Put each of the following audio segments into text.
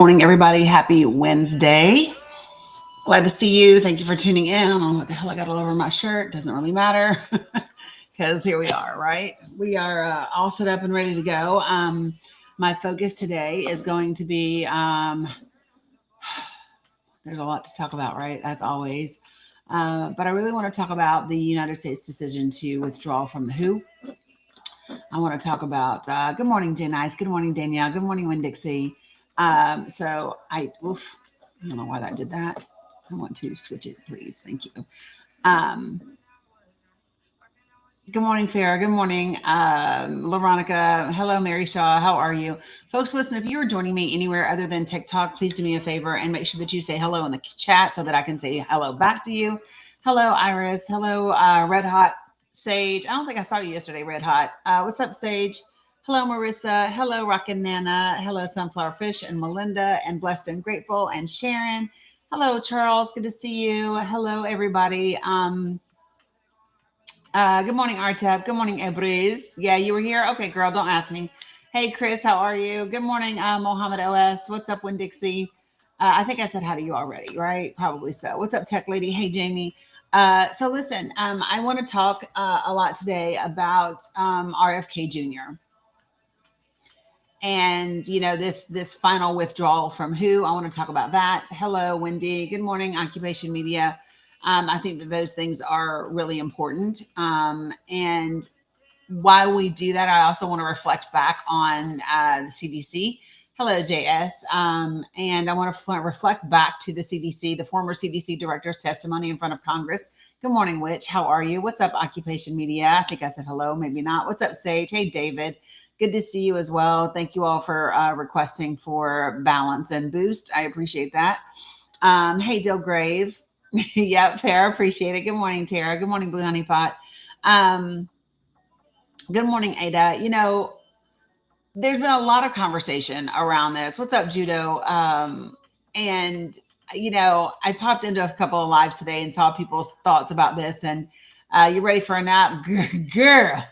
Morning, everybody. Happy Wednesday. Glad to see you. Thank you for tuning in. I don't know what the hell I got all over my shirt. Doesn't really matter because here we are, right? We are all set up and ready to go. My focus today is going to be there's a lot to talk about, right? As always. But I really want to talk about the United States decision to withdraw from the WHO. I want to talk about good morning, Jen Ice. Good morning, Danielle. Good morning, Winn Dixie. I don't know why that did that. I want to switch it, please. Thank you. Um, Good morning, Farah. Good morning, Veronica. Hello, Mary Shaw. How are you? Folks, listen, if you are joining me anywhere other than TikTok, please do me a favor and make sure that you say hello in the chat so that I can say hello back to you. Hello, Iris. Hello, Red Hot Sage. I don't think I saw you yesterday, Red Hot. What's up, Sage? Hello, Marissa. Hello, Rockin' Nana. Hello, Sunflower Fish and Melinda and Blessed and Grateful and Sharon. Hello, Charles. Good to see you. Hello, everybody. Good morning, Artep. Good morning, Ebriz. Yeah, you were here? Okay, girl, don't ask me. Hey, Chris, how are you? Good morning, Mohammed OS. What's up, Winn Dixie? I think I said hi to you already, right? Probably so. What's up, Tech Lady? Hey, Jamie. So listen, I want to talk a lot today about RFK Jr. and this final withdrawal from WHO. I want to talk about that. Hello, Wendy. Good morning, Occupation Media. I think that those things are really important. And while we do that, I also want to reflect back on the CDC. Hello, JS. And I want to reflect back to the CDC, the former CDC director's testimony in front of Congress. Good morning, Witch. How are you? What's up, Occupation Media? I think I said hello, maybe not. What's up, Sage? Hey, David. Good to see you as well. Thank you all for requesting for balance and boost. I appreciate that. Hey, Dilgrave. Yep, fair. Appreciate it. Good morning, Tara. Good morning, Blue Honey Pot. Good morning, Ada. There's been a lot of conversation around this. What's up, Judo? And I popped into a couple of lives today and saw people's thoughts about this. And you ready for a nap, girl?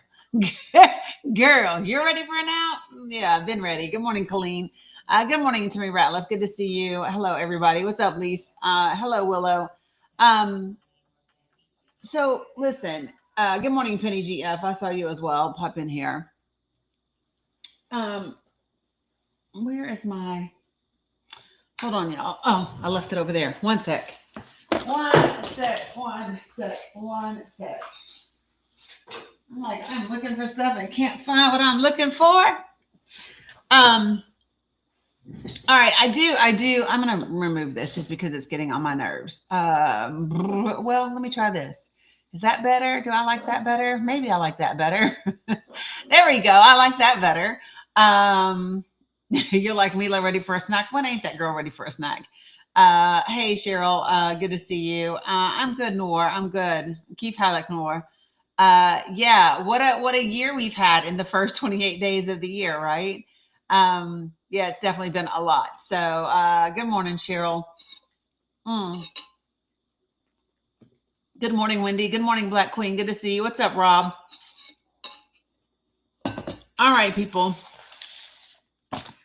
Girl, you're ready for a nap? Yeah, I've been ready. Good morning, Colleen. Good morning, Timmy Ratliff. Good to see you. Hello, everybody. What's up, Lise? Hello, Willow. So listen, good morning, Penny GF. I saw you as well. Pop in here. Where is my, hold on, y'all. Oh, I left it over there. One sec. One sec. I'm like, I'm looking for stuff and can't find what I'm looking for. All right, I do. I'm gonna remove this just because it's getting on my nerves. Well, let me try this. Is that better? Do I like that better? Maybe I like that better. There we go. I like that better. You're like Mila, ready for a snack? When ain't that girl ready for a snack? Hey Cheryl, good to see you. I'm good, Noor. I'm good. Keep Halleck, Noor. Yeah, what a year we've had in the first 28 days of the year, right? Yeah, it's definitely been a lot. So good morning, Cheryl. Good morning, Wendy. Good morning, Black Queen. Good to see you. What's up, Rob? All right, people.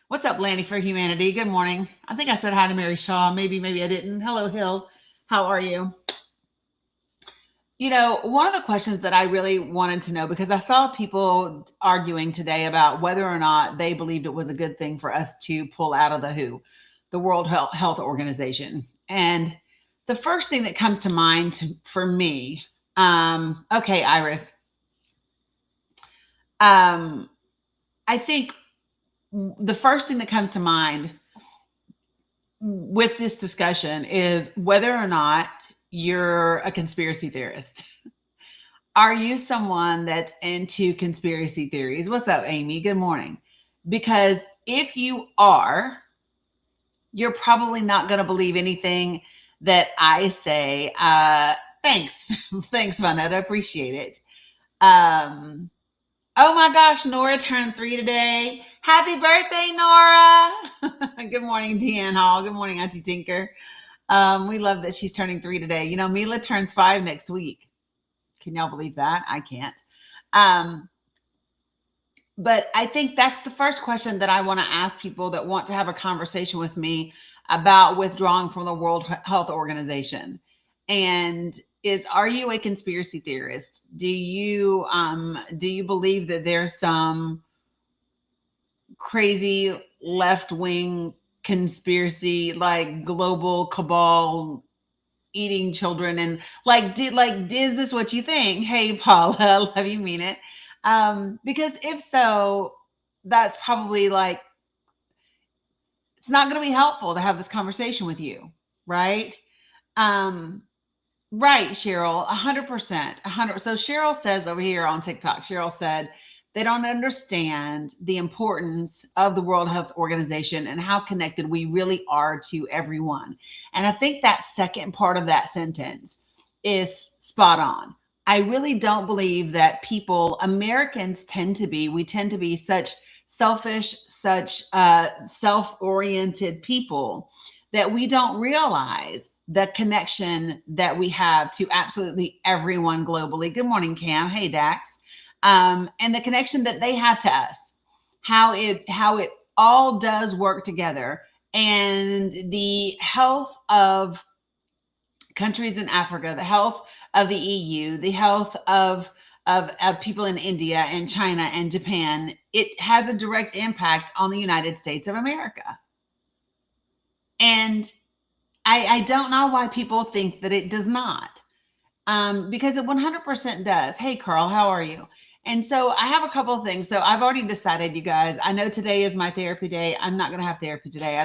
What's up, Lanny for Humanity? Good morning. I think I said hi to Mary Shaw. Maybe I didn't. Hello, Hill. How are you? One of the questions that I really wanted to know, because I saw people arguing today about whether or not they believed it was a good thing for us to pull out of the WHO, the World Health Organization. And the first thing that comes to mind for me, okay, Iris, I think the first thing that comes to mind with this discussion is whether or not you're a conspiracy theorist. Are you someone that's into conspiracy theories? What's up, Amy? Good morning. Because if you are, you're probably not going to believe anything that I say. Thanks. Thanks, Vanetta. Appreciate it. Oh my gosh, Nora turned 3 today. Happy birthday, Nora. Good morning, Deanne Hall. Good morning, Auntie Tinker. We love that she's turning 3 today. Mila turns 5 next week. Can y'all believe that? I can't. But I think that's the first question that I want to ask people that want to have a conversation with me about withdrawing from the World Health Organization. And is, are you a conspiracy theorist? Do you believe that there's some crazy left wing conspiracy, like global cabal eating children, and like is this what you think? Hey Paula, love you, mean it. Because if so, that's probably like, it's not going to be helpful to have this conversation with you, right? um Right, Cheryl, 100%. 100. So Cheryl says over here on TikTok, Cheryl said they don't understand the importance of the World Health Organization and how connected we really are to everyone. And I think that second part of that sentence is spot on. I really don't believe that people, Americans we tend to be such selfish, such self oriented people that we don't realize the connection that we have to absolutely everyone globally. Good morning, Cam. Hey, Dax. And the connection that they have to us, how it all does work together, and the health of countries in Africa, the health of the EU, the health of people in India and China and Japan. It has a direct impact on the United States of America. And I don't know why people think that it does not, because it 100% does. Hey, Carl, how are you? And so I have a couple of things. So I've already decided, you guys, I know today is my therapy day. I'm not going to have therapy today.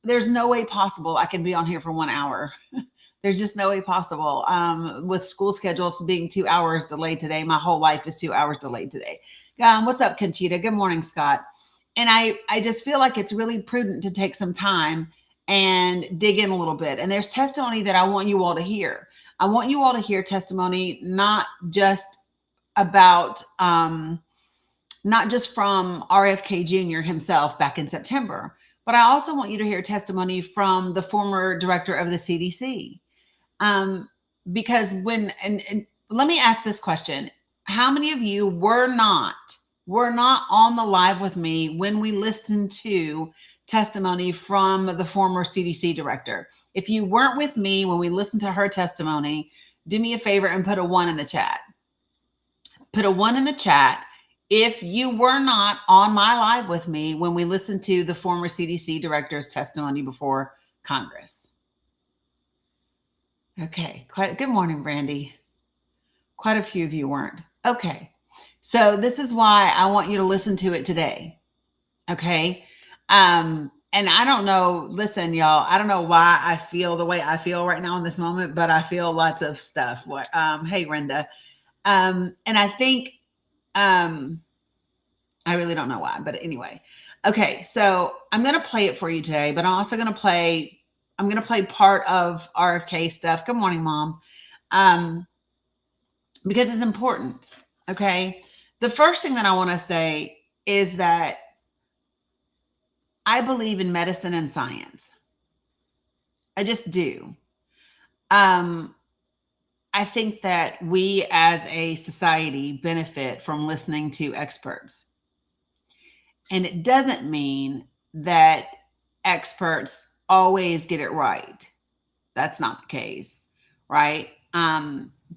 There's no way possible I can be on here for 1 hour. There's just no way possible. With school schedules being 2 hours delayed today, my whole life is 2 hours delayed today. What's up, Conchita? Good morning, Scott. And I just feel like it's really prudent to take some time and dig in a little bit. And there's testimony that I want you all to hear. I want you all to hear testimony, not just about, not just from RFK Jr. himself back in September, but I also want you to hear testimony from the former director of the CDC. Because and let me ask this question. How many of you were not on the live with me when we listened to testimony from the former CDC director? If you weren't with me when we listened to her testimony, do me a favor and put a 1 in the chat. Put a 1 in the chat if you were not on my live with me when we listened to the former CDC director's testimony before Congress. Okay, good morning, Brandy. Quite a few of you weren't. Okay, so this is why I want you to listen to it today. Okay, and I don't know, listen, y'all, I don't know why I feel the way I feel right now in this moment, but I feel lots of stuff. Hey, Brenda. And I think, I really don't know why, but anyway. Okay, so I'm going to play it for you today, but I'm also going to play, part of RFK stuff. Good morning, Mom. Because it's important. Okay. The first thing that I want to say is that I believe in medicine and science. I just do. I think that we as a society benefit from listening to experts. And it doesn't mean that experts always get it right. That's not the case, right?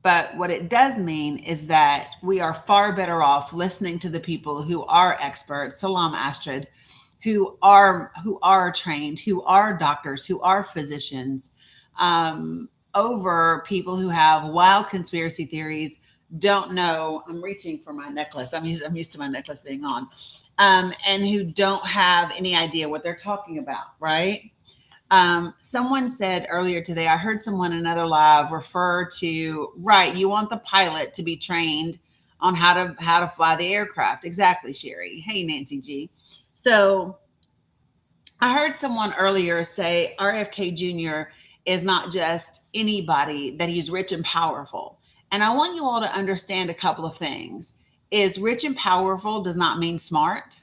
But what it does mean is that we are far better off listening to the people who are experts, Salam Astrid, who are trained, who are doctors, who are physicians, over people who have wild conspiracy theories, don't know. I'm reaching for my necklace. I'm used to my necklace being on, and who don't have any idea what they're talking about, right? Someone said earlier today, I heard someone in another live refer to, right, you want the pilot to be trained on how to fly the aircraft. Exactly, Sherry. Hey, Nancy G. So I heard someone earlier say RFK Jr. is not just anybody, that he's rich and powerful. And I want you all to understand a couple of things. Is rich and powerful does not mean smart.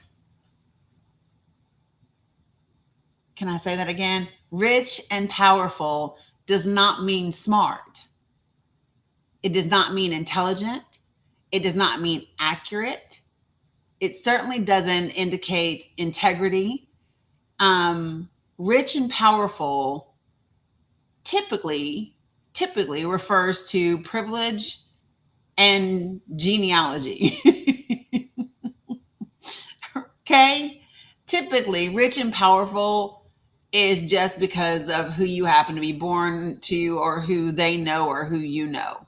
Can I say that again? Rich and powerful does not mean smart. It does not mean intelligent. It does not mean accurate. it certainly doesn't indicate integrity. Rich and powerful typically refers to privilege and genealogy. Okay? Typically, rich and powerful is just because of who you happen to be born to or who they know or who you know.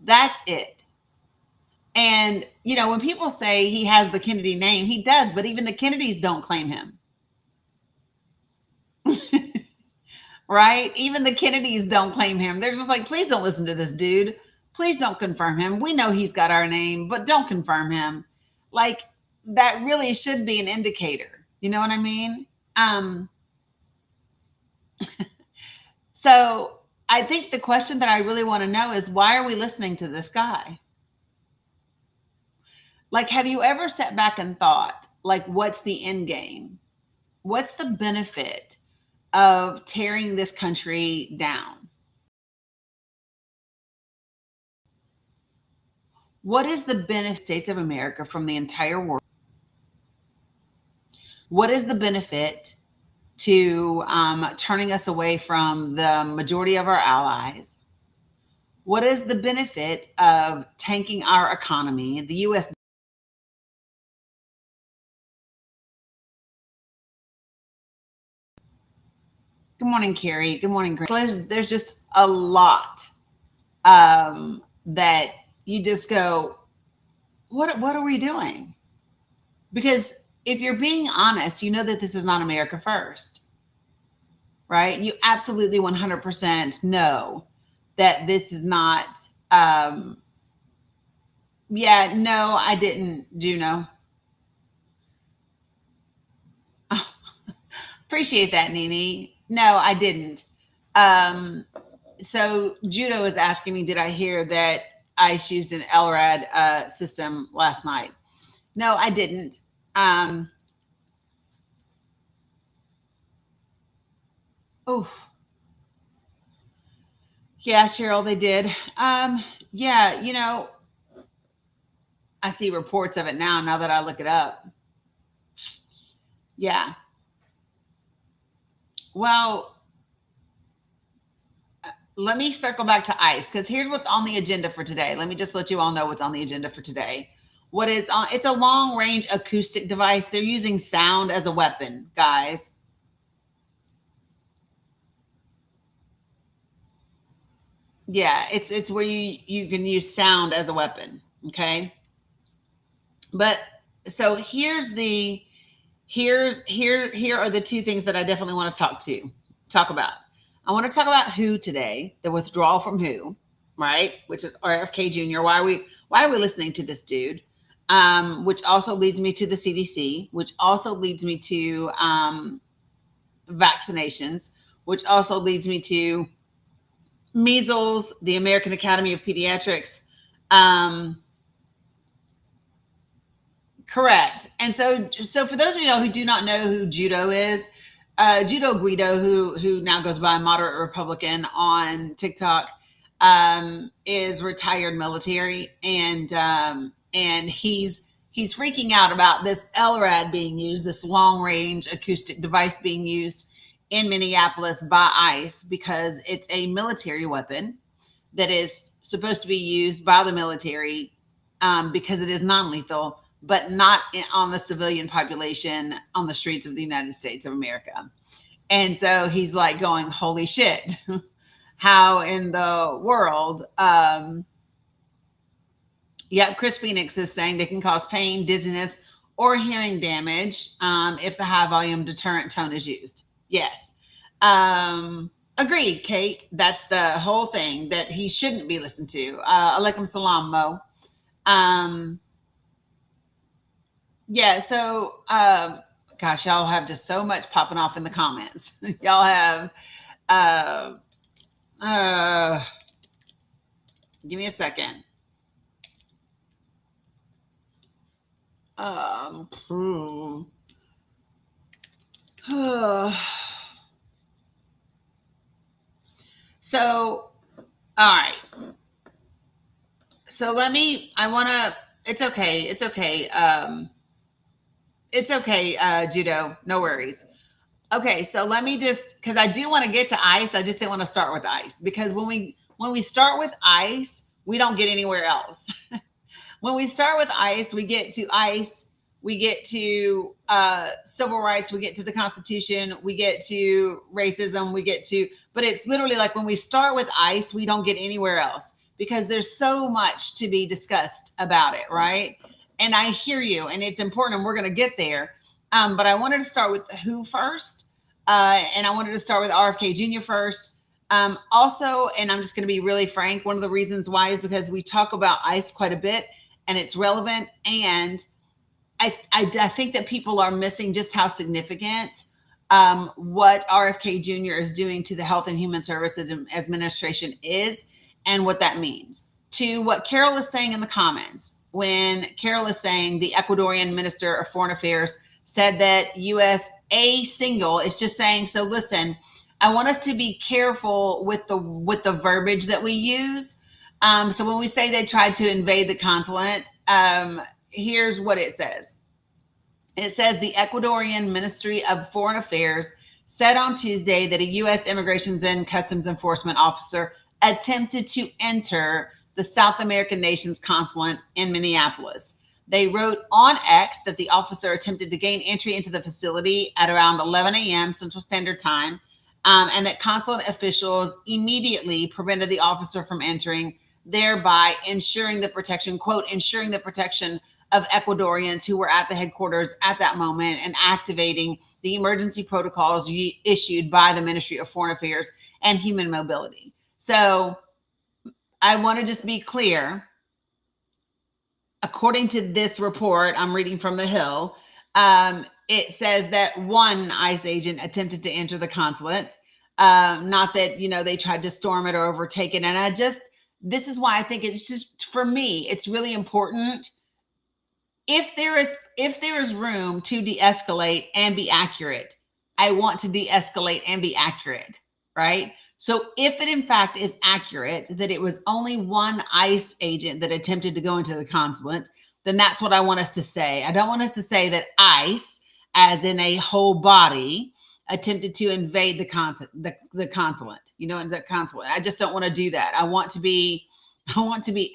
That's it. And, when people say he has the Kennedy name, he does, but even the Kennedys don't claim him. Right? Even the Kennedys don't claim him. They're just like, please don't listen to this dude. Please don't confirm him. We know he's got our name, but don't confirm him. Like, that really should be an indicator. You know what I mean? So I think the question that I really want to know is, why are we listening to this guy? Like, have you ever sat back and thought, like, what's the end game? What's the benefit of tearing this country down? What is the benefit of States of America from the entire world? What is the benefit to turning us away from the majority of our allies? What is the benefit of tanking our economy? The U.S. Good morning, Carrie. Good morning, Greg. There's just a lot that you just go, what are we doing? Because if you're being honest, you know that this is not America first, right? You absolutely 100% know that this is not. Yeah, no, I didn't, Juno. Appreciate that, Nini. No, I didn't. So Judo is asking me, did I hear that ICE used an LRAD system last night? No, I didn't. Oh, yeah, Cheryl, they did. Yeah, I see reports of it now that I look it up. Yeah. Well, let me circle back to ICE because here's what's on the agenda for today. Let me just let you all know what's on the agenda for today. What is on? It's a long range acoustic device. They're using sound as a weapon, guys. Yeah, it's where you can use sound as a weapon. Okay, but so here are the two things that I definitely want to talk about. I want to talk about who today, the withdrawal from who, right? Which is RFK Jr. Why are we listening to this dude? Which also leads me to the CDC, which also leads me to vaccinations, which also leads me to measles, the American Academy of Pediatrics. Correct. And so for those of you who do not know who Judo is, Judo Guido, who now goes by Moderate Republican on TikTok, is retired military, and he's freaking out about this LRAD being used, this long range acoustic device being used in Minneapolis by ICE because it's a military weapon that is supposed to be used by the military because it is non-lethal, but not on the civilian population on the streets of the United States of America. And so he's like going, holy shit, how in the world? Chris Phoenix is saying they can cause pain, dizziness, or hearing damage if the high volume deterrent tone is used. Yes. Agreed, Kate. That's the whole thing that he shouldn't be listened to. Alaikum salam, Mo. Yeah, so gosh, y'all have just so much popping off in the comments. Y'all have give me a second. So, all right. So I want to, it's okay. It's okay, Judo. No worries. Okay, so let me just, because I do want to get to ice. I just didn't want to start with ice because when we start with ice, we don't get anywhere else. When we start with ice, we get to ice, we get to civil rights, we get to the Constitution, we get to racism, we get to, but it's literally like when we start with ice, we don't get anywhere else because there's so much to be discussed about it, right? And I hear you, and it's important, and we're going to get there. But I wanted to start with the who first, and I wanted to start with RFK Jr. first. Also, and I'm just going to be really frank, one of the reasons why is because we talk about ICE quite a bit and it's relevant. And I think that people are missing just how significant what RFK Jr. is doing to the Health and Human Services Administration is and what that means. To what Carol is saying in the comments, when Carol is saying the Ecuadorian Minister of Foreign Affairs said that USA single is just saying, so listen, I want us to be careful with the verbiage that we use. So when we say they tried to invade the consulate, here's what it says. It says the Ecuadorian Ministry of Foreign Affairs said on Tuesday that a U.S. Immigration and Customs Enforcement officer attempted to enter the South American nation's consulate in Minneapolis. They wrote on X that the officer attempted to gain entry into the facility at around 11 a.m. Central Standard Time, and that consulate officials immediately prevented the officer from entering, thereby ensuring the protection, quote, ensuring the protection of Ecuadorians who were at the headquarters at that moment and activating the emergency protocols issued by the Ministry of Foreign Affairs and Human Mobility. So I want to just be clear. According to this report, I'm reading from The Hill, it says that one ICE agent attempted to enter the consulate. Not that, they tried to storm it or overtake it. And this is why I think it's just, for me, it's really important. If there is room to de-escalate and be accurate, I want to de-escalate and be accurate, right? So if it in fact is accurate that it was only one ICE agent that attempted to go into the consulate, then that's what I want us to say. I don't want us to say that ICE, as in a whole body, attempted to invade the consulate, the consulate. I just don't want to do that. I want to be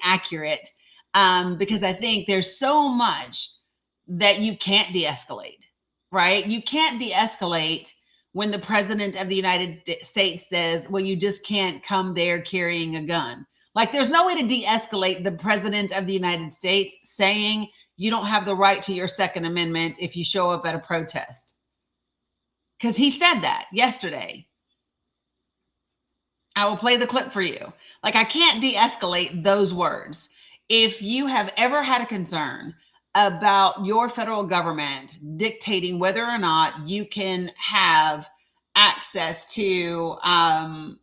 accurate, because I think there's so much that you can't de-escalate, right? You can't de-escalate when the president of the United States says, well, you just can't come there carrying a gun. Like, there's no way to de-escalate the president of the United States saying you don't have the right to your Second Amendment if you show up at a protest. Because he said that yesterday. I will play the clip for you. Like, I can't de-escalate those words. If you have ever had a concern about your federal government dictating whether or not you can have access to, and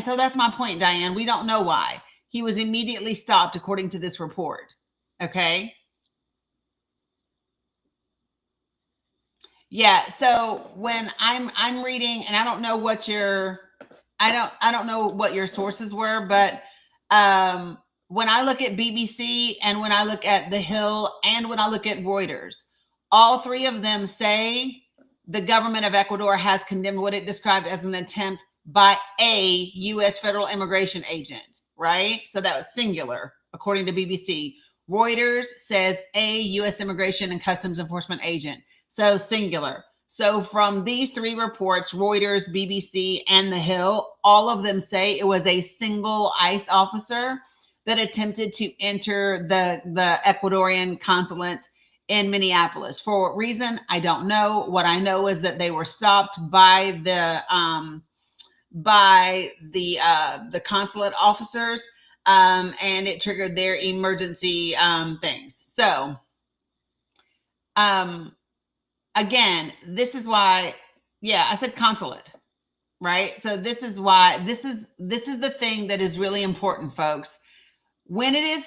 so that's my point, Diane. We don't know why. He was immediately stopped according to this report. Okay. Yeah. So when I'm reading, and I don't know what I don't know what your sources were, but when I look at BBC and when I look at The Hill and when I look at Reuters, all three of them say the government of Ecuador has condemned what it described as an attempt by a U.S. federal immigration agent, right? So that was singular, according to BBC. Reuters says a U.S. immigration and customs enforcement agent, so singular. So from these three reports, Reuters, BBC, and The Hill, all of them say it was a single ICE officer that attempted to enter the Ecuadorian consulate in Minneapolis. For what reason, I don't know. What I know is that they were stopped by the consulate officers, and it triggered their emergency things. So, again, this is why, I said consulate, right? So this is why this is the thing that is really important, folks. When it is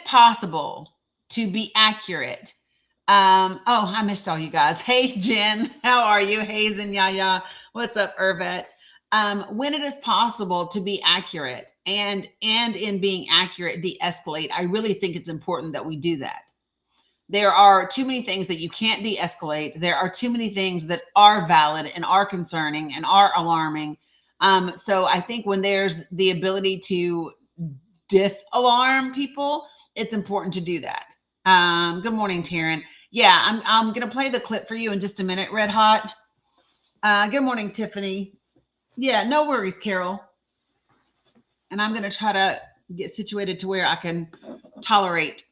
possible to be accurate. I missed all you guys. Hey, Jen, how are you? Hey, Yaya, what's up, Irvet? When it is possible to be accurate and in being accurate, de-escalate, I really think it's important that we do that. There are too many things that you can't de-escalate. There are too many things that are valid and are concerning and are alarming. So I think when there's the ability to disalarm people, it's important to do that. Good morning, Taryn. Yeah, I'm gonna play the clip for you in just a minute, Red Hot. Good morning, Tiffany. Yeah, no worries, Carol. And I'm gonna try to get situated to where I can tolerate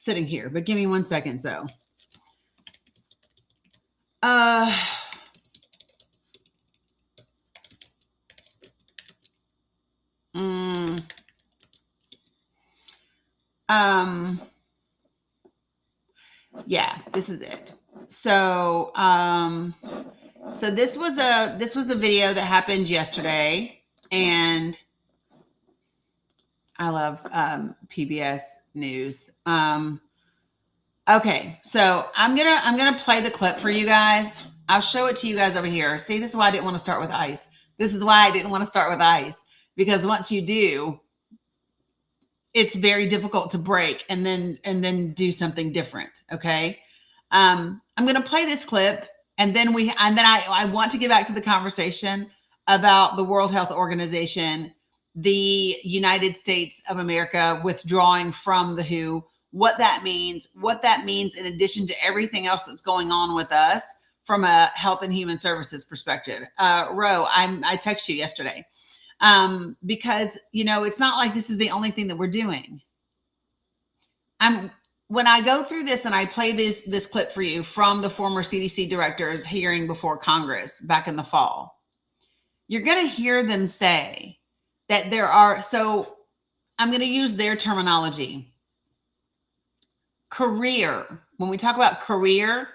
sitting here, but give me 1 second. So, yeah, this is it. So, so this was a video that happened yesterday, and I love PBS News. Okay, so I'm gonna play the clip for you guys. I'll show it to you guys over here. See, this is why I didn't want to start with ICE. This is why I didn't want to start with ICE, because once you do, it's very difficult to break and then do something different. Okay, I'm gonna play this clip, and then I want to get back to the conversation about the World Health Organization, the United States of America withdrawing from the WHO, what that means in addition to everything else that's going on with us from a health and human services perspective. Ro, I texted you yesterday because, it's not like this is the only thing that we're doing. When I go through this and I play this clip for you from the former CDC director's hearing before Congress back in the fall, you're going to hear them say that I'm going to use their terminology. Career, when we talk about career,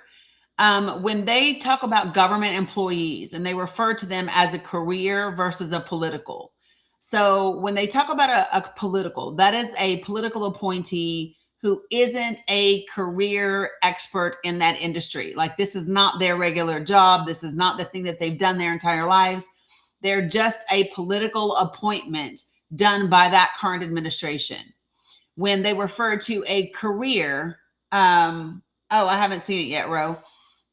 when they talk about government employees and they refer to them as a career versus a political. So when they talk about a political, that is a political appointee who isn't a career expert in that industry. Like, this is not their regular job. This is not the thing that they've done their entire lives. They're just a political appointment done by that current administration. When they refer to a career, I haven't seen it yet, Ro.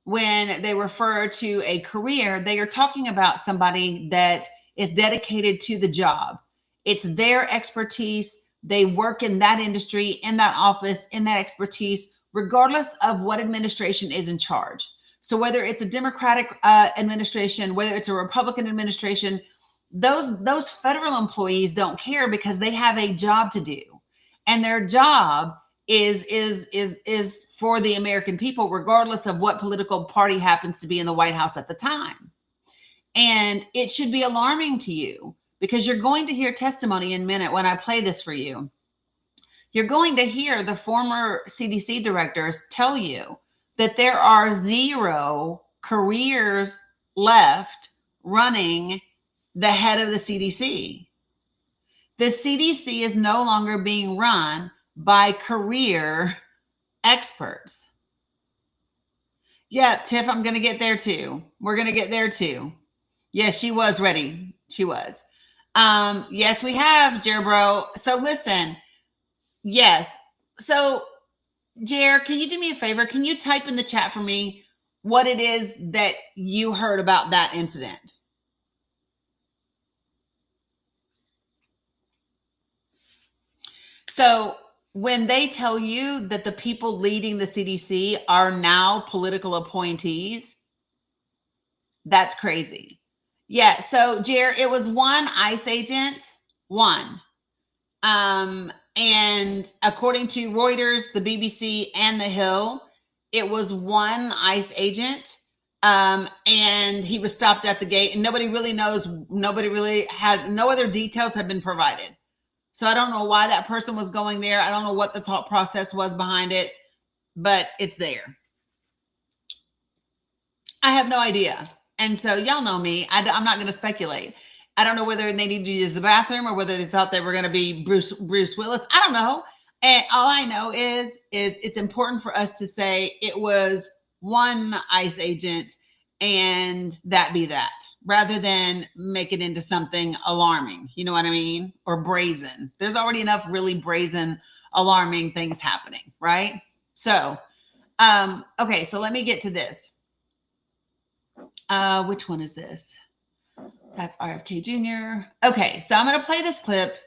When they refer to a career, they are talking about somebody that is dedicated to the job. It's their expertise. They work in that industry, in that office, in that expertise, regardless of what administration is in charge. So whether it's a Democratic administration, whether it's a Republican administration, those federal employees don't care, because they have a job to do. And their job is for the American people, regardless of what political party happens to be in the White House at the time. And it should be alarming to you, because you're going to hear testimony in a minute when I play this for you. You're going to hear the former CDC directors tell you that there are 0 careers left running the head of the CDC. The CDC is no longer being run by career experts. Yeah, Tiff, I'm going to get there too. We're going to get there too. Yes, she was ready. She was. Yes, we have, Jerbro. So listen, yes. So Jer, can you do me a favor? Can you type in the chat for me what it is that you heard about that incident? So when they tell you that the people leading the CDC are now political appointees, that's crazy. Yeah. So Jer, it was one ICE agent, one. And according to Reuters, the BBC, and The Hill, it was one ICE agent. And he was stopped at the gate, and nobody really knows. No other details have been provided. So I don't know why that person was going there. I don't know what the thought process was behind it, but it's there. I have no idea. And so y'all know me. I'm not going to speculate. I don't know whether they needed to use the bathroom or whether they thought they were going to be Bruce Willis. I don't know. And all I know is it's important for us to say it was one ICE agent, and that be that, rather than make it into something alarming. You know what I mean? Or brazen. There's already enough really brazen, alarming things happening, right? So, okay, so let me get to this. Which one is this? That's RFK Jr. Okay, so I'm going to play this clip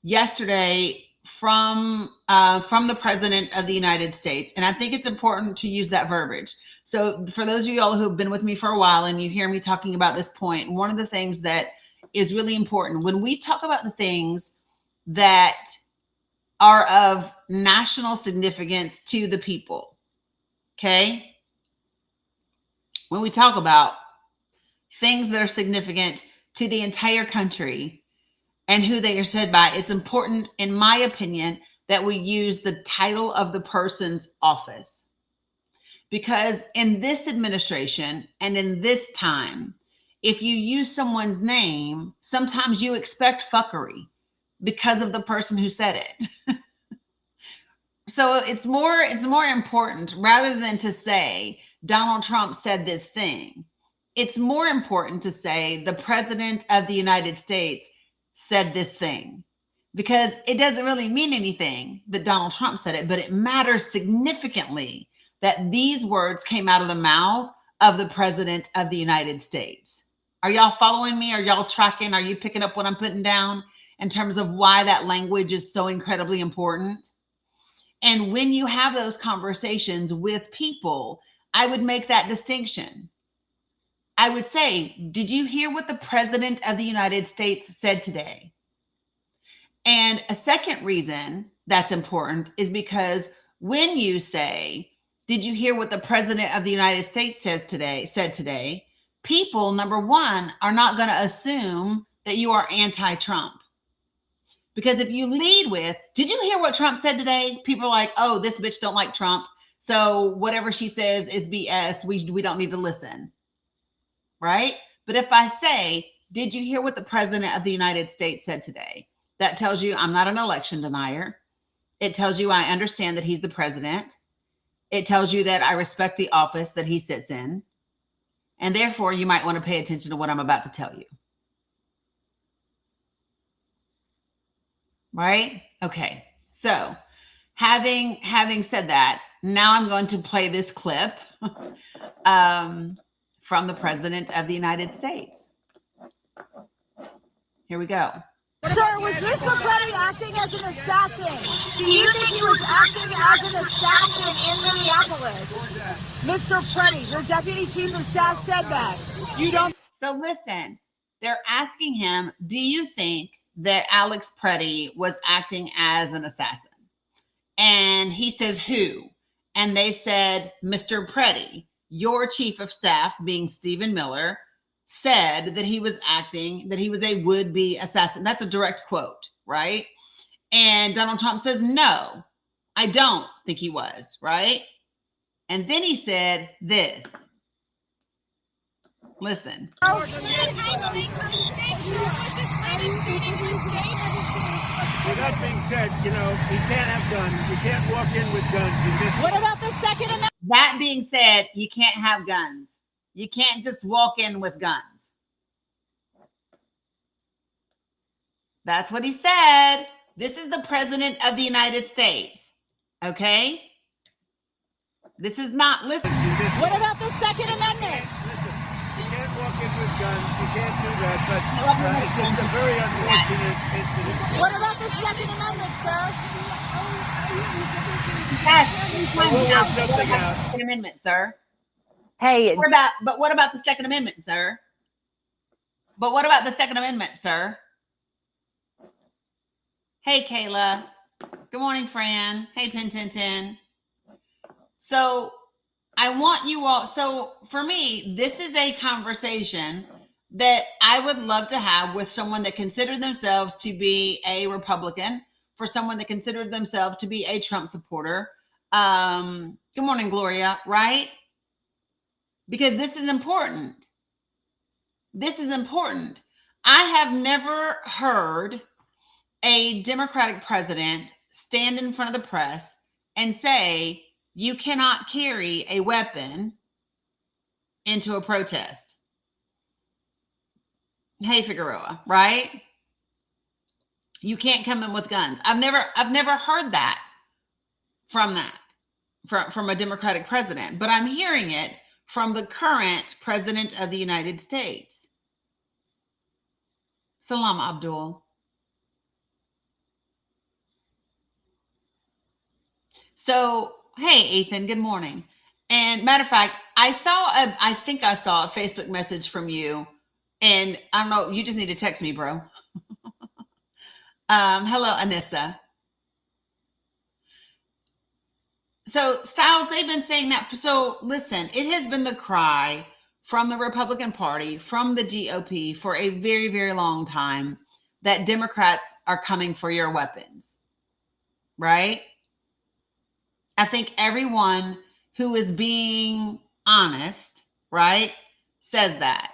yesterday from the President of the United States, and I think it's important to use that verbiage. So for those of you all who have been with me for a while and you hear me talking about this point, one of the things that is really important when we talk about the things that are of national significance to the people, okay? When we talk about things that are significant to the entire country and who they are said by, it's important, in my opinion, that we use the title of the person's office. Because in this administration and in this time, if you use someone's name, sometimes you expect fuckery because of the person who said it. So it's more important, rather than to say Donald Trump said this thing, it's more important to say the President of the United States said this thing, because it doesn't really mean anything that Donald Trump said it, but it matters significantly that these words came out of the mouth of the President of the United States. Are y'all following me? Are y'all tracking? Are you picking up what I'm putting down in terms of why that language is so incredibly important? And when you have those conversations with people, I would make that distinction. I would say, did you hear what the President of the United States said today? And a second reason that's important is because when you say, did you hear what the President of the United States said today, people, number one, are not going to assume that you are anti-Trump. Because if you lead with, did you hear what Trump said today? People are like, oh, this bitch don't like Trump. So whatever she says is BS. We don't need to listen. Right? But if I say, did you hear what the President of the United States said today? That tells you I'm not an election denier. It tells you I understand that he's the president. It tells you that I respect the office that he sits in. And therefore, you might want to pay attention to what I'm about to tell you. Right? Okay. So having said that, now I'm going to play this clip from the President of the United States. Here we go. Sir, was Mr. Petty acting as an assassin? Do you think he was acting as an assassin in Minneapolis? Mr. Petty, your deputy chief of staff said that. You don't. So listen, they're asking him, do you think that Alex Petty was acting as an assassin? And he says, who? And they said, Mr. Petty, your chief of staff, being Stephen Miller, said that he was acting, that he was a would-be assassin. That's a direct quote, right? And Donald Trump says, no, I don't think he was, right? And then he said this. Listen. With that being said, you can't have guns. You can't walk in with guns. What about the Second Amendment? That being said, you can't have guns. You can't just walk in with guns. That's what he said. This is the President of the United States. Okay? This is not, listen. What about the Second Amendment? You can't walk in with guns. You can't do that. But it's just a very unfortunate incident. What about the Second Amendment, sir? Yes. We'll work something out. Second Amendment, sir. Hey, What about the Second Amendment, sir? But what about the Second Amendment, sir? Hey, Kayla. Good morning, Fran. Hey, Pintintin. So I want you all. So for me, this is a conversation that I would love to have with someone that considered themselves to be a Republican, for someone that considered themselves to be a Trump supporter. Good morning, Gloria, right? Because this is important. This is important. I have never heard a Democratic president stand in front of the press and say, you cannot carry a weapon into a protest. Hey, Figueroa, right? You can't come in with guns. I've never heard that from that. from a Democratic president, but I'm hearing it from the current president of the United States. Salam, Abdul. So, hey, Ethan, good morning. And matter of fact, I think I saw a Facebook message from you, and I don't know, you just need to text me, bro. Hello, Anissa. So, Styles, they've been saying that. So, listen, it has been the cry from the Republican Party, from the GOP for a very, very long time that Democrats are coming for your weapons, right? I think everyone who is being honest, right, says that.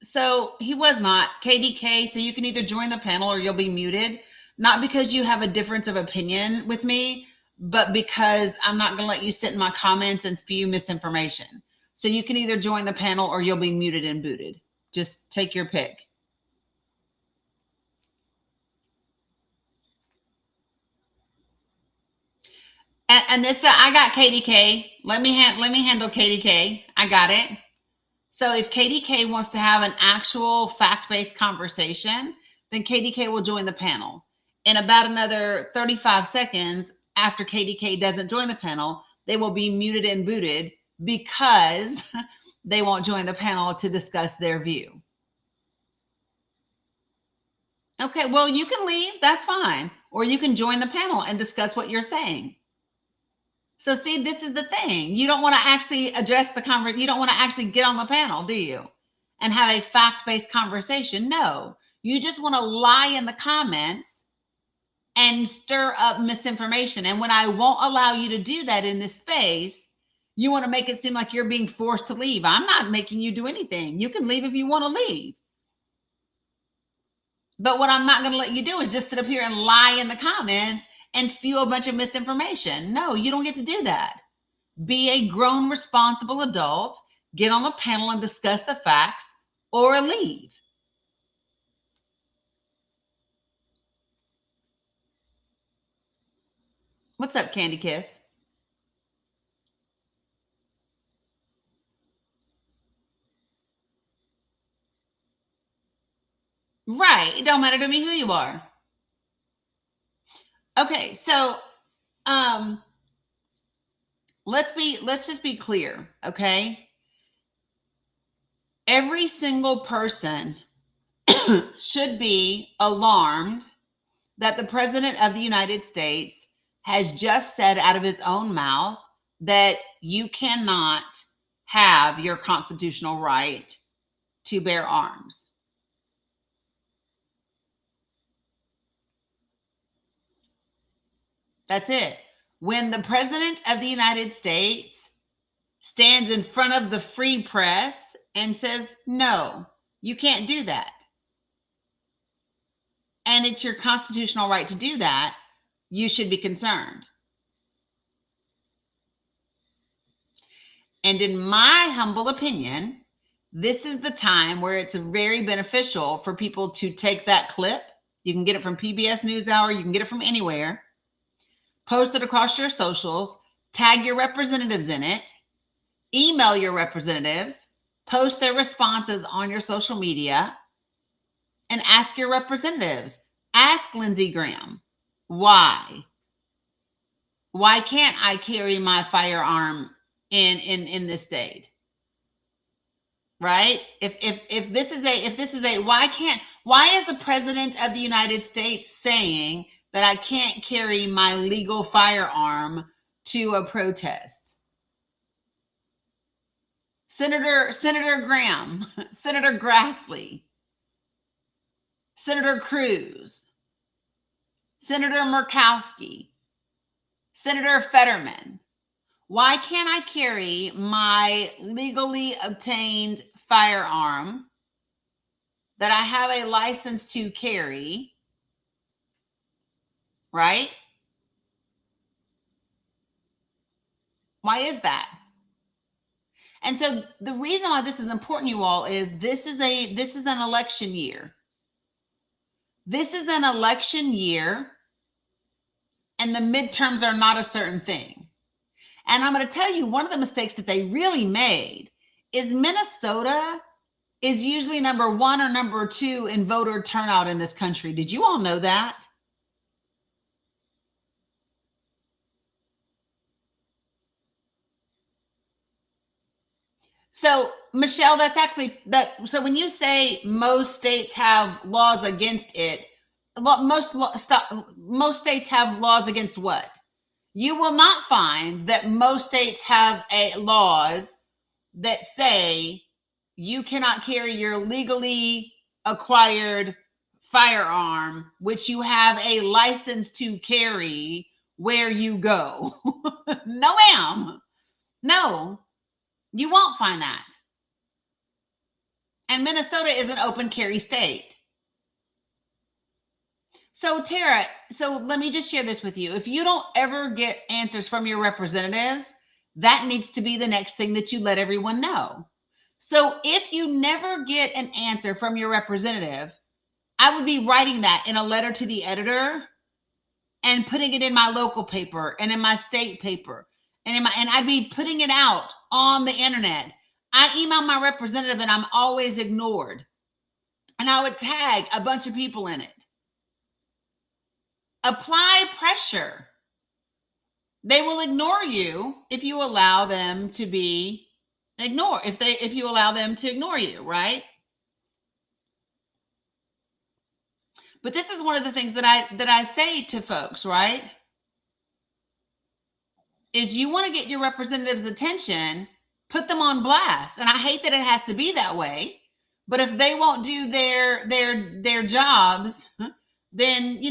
So he was not. KDK, so you can either join the panel or you'll be muted. Not because you have a difference of opinion with me, but because I'm not going to let you sit in my comments and spew misinformation. So you can either join the panel or you'll be muted and booted. Just take your pick. Anissa, I got KDK. Let me handle KDK. I got it. So if KDK wants to have an actual fact-based conversation, then KDK will join the panel. In about another 35 seconds after KDK doesn't join the panel, they will be muted and booted because they won't join the panel to discuss their view. Okay, well, you can leave. That's fine. Or you can join the panel and discuss what you're saying. So see, this is the thing. You don't want to actually address the conversation. You don't want to actually get on the panel, do you? And have a fact-based conversation. No, you just want to lie in the comments and stir up misinformation. And when I won't allow you to do that in this space, you want to make it seem like you're being forced to leave. I'm not making you do anything. You can leave if you want to leave. But what I'm not going to let you do is just sit up here and lie in the comments and spew a bunch of misinformation. No, you don't get to do that. Be a grown, responsible adult, get on the panel and discuss the facts, or leave. What's up, Candy Kiss? Right. It don't matter to me who you are. Okay, so let's just be clear, okay? Every single person should be alarmed that the president of the United States has just said out of his own mouth that you cannot have your constitutional right to bear arms. That's it. When the president of the United States stands in front of the free press and says, no, you can't do that, and it's your constitutional right to do that, you should be concerned. And in my humble opinion, this is the time where it's very beneficial for people to take that clip. You can get it from PBS NewsHour. You can get it from anywhere. Post it across your socials. Tag your representatives in it. Email your representatives. Post their responses on your social media. And ask your representatives. Ask Lindsey Graham, why? Why can't I carry my firearm in this state? Right? If this is a why is the president of the United States saying that I can't carry my legal firearm to a protest? Senator Graham, Senator Grassley, Senator Cruz, Senator Murkowski, Senator Fetterman. Why can't I carry my legally obtained firearm that I have a license to carry, right? Why is that? And so the reason why this is important, you all, is this is an election year. This is an election year, and the midterms are not a certain thing. And I'm going to tell you, one of the mistakes that they really made is Minnesota is usually number 1 or number 2 in voter turnout in this country. Did you all know that? So, Michelle, that's actually that. So, when you say most states have laws against it, most states have laws against what? You will not find that most states have laws that say you cannot carry your legally acquired firearm, which you have a license to carry where you go. No, ma'am. No, you won't find that. And Minnesota is an open carry state. So, Tara, so let me just share this with you. If you don't ever get answers from your representatives, that needs to be the next thing that you let everyone know. So, if you never get an answer from your representative, I would be writing that in a letter to the editor and putting it in my local paper and in my state paper and I'd be putting it out on the internet. I email my representative and I'm always ignored. And I would tag a bunch of people in it. Apply pressure. They will ignore you if you allow them to be ignored. If you allow them to ignore you, right? But this is one of the things that I say to folks, right? Is you want to get your representative's attention, put them on blast. And I hate that it has to be that way. But if they won't do their jobs, then, you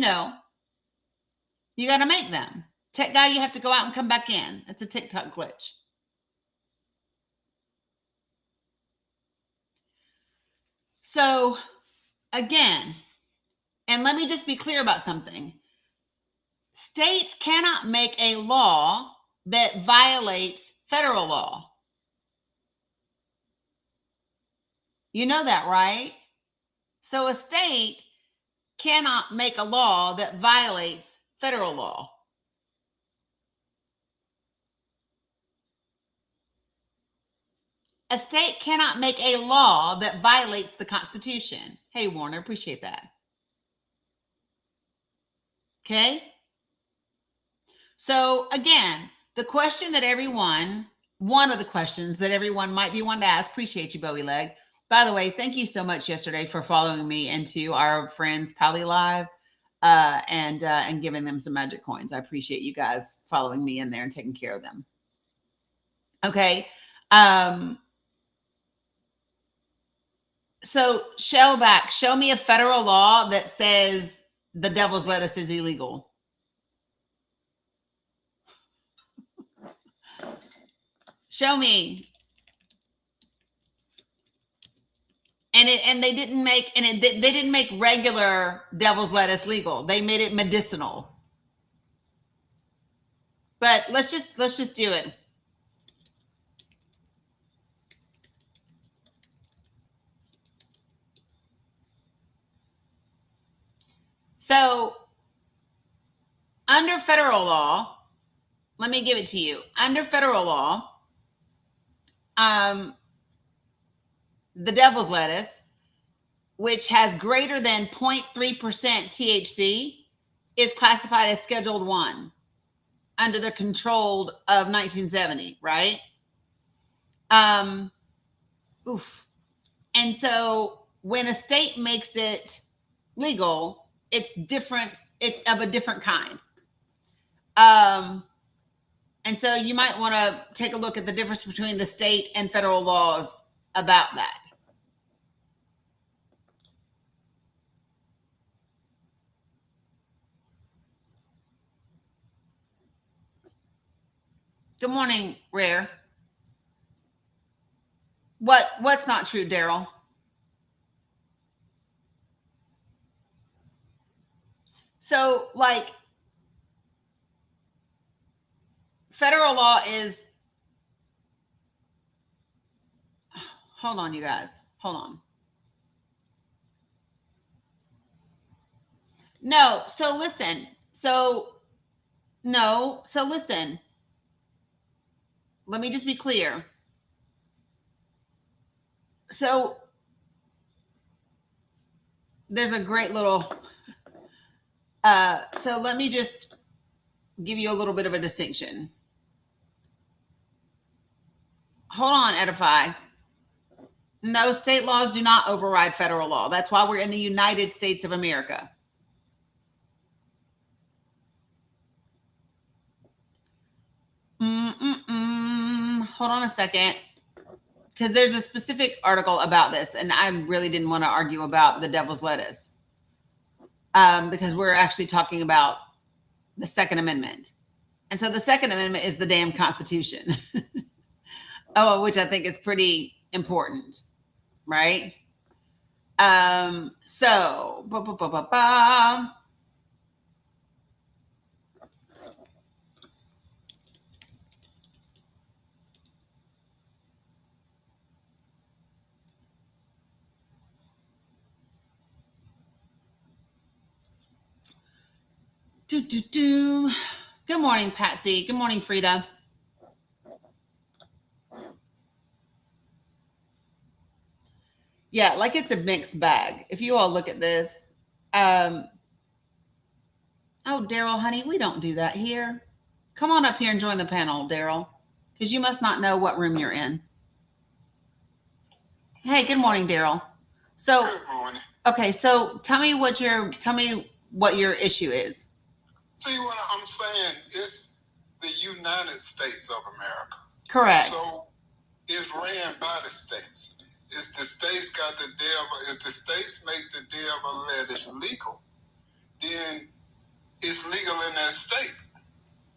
got to make them. Tech guy, you have to go out and come back in. It's a TikTok glitch. So, again, and let me just be clear about something. States cannot make a law that violates federal law. You know that, right? So a state cannot make a law that violates federal law. A state cannot make a law that violates the Constitution. Hey, Warner, appreciate that. Okay? So again, one of the questions that everyone might be wanting to ask, appreciate you, Bowie Leg. By the way, thank you so much yesterday for following me into our friends Pally Live and giving them some magic coins. I appreciate you guys following me in there and taking care of them. Okay. So Shellback, show me a federal law that says the devil's lettuce is illegal. Show me. And they didn't make regular devil's lettuce legal. They made it medicinal. But let's just do it. So under federal law, let me give it to you. Under federal law, the devil's lettuce, which has greater than 0.3% THC, is classified as Scheduled 1 under the controlled of 1970, right? And so when a state makes it legal, it's different. It's of a different kind. And so you might want to take a look at the difference between the state and federal laws about that. Good morning, Rare. What's not true, Daryl? So, like, federal law is, hold on, you guys. Hold on. No, so listen. So No. So listen, let me just be clear. So there's a great little, so let me just give you a little bit of a distinction. Hold on, Edify. No, state laws do not override federal law. That's why we're in the United States of America. Hold on a second. Because there's a specific article about this, and I really didn't want to argue about the devil's lettuce. Because we're actually talking about the Second Amendment. And so the Second Amendment is the damn Constitution. Which I think is pretty important, right? So, Good morning, Patsy. Good morning, Frida. Yeah, like it's a mixed bag. If you all look at this, oh, Daryl, honey, we don't do that here. Come on up here and join the panel, Daryl, because you must not know what room you're in. Hey, good morning, Daryl. So, good morning. Okay, so tell me what your issue is. See, what I'm saying is the United States of America. Correct. So it's ran by the states. If the states got the devil, if the states make the devil lettuce legal, then it's legal in that state.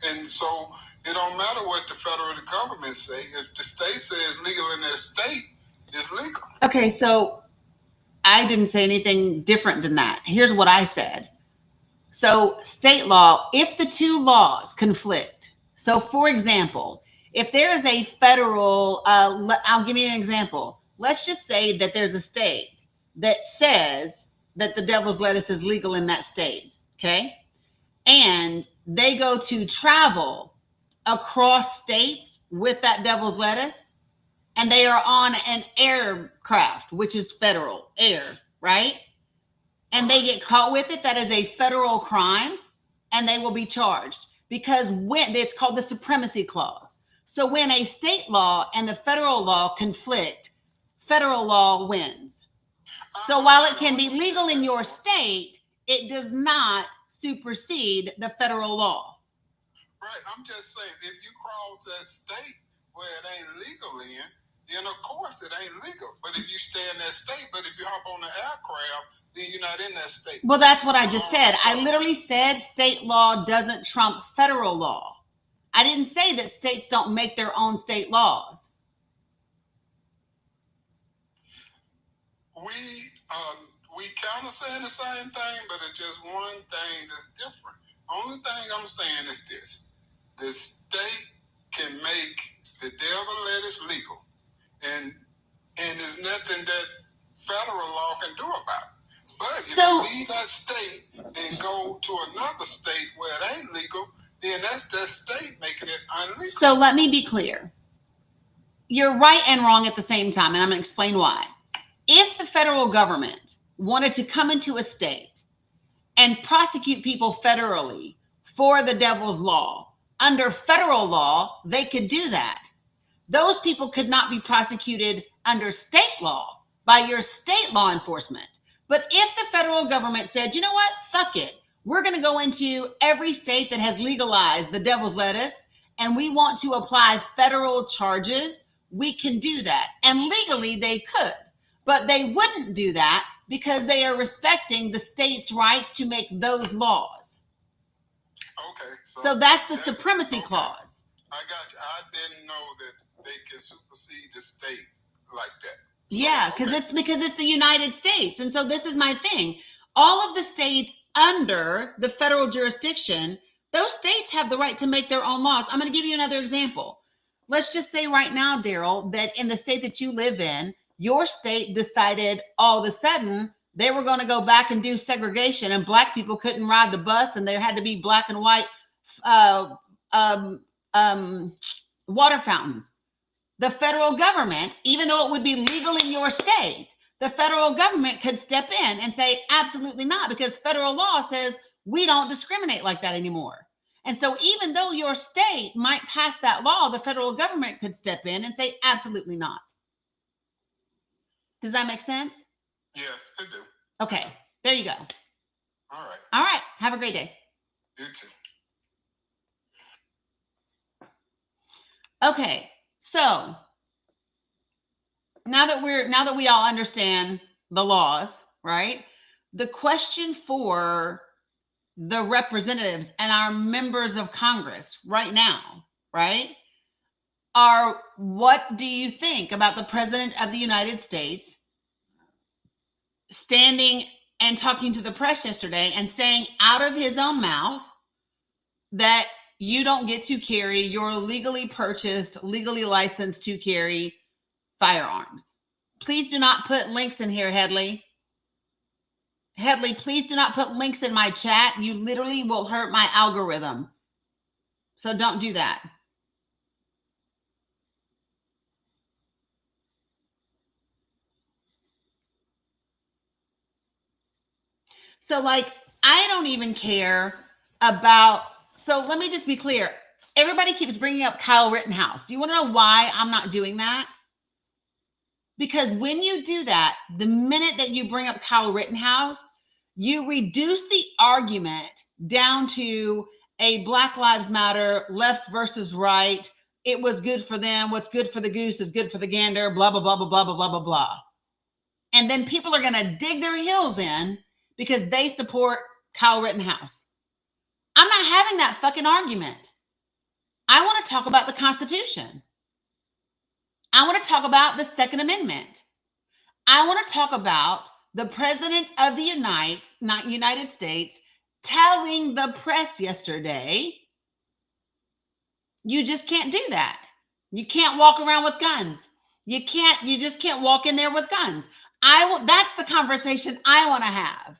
And so it don't matter what the federal government say. If the state says legal in that state, it's legal. Okay, so I didn't say anything different than that. Here's what I said. So state law, if the two laws conflict, so for example, if there is a federal, I'll give you an example. Let's just say that there's a state that says that the devil's lettuce is legal in that state, okay? And they go to travel across states with that devil's lettuce, and they are on an aircraft, which is federal air, right? And they get caught with it, that is a federal crime, and they will be charged because when it's called the supremacy clause. So when a state law and the federal law conflict, federal law wins. So while it can be legal in your state, it does not supersede the federal law. Right. I'm just saying, if you cross that state where it ain't legal in, then of course it ain't legal. But if you stay in that state, but if you hop on the aircraft, then you're not in that state. Well, that's what I just said. I literally said state law doesn't trump federal law. I didn't say that states don't make their own state laws. We kind of saying the same thing, but it's just one thing that's different. Only thing I'm saying is this: the state can make the devil lettuce legal, and there's nothing that federal law can do about it. But if you leave that state and go to another state where it ain't legal, then that's that state making it unlegal. So let me be clear. You're right and wrong at the same time, and I'm going to explain why. If the federal government wanted to come into a state and prosecute people federally for the devil's law, under federal law, they could do that. Those people could not be prosecuted under state law by your state law enforcement. But if the federal government said, you know what, fuck it, we're going to go into every state that has legalized the devil's lettuce and we want to apply federal charges, we can do that. And legally they could, but they wouldn't do that because they are respecting the state's rights to make those laws. Okay. So that's the supremacy clause. I got you. I didn't know that they can supersede the state like that. Yeah, because it's the United States. And so this is my thing. All of the states under the federal jurisdiction, those states have the right to make their own laws. I'm going to give you another example. Let's just say right now, Daryl, that in the state that you live in, your state decided all of a sudden they were going to go back and do segregation and black people couldn't ride the bus and there had to be black and white water fountains. The federal government, even though it would be legal in your state, the federal government could step in and say, absolutely not, because federal law says we don't discriminate like that anymore. And so even though your state might pass that law, the federal government could step in and say, absolutely not. Does that make sense? Yes, it do. Okay, there you go. All right. All right, have a great day. You too. Okay, so now that we all understand the laws, right? The question for the representatives and our members of Congress right now, right, are what do you think about the President of the United States standing and talking to the press yesterday and saying out of his own mouth that you don't get to carry your legally purchased, legally licensed to carry firearms? Please do not put links in here, Headley. Headley, please do not put links in my chat. You literally will hurt my algorithm. So don't do that. So, like, I don't even care about, so let me just be clear. Everybody keeps bringing up Kyle Rittenhouse. Do you want to know why I'm not doing that? Because when you do that, the minute that you bring up Kyle Rittenhouse, you reduce the argument down to a Black Lives Matter, left versus right. It was good for them. What's good for the goose is good for the gander, blah, blah, blah, blah, blah, blah, blah, blah, blah. And then people are going to dig their heels in because they support Kyle Rittenhouse. I'm not having that fucking argument. I want to talk about the Constitution. I want to talk about the Second Amendment. I want to talk about the President of the United States telling the press yesterday, you just can't do that. You can't walk around with guns. You just can't walk in there with guns. That's the conversation I want to have.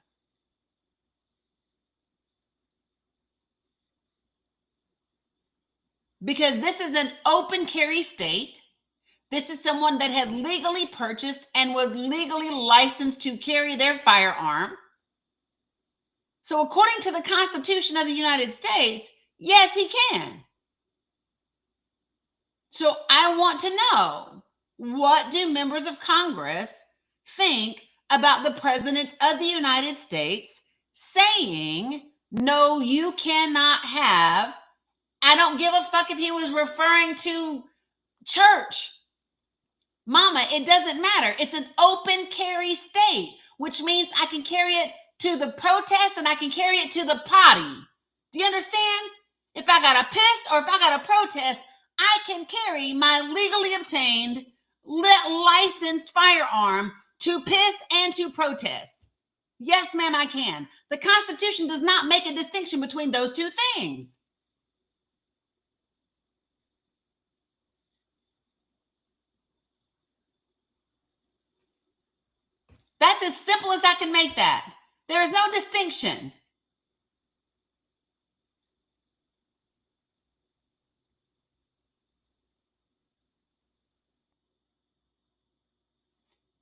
Because this is an open carry state. This is someone that had legally purchased and was legally licensed to carry their firearm. So according to the Constitution of the United States, yes, he can. So I want to know, what do members of Congress think about the President of the United States saying, no, you cannot have, I don't give a fuck if he was referring to church. Mama, it doesn't matter. It's an open carry state, which means I can carry it to the protest and I can carry it to the potty. Do you understand? If I got a piss or if I got a protest, I can carry my legally obtained, licensed firearm to piss and to protest. Yes, ma'am, I can. The Constitution does not make a distinction between those two things. That's as simple as I can make that. There is no distinction.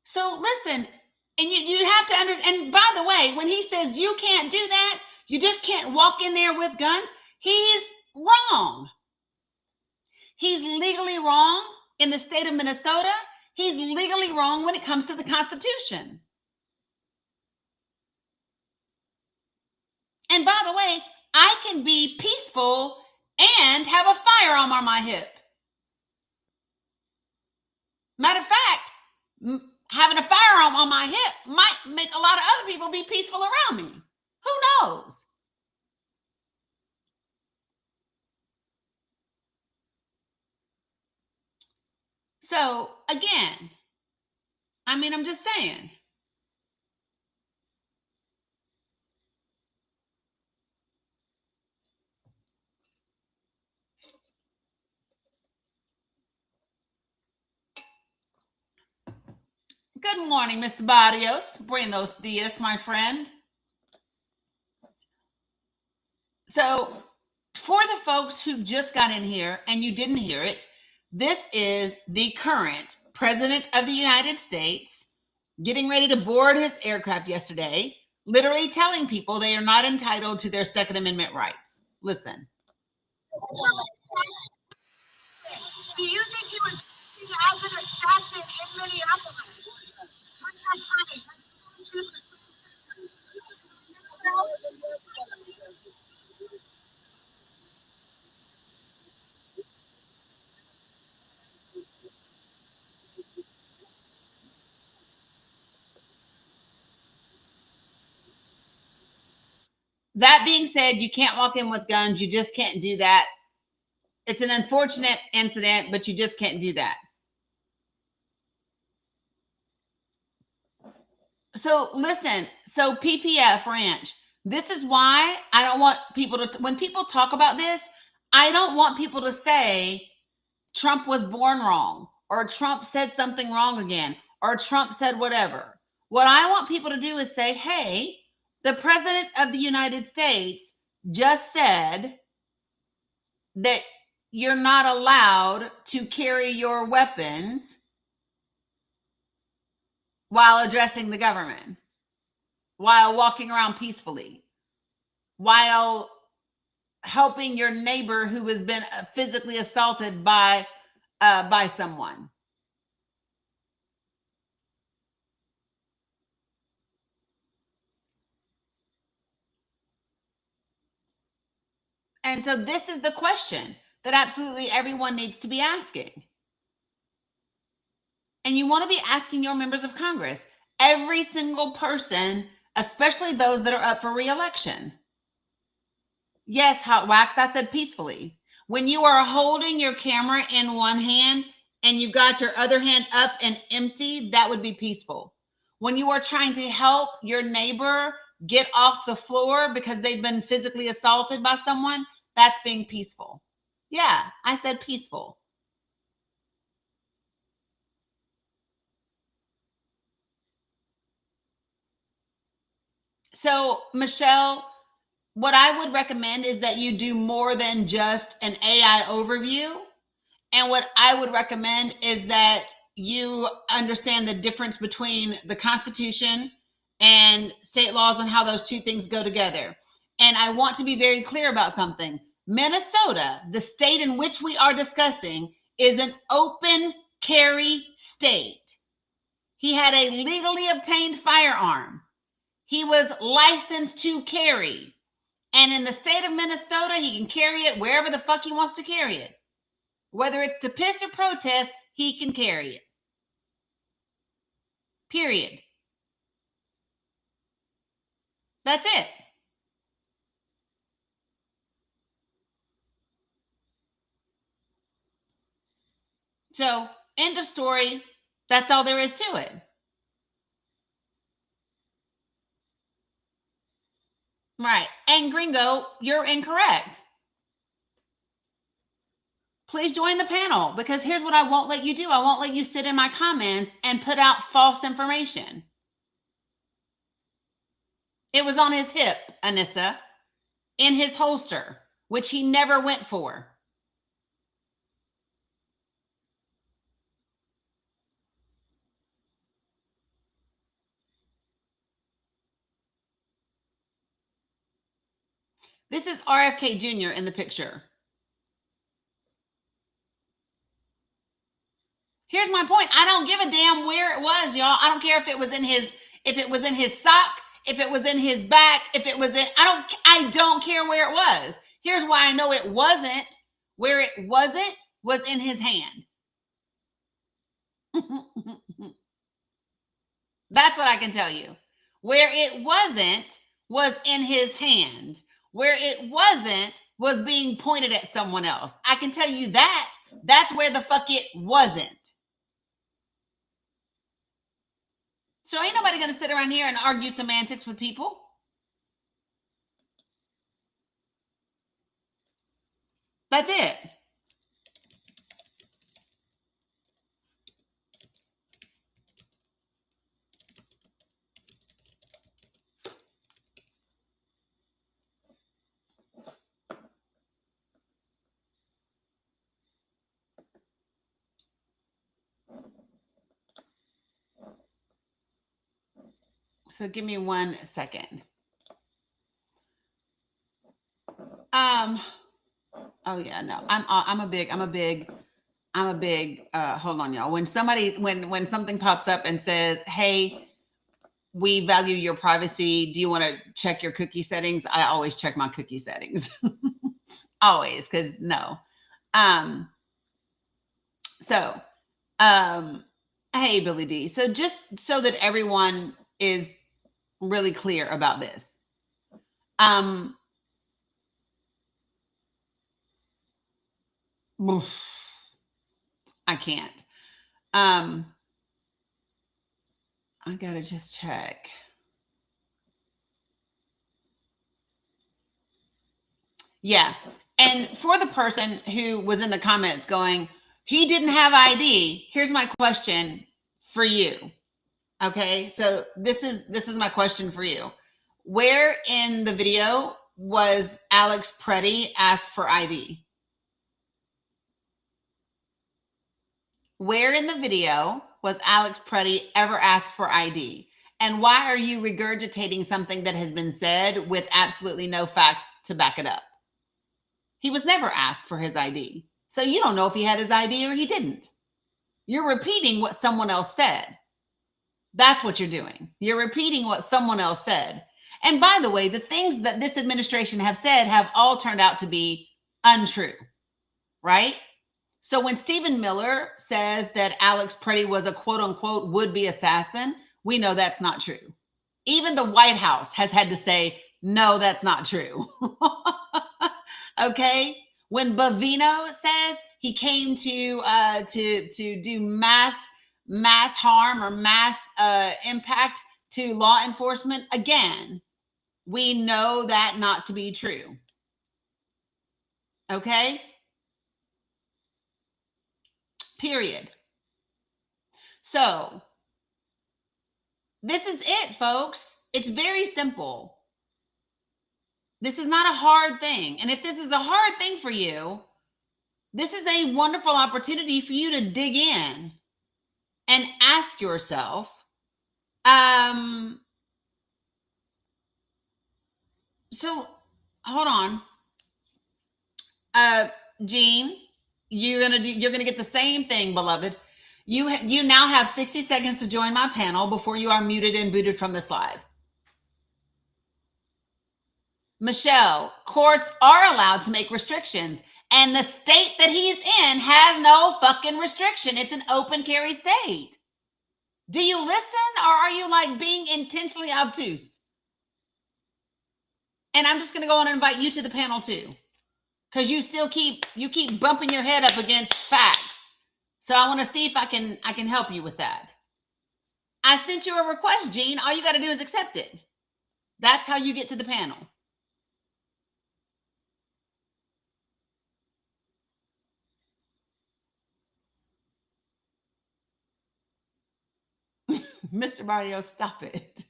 So listen, and you have to understand, and by the way, when he says you can't do that, you just can't walk in there with guns, he's wrong. He's legally wrong in the state of Minnesota. He's legally wrong when it comes to the Constitution. And by the way, I can be peaceful and have a firearm on my hip. Matter of fact, having a firearm on my hip might make a lot of other people be peaceful around me. Who knows? So again, I mean, I'm just saying. Good morning, Mr. Barrios. Buenos dias, my friend. So For the folks who just got in here and you didn't hear it, this is the current president of the United States getting ready to board his aircraft yesterday, literally telling people they are not entitled to their Second Amendment rights. Listen. Do you think he was acting as an assassin in Minneapolis? That being said, you can't walk in with guns. You just can't do that. It's an unfortunate incident, but you just can't do that. So listen, so PPF Ranch, this is why I don't want people to, when people talk about this, I don't want people to say Trump was born wrong or Trump said something wrong again or Trump said whatever. What I want people to do is say, hey, the president of the United States just said that you're not allowed to carry your weapons while addressing the government, while walking around peacefully, while helping your neighbor who has been physically assaulted by someone. And so this is the question that absolutely everyone needs to be asking. And you want to be asking your members of Congress, every single person, especially those that are up for re-election. Yes, Hot Wax, I said peacefully. When you are holding your camera in one hand and you've got your other hand up and empty, that would be peaceful. When you are trying to help your neighbor get off the floor because they've been physically assaulted by someone, that's being peaceful. Yeah, I said peaceful. So, Michelle, what I would recommend is that you do more than just an AI overview. And what I would recommend is that you understand the difference between the Constitution and state laws and how those two things go together. And I want to be very clear about something. Minnesota, the state in which we are discussing, is an open carry state. He had a legally obtained firearm. He was licensed to carry. And in the state of Minnesota, he can carry it wherever the fuck he wants to carry it. Whether it's to piss or protest, he can carry it. Period. That's it. So, end of story. That's all there is to it. Right. And Gringo, you're incorrect. Please join the panel because here's what I won't let you do. I won't let you sit in my comments and put out false information. It was on his hip, Anissa, in his holster, which he never went for. This is RFK Jr. in the picture. Here's my point. I don't give a damn where it was, y'all. I don't care if it was in his sock, if it was in his back, if it was in, I don't care where it was. Here's why I know it wasn't. Where it wasn't was in his hand. That's what I can tell you. Where it wasn't was in his hand. Where it wasn't was being pointed at someone else. I can tell you that. That's where the fuck it wasn't. So ain't nobody going to sit around here and argue semantics with people. That's it. So give me 1 second. Oh yeah, no, I'm a big hold on, y'all. When something pops up and says, hey, we value your privacy, do you want to check your cookie settings? I always check my cookie settings. Always, because no. So hey, Billy D. So just so that everyone is really clear about this. I can't. I gotta just check. Yeah. And for the person who was in the comments going, he didn't have ID, here's my question for you. Okay. So this is my question for you. Where in the video was Alex Preddy asked for ID? Where in the video was Alex Preddy ever asked for ID? And why are you regurgitating something that has been said with absolutely no facts to back it up? He was never asked for his ID. So you don't know if he had his ID or he didn't. You're repeating what someone else said. That's what you're doing. You're repeating what someone else said. And by the way, the things that this administration have said have all turned out to be untrue, right? So when Stephen Miller says that Alex Preddy was a quote unquote would-be assassin, we know that's not true. Even the White House has had to say, no, that's not true. Okay. When Bavino says he came to do mass harm or mass impact to law enforcement, again, we know that not to be true. Okay. Period. So this is it, folks. It's very simple. This is not a hard thing. And if this is a hard thing for you, this is a wonderful opportunity for you to dig in and ask yourself, so hold on. Jean, you're gonna get the same thing, beloved. You now have 60 seconds to join my panel before you are muted and booted from this live. Michelle, courts are allowed to make restrictions, and the state that he's in has no fucking restriction. It's an open carry state. Do you listen, or are you like being intentionally obtuse? And I'm just going to go on and invite you to the panel too, because you still keep bumping your head up against facts. So I want to see if I can help you with that. I sent you a request, Jean. All you got to do is accept it. That's how you get to the panel. Mr. Barrio, stop it.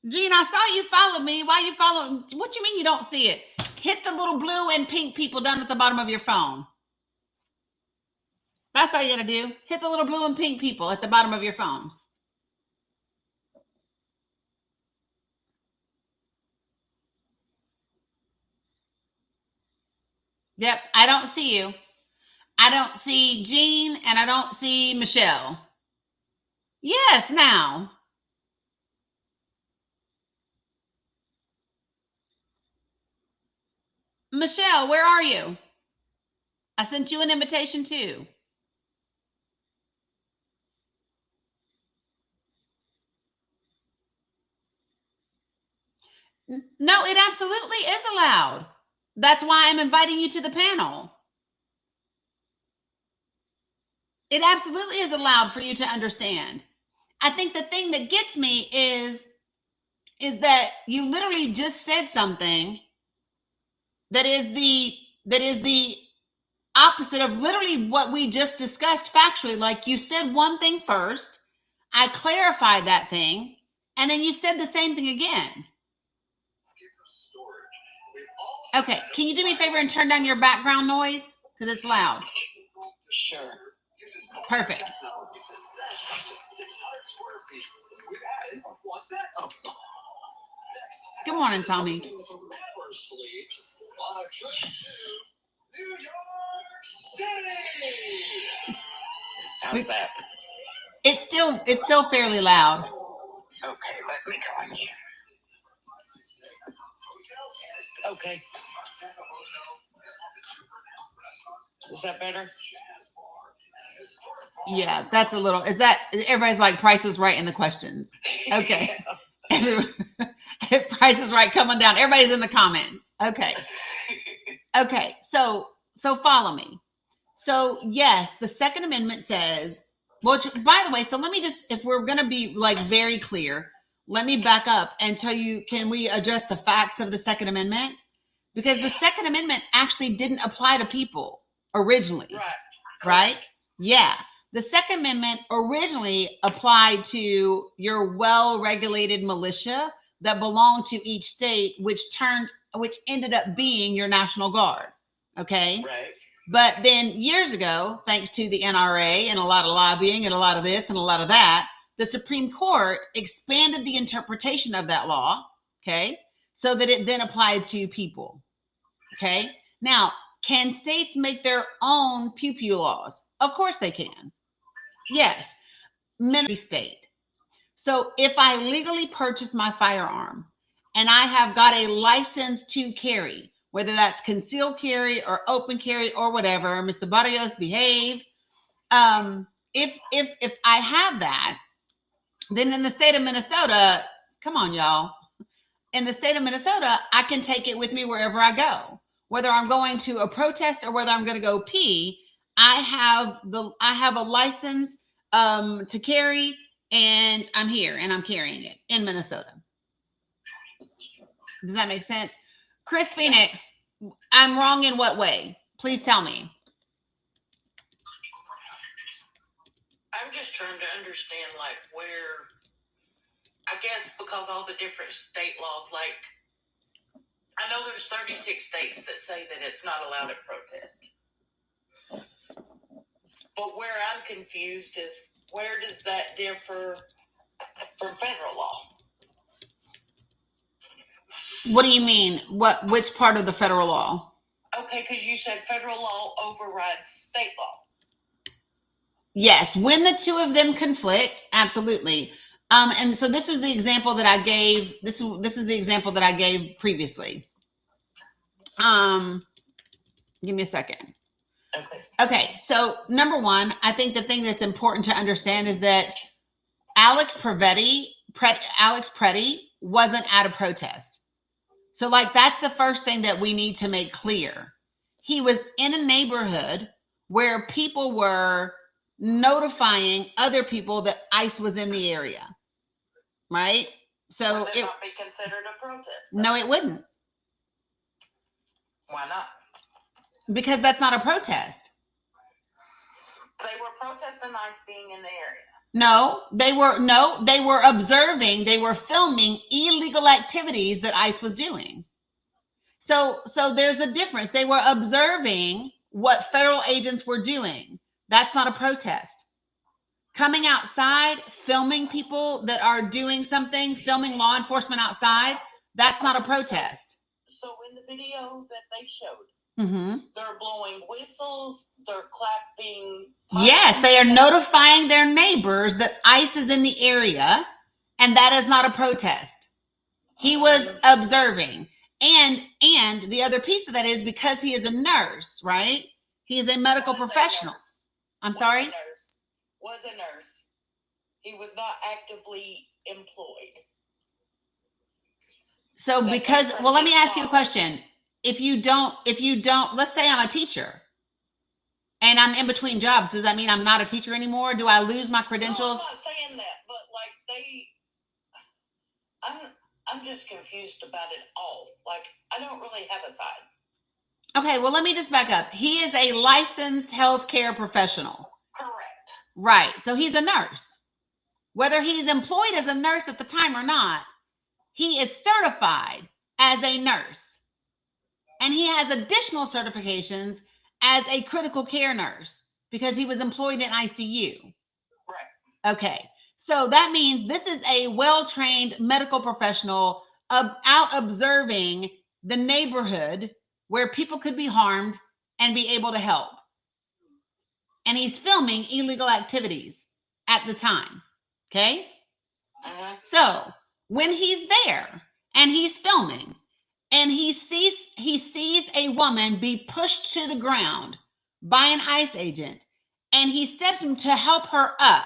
Jean, I saw you follow me. Why you follow? What you mean you don't see it? Hit the little blue and pink people down at the bottom of your phone. That's all you gotta do. Hit the little blue and pink people at the bottom of your phone. Yep, I don't see you. I don't see Jean and I don't see Michelle. Yes, now. Michelle, where are you? I sent you an invitation too. No, it absolutely is allowed. That's why I'm inviting you to the panel. It absolutely is allowed for you to understand. I think the thing that gets me is that you literally just said something that is the opposite of literally what we just discussed factually. Like you said one thing first, I clarified that thing, and then you said the same thing again. Okay, can you do me a favor and turn down your background noise? Because it's loud. Sure. Perfect. Good morning, Tommy. How's that? It's still fairly loud. Okay, let me go in here. Okay. Is that better? Yeah, that's a little. Is that everybody's like Price is Right in the questions? Okay. Price is Right coming down. Everybody's in the comments. Okay. Okay. So follow me. So yes, the Second Amendment says. Well, by the way, so let me just, if we're going to be like very clear, let me back up and tell you. Can we address the facts of the Second Amendment? Because the Second Amendment actually didn't apply to people originally. Right? Yeah. The Second Amendment originally applied to your well-regulated militia that belonged to each state, which ended up being your National Guard. Okay. Right. But then years ago, thanks to the NRA and a lot of lobbying and a lot of this and a lot of that, the Supreme Court expanded the interpretation of that law. Okay. So that it then applied to people. Okay. Now, can states make their own pew-pew laws? Of course they can. Yes. Many state. So if I legally purchase my firearm and I have got a license to carry, whether that's concealed carry or open carry or whatever, Mr. Barrios, behave. If I have that, then in the state of Minnesota, come on, y'all. In the state of Minnesota, I can take it with me wherever I go. Whether I'm going to a protest or whether I'm going to go pee, I have a license to carry, and I'm here and I'm carrying it in Minnesota. Does that make sense? Chris Phoenix, I'm wrong in what way? Please tell me. I'm just trying to understand, like, where, I guess because all the different state laws, like, I know there's 36 states that say that it's not allowed at protest. But where I'm confused is, where does that differ from federal law? What do you mean? Which part of the federal law? Okay, because you said federal law overrides state law. Yes, when the two of them conflict, absolutely. And so this is the example that I gave. This is the example that I gave previously. Give me a second. Okay. So number one, I think the thing that's important to understand is that Alex Preddy wasn't at a protest. So like, that's the first thing that we need to make clear. He was in a neighborhood where people were notifying other people that ICE was in the area. Right? So would it not be considered a protest? No, it wouldn't. Why not? Because that's not a protest. They were protesting ICE being in the area. No, they were observing, they were filming illegal activities that ICE was doing. So there's a difference. They were observing what federal agents were doing. That's not a protest. Coming outside, filming people that are doing something, filming law enforcement outside, that's not a protest. So in the video that they showed, mm-hmm. They're blowing whistles, they're clapping. Yes, they are notifying their neighbors that ICE is in the area, and that is not a protest. He was observing. And the other piece of that is because he is a nurse, right? He is a medical professional. I'm sorry? Was a nurse. He was not actively employed. So because, well, let me ask you a question. If you don't, let's say I'm a teacher and I'm in between jobs, does that mean I'm not a teacher anymore? Do I lose my credentials? No, I'm not saying that, but like I'm just confused about it all. Like, I don't really have a side. Okay, well, let me just back up. He is a licensed healthcare professional. Correct. Right. So he's a nurse. Whether he's employed as a nurse at the time or not, he is certified as a nurse. And he has additional certifications as a critical care nurse. Because he was employed in ICU. Right. Okay. So that means this is a well-trained medical professional out observing the neighborhood where people could be harmed and be able to help. And he's filming illegal activities at the time. Okay. So when he's there and he's filming and he sees a woman be pushed to the ground by an ICE agent, and he steps in to help her up,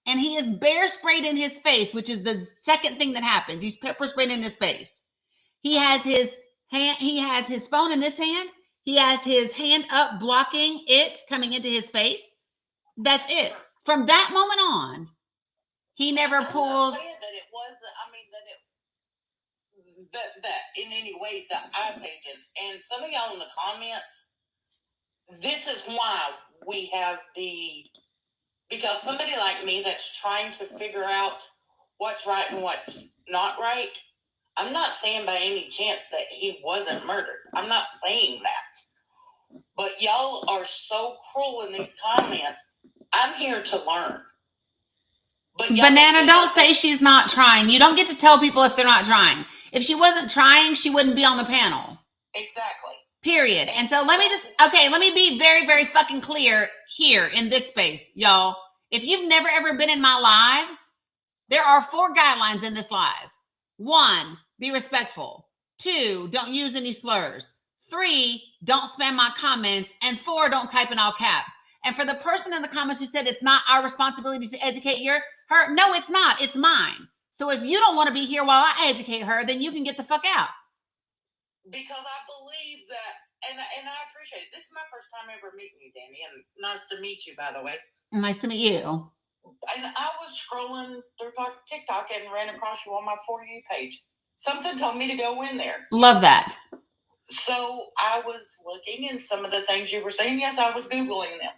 and he is bear sprayed in his face, which is the second thing that happens. He's pepper sprayed in his face. He has his hand, he has his phone in this hand. He has his hand up blocking it coming into his face. That's it. From that moment on, he never pulls. I'm not saying that it was. I mean that in any way the ICE agents and some of y'all in the comments. This is why we have because somebody like me that's trying to figure out what's right and what's not right. I'm not saying by any chance that he wasn't murdered. I'm not saying that. But y'all are so cruel in these comments. I'm here to learn. But Banana, don't say she's not trying. You don't get to tell people if they're not trying. If she wasn't trying, she wouldn't be on the panel. Exactly. Period. And so let me be very, very fucking clear here in this space, y'all. If you've never ever been in my lives, there are 4 guidelines in this live. 1, be respectful. 2, don't use any slurs. 3, don't spam my comments. And 4, don't type in all caps. And for the person in the comments who said it's not our responsibility to educate her, no, it's not. It's mine. So if you don't want to be here while I educate her, then you can get the fuck out. Because I believe that, and I appreciate it. This is my first time ever meeting you, Dani, and nice to meet you, by the way. Nice to meet you. And I was scrolling through TikTok and ran across you on my For You page. Something told me to go in there. Love that. So I was looking, and some of the things you were saying, yes, I was Googling them.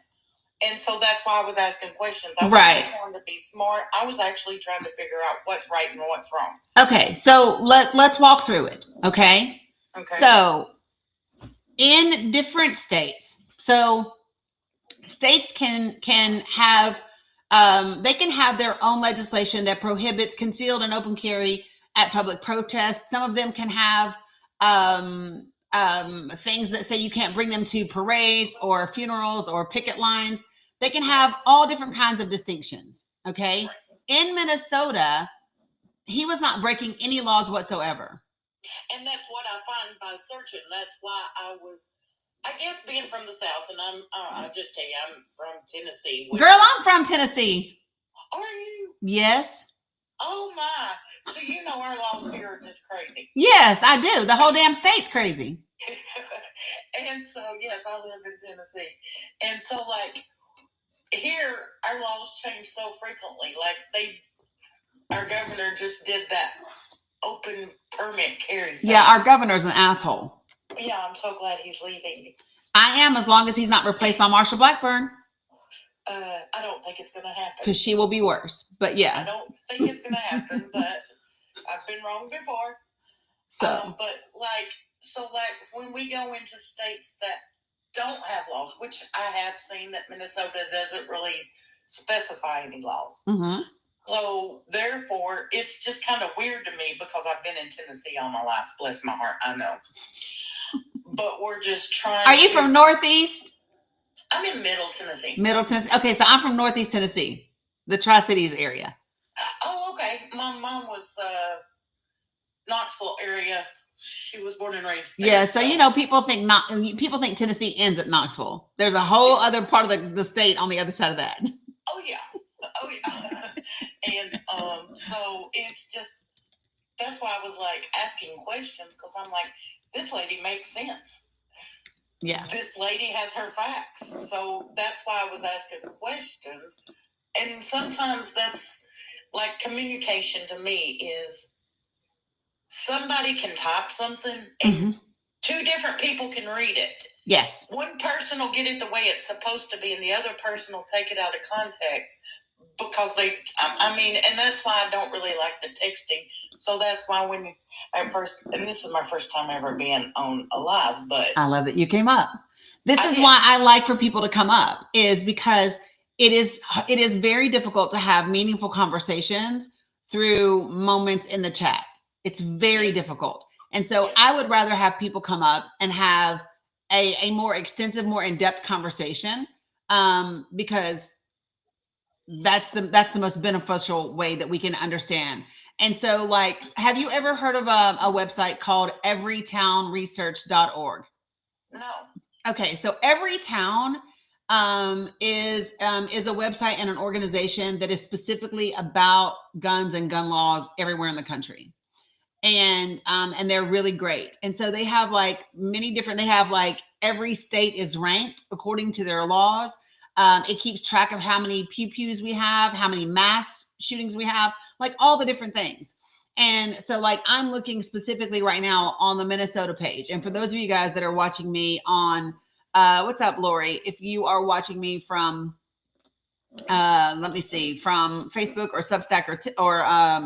And so that's why I was asking questions. I wasn't trying to be smart. I was actually trying to figure out what's right and what's wrong. Okay, so let's walk through it, okay? Okay. So in different states, so states can have they can have their own legislation that prohibits concealed and open carry at public protests. Some of them can have things that say you can't bring them to parades or funerals or picket lines. They can have all different kinds of distinctions. Okay. In Minnesota, he was not breaking any laws whatsoever. And that's what I find by searching. That's why I guess being from the South, and I'll just tell you, I'm from Tennessee. Girl, I'm from Tennessee. Are you? Yes. Oh my. So you know our laws here are just crazy. Yes, I do. The whole damn state's crazy. And so, yes, I live in Tennessee. And so, like, here, our laws change so frequently. Like, our governor just did that open permit carry thing. Yeah, our governor's an asshole. Yeah, I'm so glad he's leaving. I am, as long as he's not replaced by Marsha Blackburn. I don't think it's going to happen. Because she will be worse. But yeah. I don't think it's going to happen, but I've been wrong before. So. Like when we go into states that don't have laws, which I have seen that Minnesota doesn't really specify any laws. Mm-hmm. So therefore, it's just kind of weird to me because I've been in Tennessee all my life. Bless my heart, I know. But we're just trying. Are you from Northeast? I'm in Middle Tennessee. Middle Tennessee. Okay, so I'm from Northeast Tennessee, the Tri-Cities area. Oh, okay. My mom was Knoxville area. She was born and raised there. Yeah, so you know, people think Tennessee ends at Knoxville. There's a whole other part of the state on the other side of that. Oh yeah. And so it's just, that's why I was like asking questions, because I'm like, this lady makes sense. Yeah. This lady has her facts. So that's why I was asking questions. And sometimes that's like communication to me is somebody can type something and 2 different people can read it. Yes. One person will get it the way it's supposed to be, and the other person will take it out of context because and that's why I don't really like the texting. So that's why and this is my first time ever being on a live, but I love that you came up. This is why I like for people to come up, is because it is very difficult to have meaningful conversations through moments in the chat. It's very difficult. And so I would rather have people come up and have a more extensive, more in-depth conversation, because that's the most beneficial way that we can understand. And so, like, have you ever heard of a website called everytownresearch.org? No. Okay, so Every Town is a website and an organization that is specifically about guns and gun laws everywhere in the country, and they're really great. And so they have like many different. They have like every state is ranked according to their laws. It keeps track of how many pew-pews we have, how many mass shootings we have, like all the different things. And so, like, I'm looking specifically right now on the Minnesota page. And for those of you guys that are watching me on, what's up, Lori? If you are watching me from, let me see, from Facebook or Substack or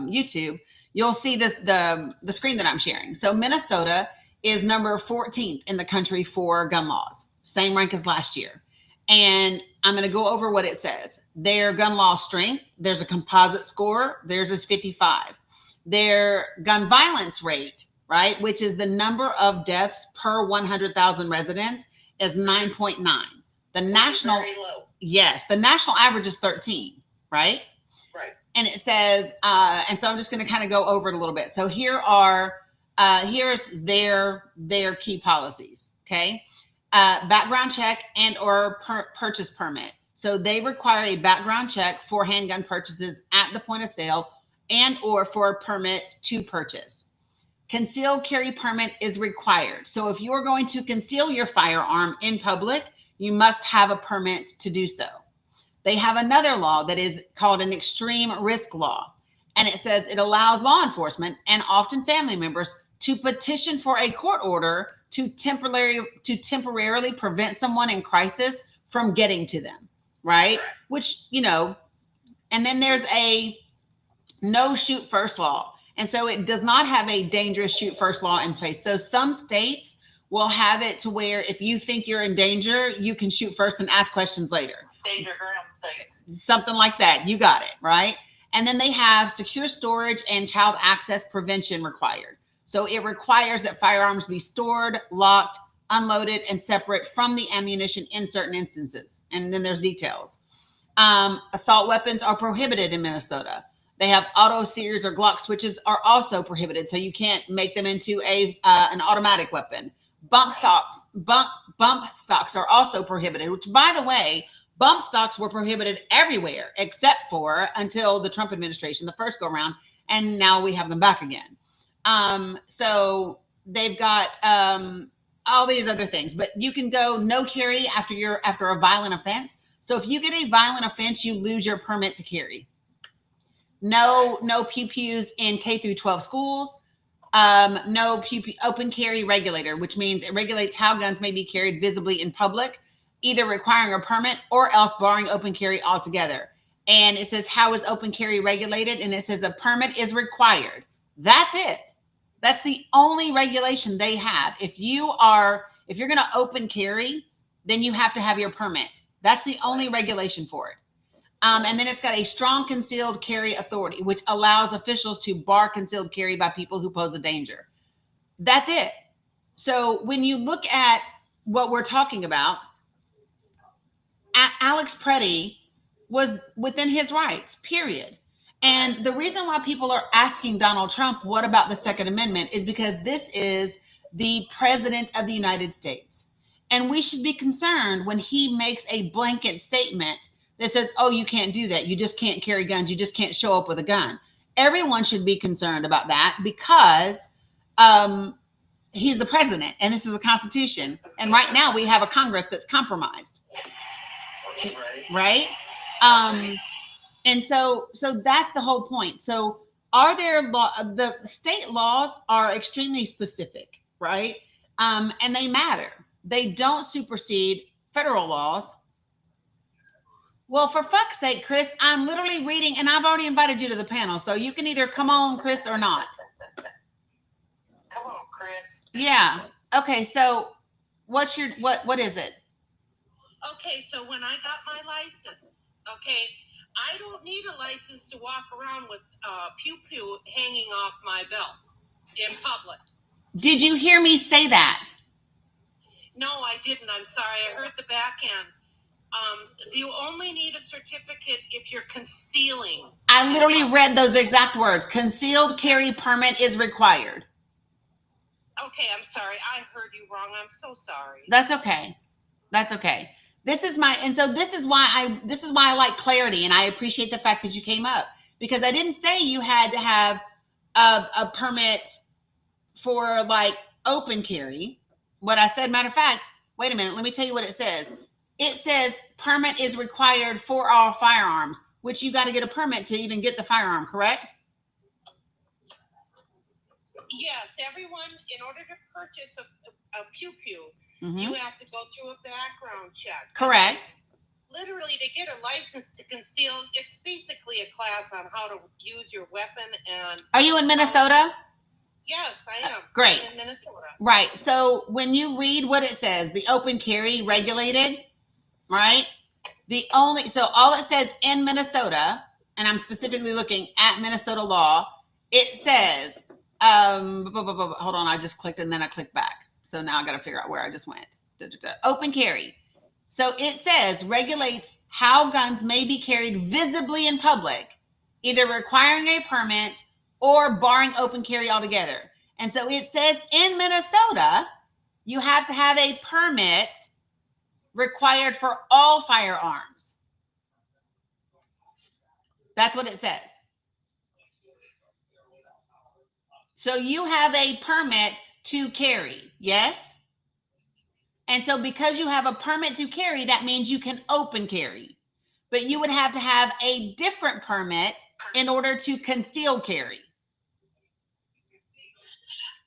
YouTube, you'll see the screen that I'm sharing. So Minnesota is number 14th in the country for gun laws, same rank as last year. And I'm going to go over what it says. Their gun law strength, there's a composite score. Theirs is 55. Their gun violence rate, right, which is the number of deaths per 100,000 residents, is 9.9. The national, very low. Yes, the national average is 13, right? Right. And it says, and so I'm just going to kind of go over it a little bit. So here's their key policies. Okay. Background check and or purchase permit. So they require a background check for handgun purchases at the point of sale and or for a permit to purchase. Concealed carry permit is required. So if you're going to conceal your firearm in public, you must have a permit to do so. They have another law that is called an extreme risk law. And it says it allows law enforcement and often family members to petition for a court order to temporarily prevent someone in crisis from getting to them, right? Which, and then there's a no shoot first law. And so it does not have a dangerous shoot first law in place. So some states will have it to where if you think you're in danger, you can shoot first and ask questions later. Danger ground states. Something like that. You got it, right? And then they have secure storage and child access prevention required. So it requires that firearms be stored, locked, unloaded, and separate from the ammunition in certain instances. And then there's details. Assault weapons are prohibited in Minnesota. They have auto series or Glock switches are also prohibited. So you can't make them into an automatic weapon. Bump stocks are also prohibited, which, by the way, bump stocks were prohibited everywhere except for until the Trump administration, the first go around, and now we have them back again. So they've got all these other things, but you can go no carry after a violent offense. So if you get a violent offense, you lose your permit to carry. No pew-pews in K through 12 schools. No open carry regulator, which means it regulates how guns may be carried visibly in public, either requiring a permit or else barring open carry altogether. And it says, how is open carry regulated? And it says a permit is required. That's it. That's the only regulation they have. If you're going to open carry, then you have to have your permit. That's the only regulation for it. And then it's got a strong concealed carry authority, which allows officials to bar concealed carry by people who pose a danger. That's it. So when you look at what we're talking about, Alex Preddy was within his rights, period. And the reason why people are asking Donald Trump, what about the Second Amendment, is because this is the president of the United States. And we should be concerned when he makes a blanket statement that says, oh, you can't do that. You just can't carry guns. You just can't show up with a gun. Everyone should be concerned about that because he's the president and this is the Constitution. And right now we have a Congress that's compromised. Right? And so that's the whole point. So the state laws are extremely specific, right? And they matter. They don't supersede federal laws. Well, for fuck's sake, Chris, I'm literally reading, and I've already invited you to the panel, so you can either come on, Chris, or not. Come on, Chris. Yeah. Okay. So, what is it? Okay, so when I got my license, okay, I don't need a license to walk around with pew-pew hanging off my belt in public. Did you hear me say that? No, I didn't. I'm sorry. I heard the back end. You only need a certificate if you're concealing. I literally read those exact words. Concealed carry permit is required. Okay, I'm sorry. I heard you wrong. I'm so sorry. That's okay. That's okay. This is why I like clarity, and I appreciate the fact that you came up, because I didn't say you had to have a permit for like open carry. What I said, matter of fact, wait a minute, let me tell you what it says. It says permit is required for all firearms, which you got to get a permit to even get the firearm, correct? Yes, everyone, in order to purchase a pew-pew, Mm-hmm. you have to go through a background check. Correct. Literally, to get a license to conceal, it's basically a class on how to use your weapon. And are you in Minnesota? Yes, I am. Great. I'm in Minnesota. Right. So when you read what it says, the open carry regulated, right? So all it says in Minnesota, and I'm specifically looking at Minnesota law, it says, hold on, I just clicked and then I clicked back. So now I got to figure out where I just went. Open carry. So it says regulates how guns may be carried visibly in public, either requiring a permit or barring open carry altogether. And so it says in Minnesota, you have to have a permit required for all firearms. That's what it says. So you have a permit to carry, yes? And so because you have a permit to carry, that means you can open carry. But you would have to have a different permit in order to conceal carry.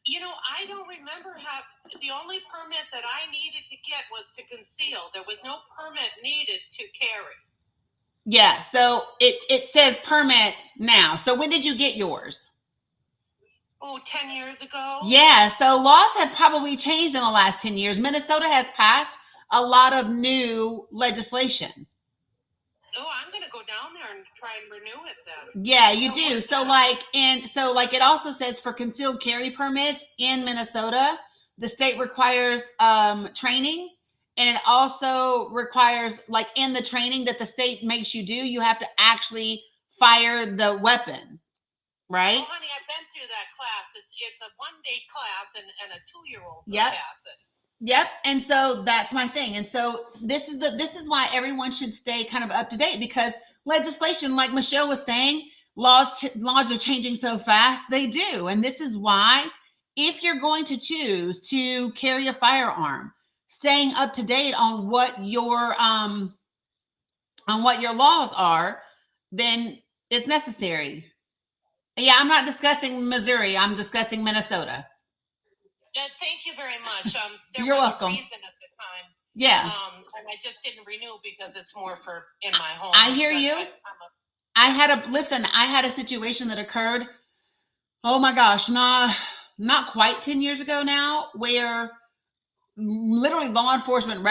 You know, I don't remember how the only permit that I needed to get was to conceal. There was no permit needed to carry. Yeah, so it says permit now. So when did you get yours? Oh, 10 years ago? Yeah, so laws have probably changed in the last 10 years. Minnesota has passed a lot of new legislation. Oh, I'm going to go down there and try and renew it then. Yeah, you do. So like it also says for concealed carry permits in Minnesota, the state requires training, and it also requires, like, in the training that the state makes you do, you have to actually fire the weapon, right? Oh, honey, I've been through that class. It's a one-day class, and a 2-year-old can Yep. pass it. Yep. And so that's my thing. And so this is why everyone should stay kind of up to date, because legislation, like Michelle was saying, laws are changing so fast. They do. And this is why, if you're going to choose to carry a firearm, staying up to date on what your laws are, then it's necessary. Yeah, I'm not discussing Missouri. I'm discussing Minnesota. Thank you very much. There You're was welcome. a reason at the time. Yeah. And I just didn't renew because it's more for in my home. I hear you. I had a situation that occurred, oh my gosh, not quite 10 years ago now, where literally law enforcement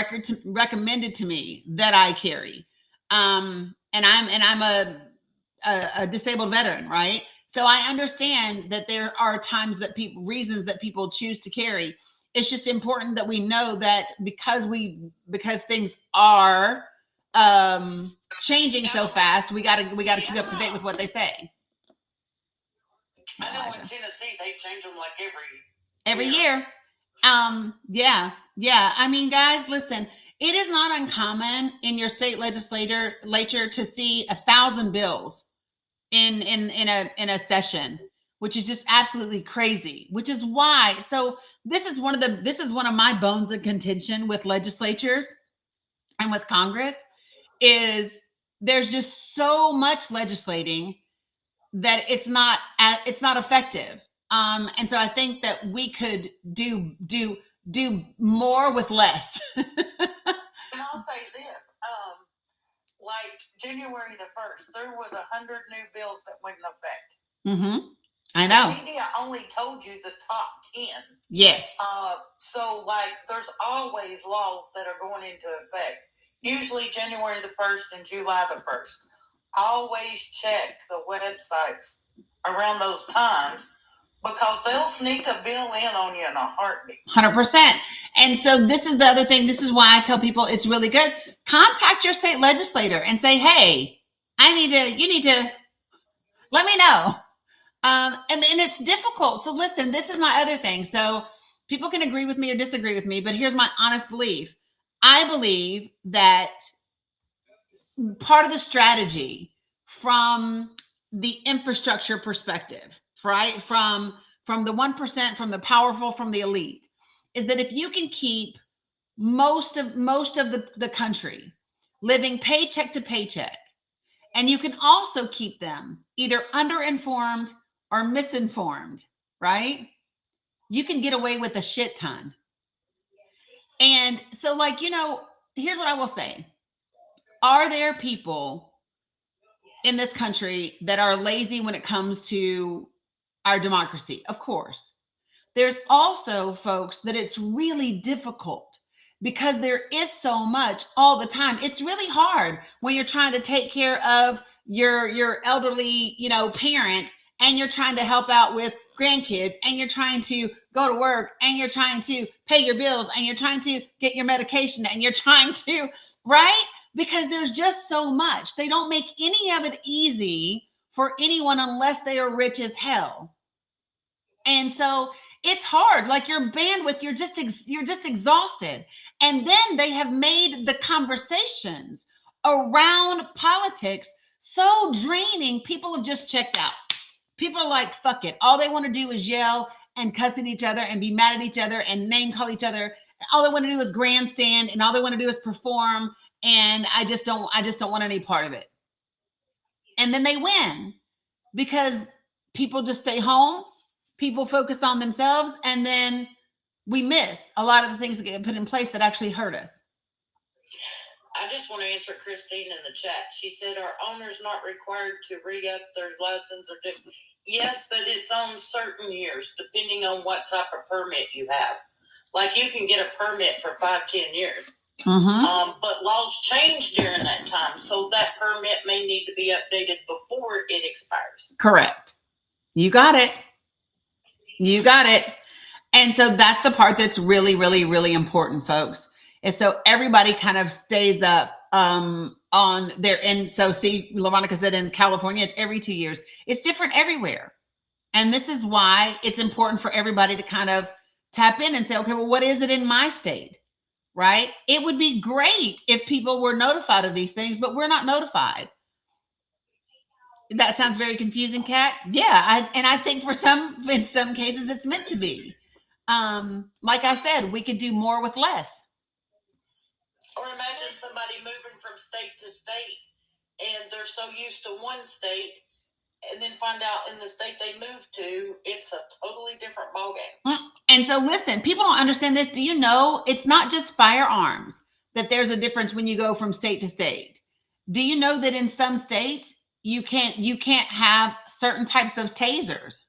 recommended to me that I carry. And I'm a disabled veteran, right? So I understand that there are times that reasons that people choose to carry. It's just important that we know that because things are changing so fast, we gotta keep up to date with what they say. I know in Tennessee they change them like every year. Yeah. I mean, guys, listen. It is not uncommon in your state legislature to see 1,000 bills in a session, which is just absolutely crazy. Which is why. So this is one of my bones of contention with legislatures and with Congress, is there's just so much legislating that it's not effective. And so I think that we could do more with less. And I'll say this, like January the 1st, there was 100 new bills that went in effect. Mm-hmm. I know. The media only told you the top 10. Yes. So like there's always laws that are going into effect. usually January the 1st and July the 1st. Always check the websites around those times because they'll sneak a bill in on you in a heartbeat. 100%. And so this is the other thing. This is why I tell people it's really good. Contact your state legislator and say, hey, you need to let me know. And it's difficult. So listen, this is my other thing. So people can agree with me or disagree with me, but here's my honest belief. I believe that part of the strategy from the infrastructure perspective, right? From the 1%, from the powerful, from the elite, is that if you can keep most of the country living paycheck to paycheck, and you can also keep them either underinformed or misinformed, right? You can get away with a shit ton. And so, like, here's what I will say. Are there people in this country that are lazy when it comes to our democracy? Of course. There's also folks that it's really difficult because there is so much all the time. It's really hard when you're trying to take care of your elderly, parent, and you're trying to help out with grandkids, and you're trying to go to work, and you're trying to pay your bills, and you're trying to get your medication, and you're trying to, right? Because there's just so much. They don't make any of it easy for anyone unless they are rich as hell. And so it's hard. Like your bandwidth, you're just exhausted. And then they have made the conversations around politics so draining. People have just checked out. People are like, fuck it. All they want to do is yell and cuss at each other and be mad at each other and name call each other. All they want to do is grandstand, and all they want to do is perform. And I just don't want any part of it. And then they win because people just stay home. People focus on themselves, and then we miss a lot of the things that get put in place that actually hurt us. I just want to answer Christine in the chat. She said, are owners not required to re-up their license or do? Yes, but it's on certain years, depending on what type of permit you have. Like you can get a permit for 5-10 years. Mm-hmm. But laws change during that time. So that permit may need to be updated before it expires. Correct. You got it. You got it. And so that's the part that's really, really, really important, folks. And so everybody kind of stays up on their end. So see, LaMonica said in California, it's every 2 years. It's different everywhere. And this is why it's important for everybody to kind of tap in and say, okay, well, what is it in my state? Right? It would be great if people were notified of these things, but we're not notified. That sounds very confusing, Kat. Yeah, I think in some cases it's meant to be. Like I said, we could do more with less. Or imagine somebody moving from state to state, and they're so used to one state, and then find out in the state they moved to, it's a totally different ballgame. And so listen, people don't understand this. Do you know it's not just firearms that there's a difference when you go from state to state? Do you know that in some states you can't have certain types of tasers?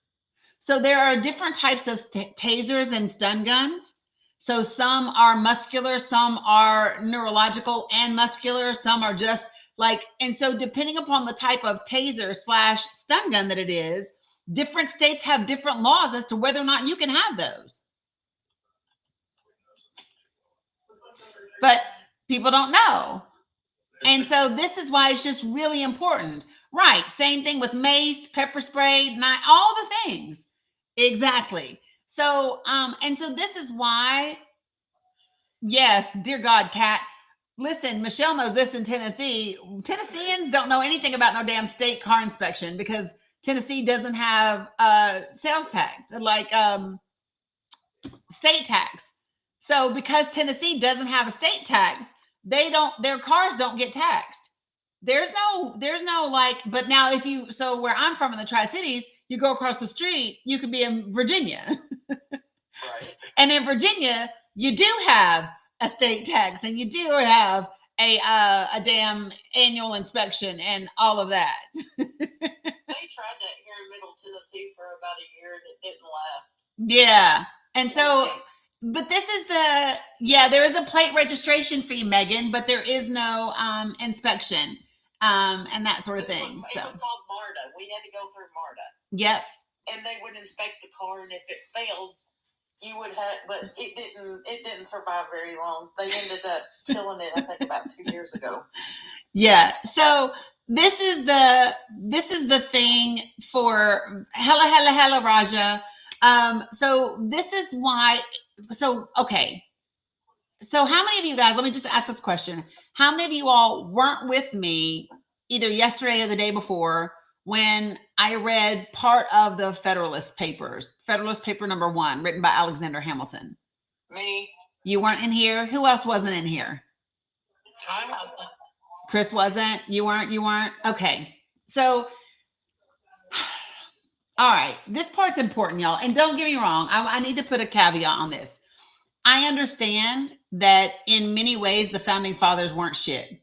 So there are different types of tasers and stun guns. So some are muscular, some are neurological and muscular, some are just like, and so depending upon the type of taser / stun gun that it is, different states have different laws as to whether or not you can have those. But people don't know. And so this is why it's just really important. Right. Same thing with mace, pepper spray, all the things. Exactly. So, and so this is why, yes, dear God, Kat, listen, Michelle knows this in Tennessee. Tennesseans don't know anything about no damn state car inspection because Tennessee doesn't have sales tax, like state tax. So because Tennessee doesn't have a state tax, their cars don't get taxed. There's no like, but now so where I'm from in the Tri-Cities, you go across the street, you could be in Virginia. Right. And in Virginia, you do have a state tax and you do have a damn annual inspection and all of that. They tried that here in Middle Tennessee for about a year and it didn't last. Yeah. And so But this is there is a plate registration fee, Megan, but there is no inspection and that sort of thing. It was called MARTA. We had to go through MARTA. Yep. And they would inspect the car, and if it failed, you would have, but it didn't survive very long. They ended up killing it, I think, about 2 years ago. Yeah. So this is the thing for hella Raja. So this is why. So okay. So how many of you guys? Let me just ask this question: how many of you all weren't with me either yesterday or the day before when I read part of the Federalist Papers, Federalist Paper number 1, written by Alexander Hamilton? Me. You weren't in here. Who else wasn't in here? Chris wasn't. You weren't. Okay. So, all right. This part's important, y'all. And don't get me wrong. I need to put a caveat on this. I understand that in many ways, the founding fathers weren't shit.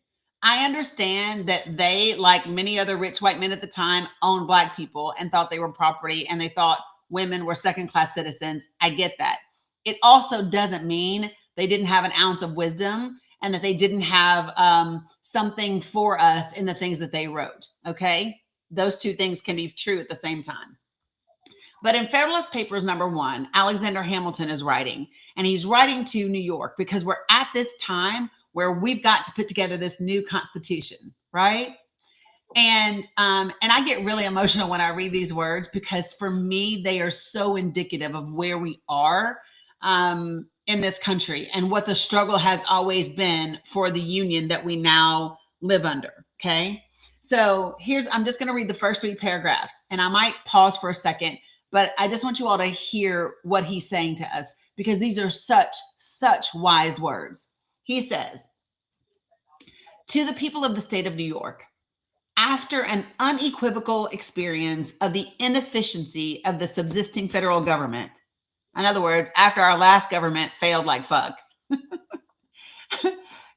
I understand that they, like many other rich white men at the time, owned Black people and thought they were property, and they thought women were second-class citizens. I get that. It also doesn't mean they didn't have an ounce of wisdom and that they didn't have something for us in the things that they wrote. Okay? Those two things can be true at the same time. But in Federalist Papers number 1, Alexander Hamilton is writing, and he's writing to New York because we're at this time where we've got to put together this new constitution, right? And I get really emotional when I read these words because for me, they are so indicative of where we are in this country and what the struggle has always been for the union that we now live under, okay? So I'm just going to read the first 3 paragraphs, and I might pause for a second, but I just want you all to hear what he's saying to us because these are such wise words. He says, to the people of the state of New York, after an unequivocal experience of the inefficiency of the subsisting federal government, in other words, after our last government failed like fuck,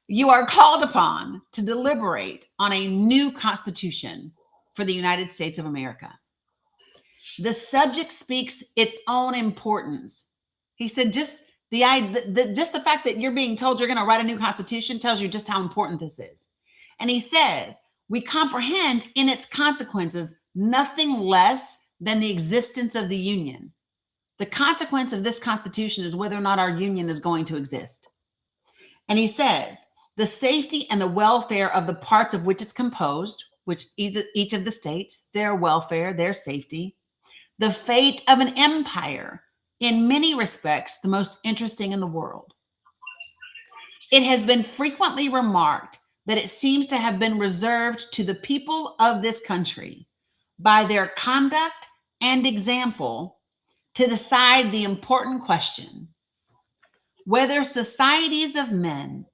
you are called upon to deliberate on a new constitution for the United States of America. The subject speaks its own importance. He said, just the fact that you're being told you're going to write a new constitution tells you just how important this is. And he says, we comprehend in its consequences nothing less than the existence of the union. The consequence of this constitution is whether or not our union is going to exist. And he says, the safety and the welfare of the parts of which it's composed, which each of the states, their welfare, their safety, the fate of an empire, in many respects, the most interesting in the world. It has been frequently remarked that it seems to have been reserved to the people of this country by their conduct and example to decide the important question, whether societies of men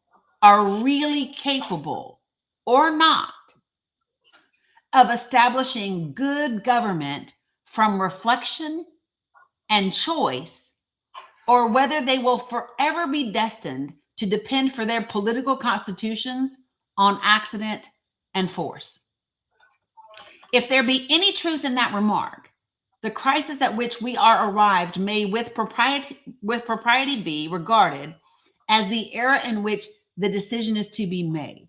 are really capable or not of establishing good government from reflection and choice, or whether they will forever be destined to depend for their political constitutions on accident and force. If there be any truth in that remark, the crisis at which we are arrived may with propriety be regarded as the era in which the decision is to be made.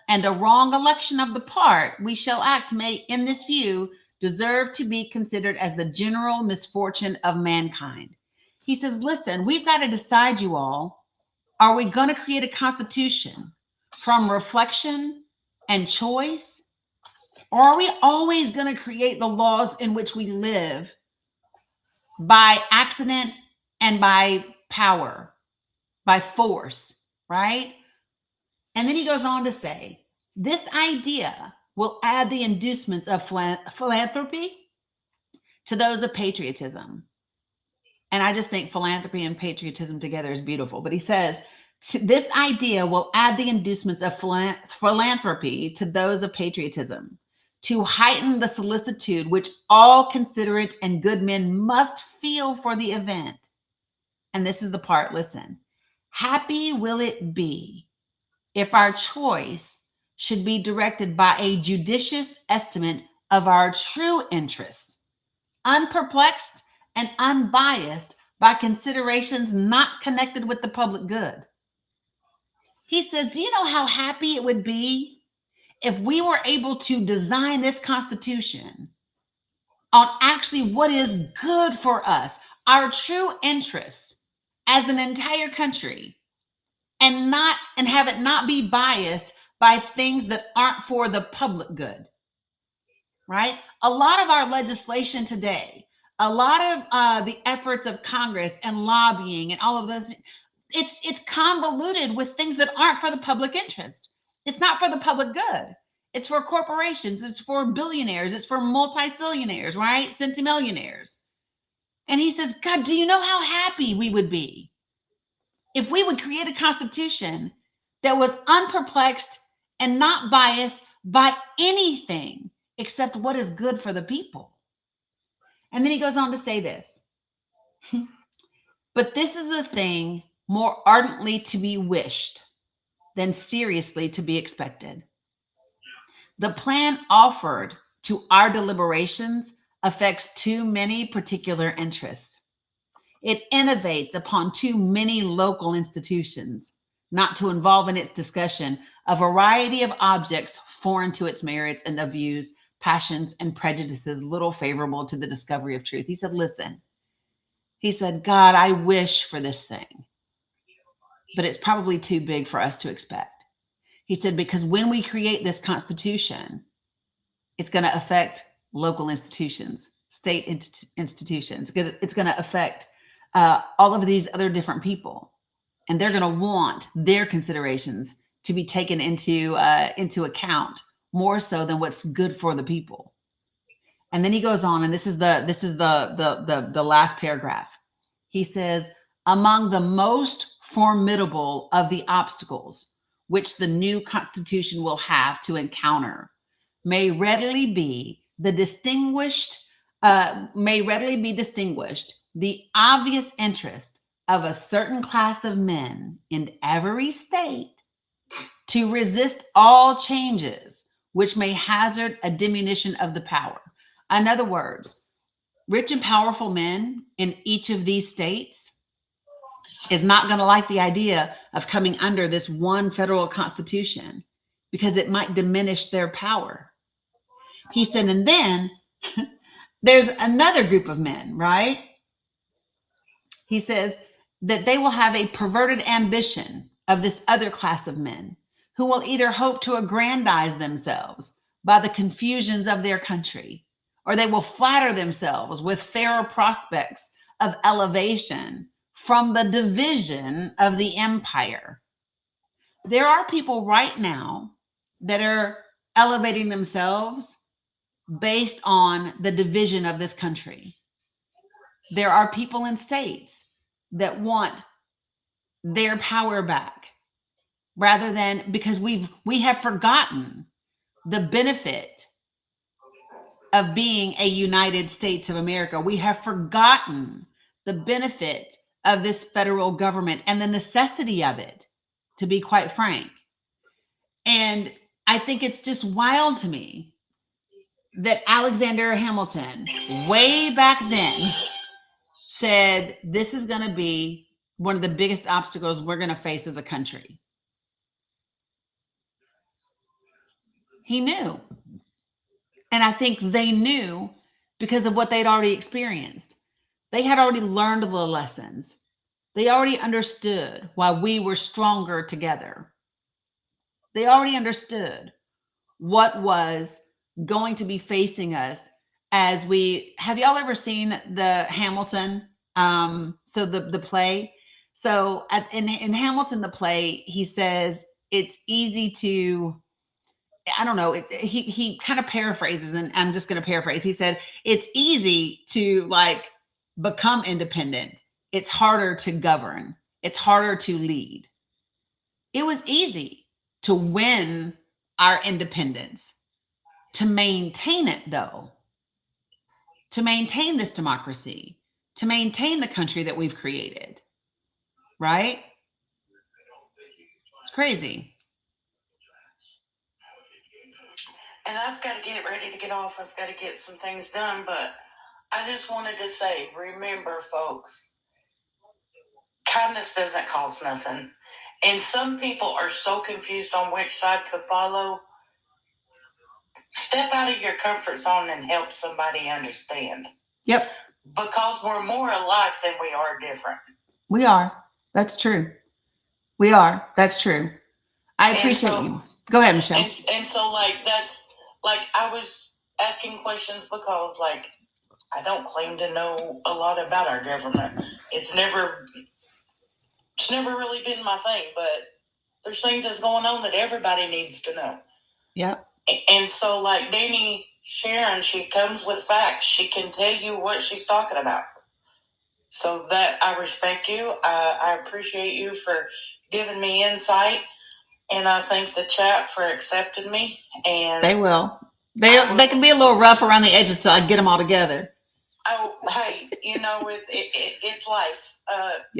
And a wrong election of the part we shall act may, in this view, deserve to be considered as the general misfortune of mankind. He says, listen, we've got to decide, you all, are we going to create a constitution from reflection and choice? Or are we always going to create the laws in which we live by accident and by power, by force, right? And then he goes on to say, this idea will add the inducements of philanthropy to those of patriotism. And I just think philanthropy and patriotism together is beautiful. But he says, this idea will add the inducements of philanthropy to those of patriotism, to heighten the solicitude which all considerate and good men must feel for the event. And this is the part, listen. Happy will it be if our choice should be directed by a judicious estimate of our true interests, unperplexed and unbiased by considerations not connected with the public good. He says, do you know how happy it would be if we were able to design this Constitution on actually what is good for us, our true interests as an entire country, and have it not be biased by things that aren't for the public good, right? A lot of our legislation today, a lot of the efforts of Congress and lobbying and all of those, it's convoluted with things that aren't for the public interest. It's not for the public good. It's for corporations. It's for billionaires. It's for multi-zillionaires, right? Centimillionaires. And he says, God, do you know how happy we would be if we would create a constitution that was unperplexed and not biased by anything except what is good for the people? And then he goes on to say this, but this is a thing more ardently to be wished than seriously to be expected. The plan offered to our deliberations affects too many particular interests. It innovates upon too many local institutions, not to involve in its discussion a variety of objects foreign to its merits and of views, passions, and prejudices little favorable to the discovery of truth. He said, listen, he said, God, I wish for this thing, but it's probably too big for us to expect. He said, because when we create this Constitution, it's going to affect local institutions, state institutions. It's going to affect all of these other different people. And they're going to want their considerations to be taken into account more so than what's good for the people. And then he goes on, and this is the last paragraph. He says, among the most formidable of the obstacles which the new Constitution will have to encounter may readily be distinguished the obvious interest of a certain class of men in every state to resist all changes which may hazard a diminution of the power. In other words, rich and powerful men in each of these states is not going to like the idea of coming under this one federal constitution because it might diminish their power. He said, and then there's another group of men, right? He says that they will have a perverted ambition of this other class of men who will either hope to aggrandize themselves by the confusions of their country, or they will flatter themselves with fairer prospects of elevation from the division of the empire. There are people right now that are elevating themselves based on the division of this country. There are people in states that want their power back rather than because we have forgotten the benefit of being a United States of America. We have forgotten the benefit of this federal government and the necessity of it, to be quite frank. And I think it's just wild to me that Alexander Hamilton, way back then, said this is going to be one of the biggest obstacles we're going to face as a country. He knew. And I think they knew because of what they'd already experienced. They had already learned the lessons. They already understood why we were stronger together. They already understood what was going to be facing us as have y'all ever seen the Hamilton? So the play. So in Hamilton, the play, he says it's easy to, I don't know, he kind of paraphrases, and I'm just going to paraphrase. He said, it's easy to become independent. It's harder to govern. It's harder to lead. It was easy to win our independence. To maintain it, though, to maintain this democracy, to maintain the country that we've created, right? It's crazy. And I've got to get ready to get off. I've got to get some things done, but I just wanted to say, remember, folks, kindness doesn't cost nothing. And some people are so confused on which side to follow. Step out of your comfort zone and help somebody understand. Yep. Because we're more alike than we are different. We are. That's true. We are. That's true. I appreciate you. Go ahead, Michelle. And so, like, that's, like, I was asking questions because, like, I don't claim to know a lot about our government. It's never really been my thing, but there's things that's going on that everybody needs to know. Yep. And so, like Dani Sharon, she comes with facts. She can tell you what she's talking about. So that I respect you. I appreciate you for giving me insight. And I thank the chat for accepting me. And they will. They can be a little rough around the edges, so I get them all together. Oh, hey, you know, it's life.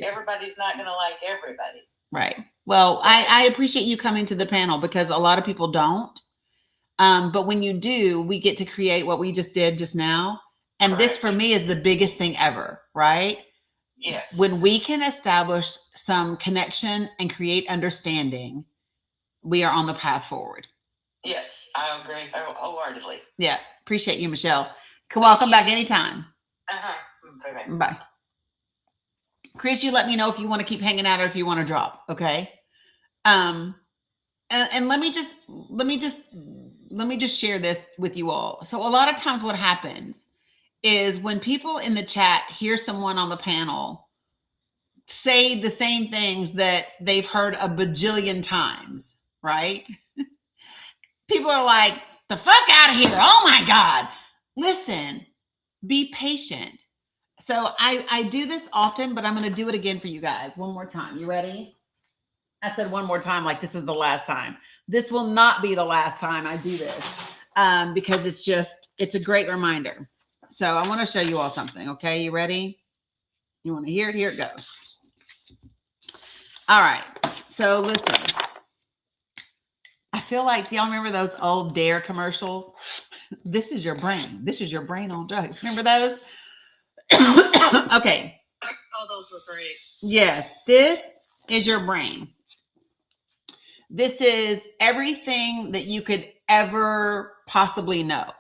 Everybody's not going to like everybody. Right. Well, I appreciate you coming to the panel because a lot of people don't. But when you do, we get to create what we just did just now. And Correct. This for me is the biggest thing ever, right? Yes. When we can establish some connection and create understanding, we are on the path forward. Yes, I agree wholeheartedly. Yeah. Appreciate you, Michelle. Welcome back anytime. Bye-bye. Bye. Chris, you let me know if you want to keep hanging out or if you want to drop. Okay. And let me just share this with you all. So a lot of times what happens is when people in the chat hear someone on the panel say the same things that they've heard a bajillion times, right? People are like, the fuck out of here. Oh my God. Listen, be patient. So I do this often, but I'm going to do it again for you guys. One more time. You ready? I said one more time, like this is the last time. This will not be the last time I do this because it's a great reminder. So I want to show you all something. Okay. You ready? You want to hear it? Here it goes. All right. So listen, I feel like, do y'all remember those old Dare commercials? This is your brain. This is your brain on drugs. Remember those? Okay. Oh, those were great. Yes. This is your brain. This is everything that you could ever possibly know.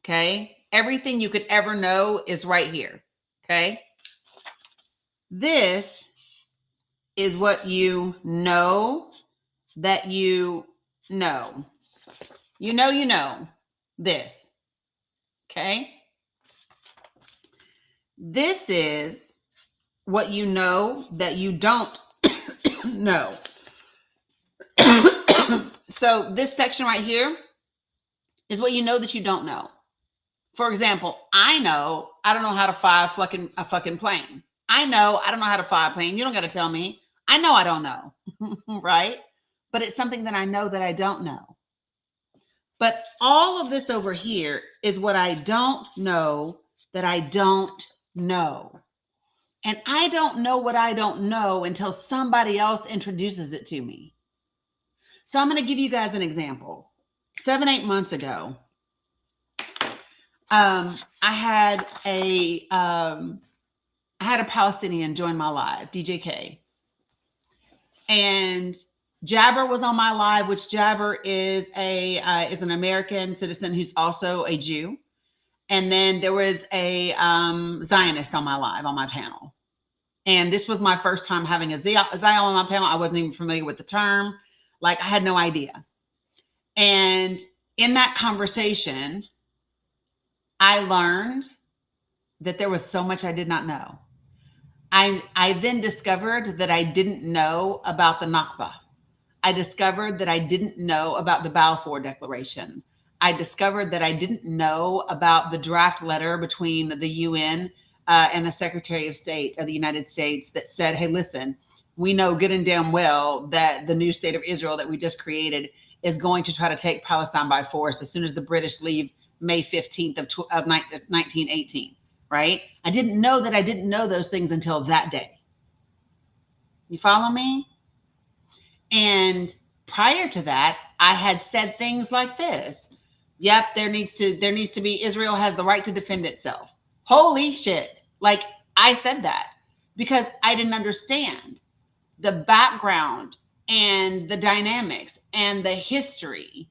Okay. Everything you could ever know is right here. Okay. This is what you know that you know. You know this. Okay. This is what you know that you don't know. So this section right here is what you know that you don't know. For example, I know I don't know how to fly a fucking plane. I know I don't know how to fly a plane. You don't got to tell me. I know I don't know, right? But it's something that I know that I don't know. But all of this over here is what I don't know that I don't know. And I don't know what I don't know until somebody else introduces it to me. So I'm going to give you guys an example. 7-8 months ago, I had a Palestinian join my live, DJK. And Jabber was on my live, which Jabber is an American citizen who's also a Jew. And then there was a Zionist on my live, on my panel. And this was my first time having a Zion on my panel. I wasn't even familiar with the term. Like, I had no idea. And in that conversation, I learned that there was so much I did not know. I then discovered that I didn't know about the Nakba. I discovered that I didn't know about the Balfour Declaration. I discovered that I didn't know about the draft letter between the UN and the Secretary of State of the United States that said, hey, listen, we know good and damn well that the new state of Israel that we just created is going to try to take Palestine by force as soon as the British leave May 15th of 1918, right? I didn't know that I didn't know those things until that day. You follow me? And prior to that, I had said things like this. Yep, there needs to be, Israel has the right to defend itself. Holy shit. Like, I said that. because I didn't understand the background and the dynamics and the history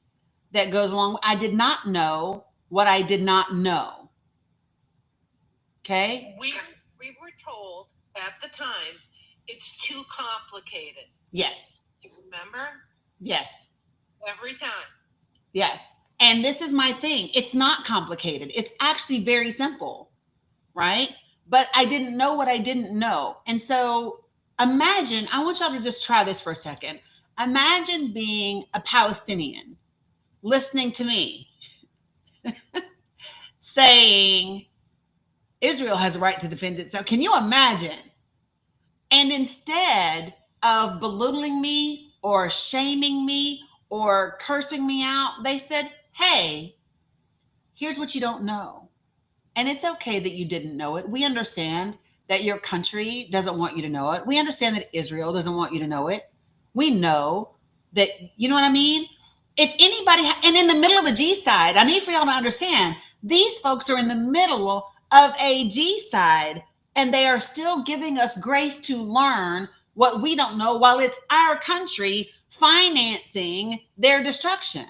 that goes along. I did not know what I did not know. Okay? We were told at the time it's too complicated. Yes. You remember? Yes. Every time. Yes. And this is my thing. It's not complicated. It's actually very simple, right? But I didn't know what I didn't know. And so imagine, I want y'all to just try this for a second. Imagine being a Palestinian listening to me saying Israel has a right to defend itself. Can you imagine? And instead of belittling me or shaming me or cursing me out, they said, hey, here's what you don't know. And it's okay that you didn't know it. We understand that your country doesn't want you to know it. We understand that Israel doesn't want you to know it. We know that, you know what I mean? If anybody, and in the middle of a G side, I need for y'all to understand, these folks are in the middle of a G side and they are still giving us grace to learn what we don't know while it's our country financing their destruction.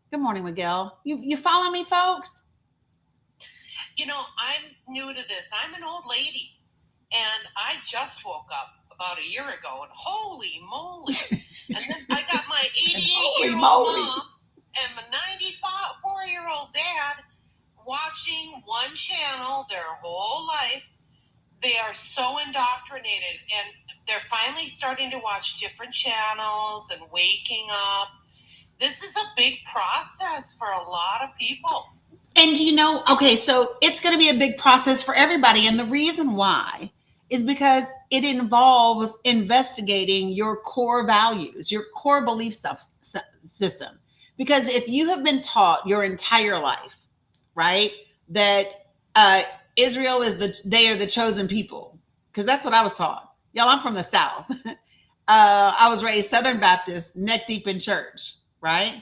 Good morning, Miguel. You follow me, folks? You know, I'm new to this. I'm an old lady, and I just woke up about a year ago, and holy moly. And then I got my 88-year-old mom and my 94-year-old dad watching one channel their whole life. They are so indoctrinated, and they're finally starting to watch different channels and waking up. This is a big process for a lot of people. And you know, okay, so it's going to be a big process for everybody. And the reason why is because it involves investigating your core values, your core belief system. Because if you have been taught your entire life, right, that Israel is they are the chosen people, because that's what I was taught. Y'all, I'm from the South. I was raised Southern Baptist, neck deep in church, right?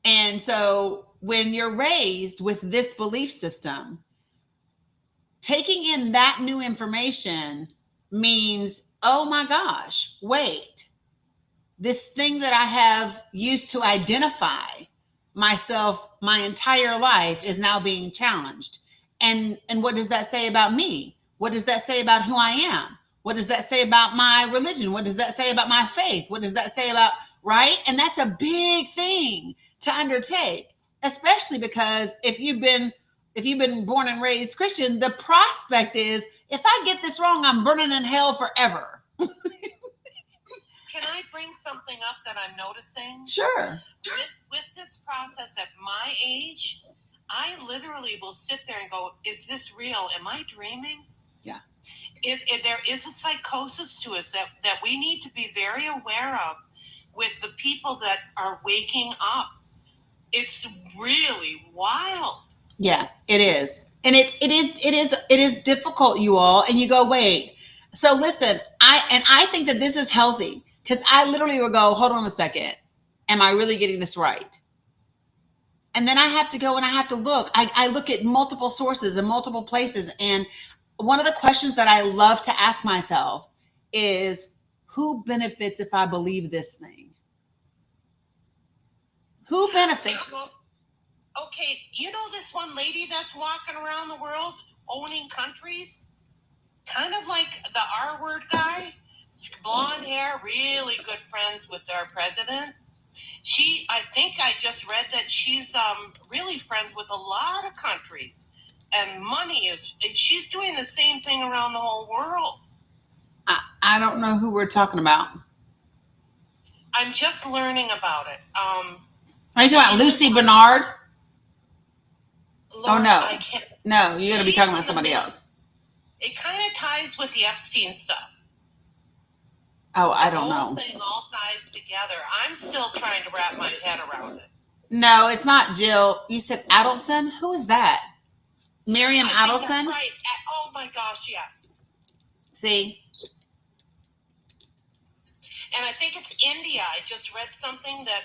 And so when you're raised with this belief system, taking in that new information means, oh my gosh, wait, this thing that I have used to identify myself my entire life is now being challenged. And what does that say about me? What does that say about who I am? What does that say about my religion? What does that say about my faith? What does that say about, right? And that's a big thing to undertake, especially because if you've been born and raised Christian, the prospect is, if I get this wrong, I'm burning in hell forever. Can I bring something up that I'm noticing? Sure. With this process at my age, I literally will sit there and go, is this real? Am I dreaming? Yeah. If there is a psychosis to us that we need to be very aware of with the people that are waking up. It's really wild. Yeah, it is. And it is difficult, you all. And you go, wait. So listen, I think that this is healthy, because I literally will go, hold on a second. Am I really getting this right? And then I have to go and I have to look. I look at multiple sources and multiple places. And one of the questions that I love to ask myself is, who benefits if I believe this thing? Who benefits? Okay, you know this one lady that's walking around the world owning countries? Kind of like the R-word guy. Blonde hair, really good friends with our president. I think I just read that she's really friends with a lot of countries. And she's doing the same thing around the whole world. I don't know who we're talking about. I'm just learning about it. Are you talking about Lucy Bernard? Lord, oh, no. I can't. No, you're going to be talking about somebody else. It kind of ties with the Epstein stuff. Oh, I don't know. The whole thing all ties together. I'm still trying to wrap my head around it. No, it's not Jill. You said Adelson? Who is that? Miriam Adelson? That's right. Oh my gosh, yes. See? And I think it's India. I just read something that,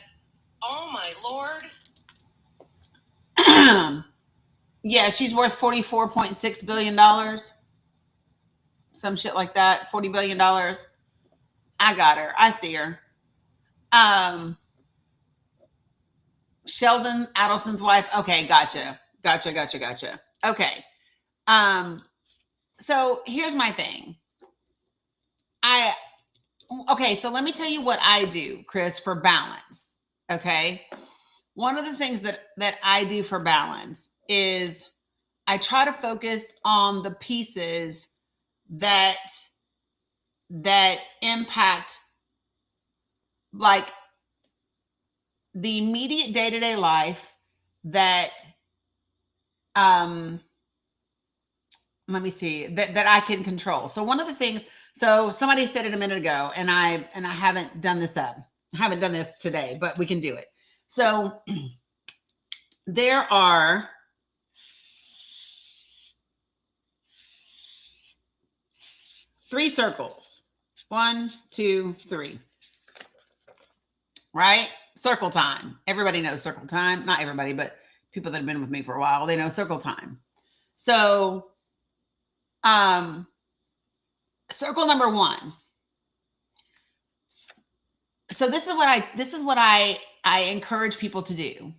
oh my Lord. Yeah, she's worth $44.6 billion. Some shit like that. $40 billion. I got her. I see her. Sheldon Adelson's wife. Okay, gotcha. Okay. So here's my thing. So let me tell you what I do, Chris, for balance. Okay. One of the things that I do for balance is I try to focus on the pieces that impact like the immediate day-to-day life that let me see that I can control. So one of the things, so somebody said it a minute ago, and I haven't done this up. I haven't done this today, but we can do it. So there are 3 circles. 1, 2, 3. Right? Circle time. Everybody knows circle time. Not everybody, but people that have been with me for a while, they know circle time. So circle number 1. So this is what I encourage people to do,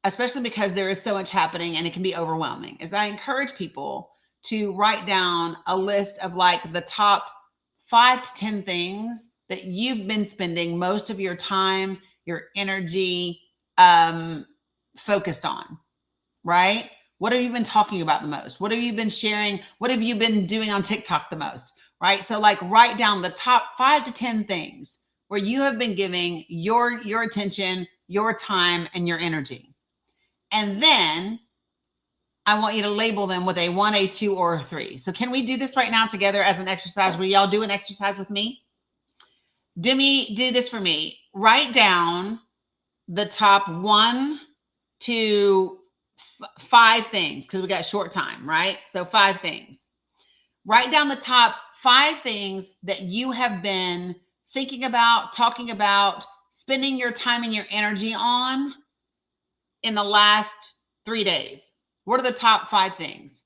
especially because there is so much happening and it can be overwhelming. Is I encourage people to write down a list of like the top 5 to 10 things that you've been spending most of your time, your energy focused on, right? What have you been talking about the most? What have you been sharing? What have you been doing on TikTok the most, right? So like write down the top 5 to 10 things where you have been giving your attention, your time, and your energy. And then I want you to label them with a 1, a 2, or a 3. So can we do this right now together as an exercise? Will y'all do an exercise with me? Do this for me. Write down the top 1 to 5 things, because we got short time, right? So 5 things. Write down the top 5 things that you have been thinking about, talking about, spending your time and your energy on in the last 3 days. What are the top 5 things?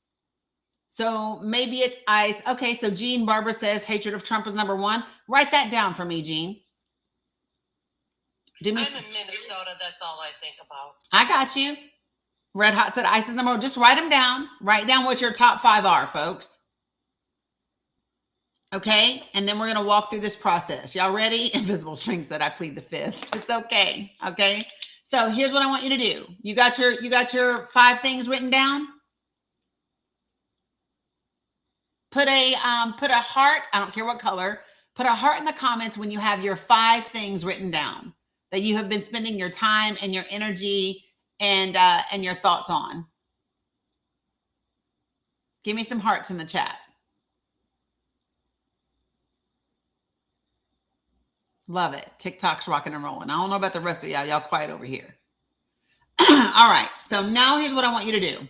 So maybe it's ICE. Okay, so Jean Barber says hatred of Trump is number 1. Write that down for me, Jean. I'm in Minnesota. That's all I think about. I got you. Red Hot said ICE is number 1. Just write them down. Write down what your top 5 are, folks. Okay, and then we're going to walk through this process. Y'all ready? Invisible String said, I plead the 5th. It's okay. Okay, so here's what I want you to do. You got your 5 things written down? Put a heart. I don't care what color. Put a heart in the comments when you have your 5 things written down that you have been spending your time and your energy and your thoughts on. Give me some hearts in the chat. Love it. TikTok's rocking and rolling. I don't know about the rest of y'all. Y'all quiet over here. All right. So now here's what I want you to do.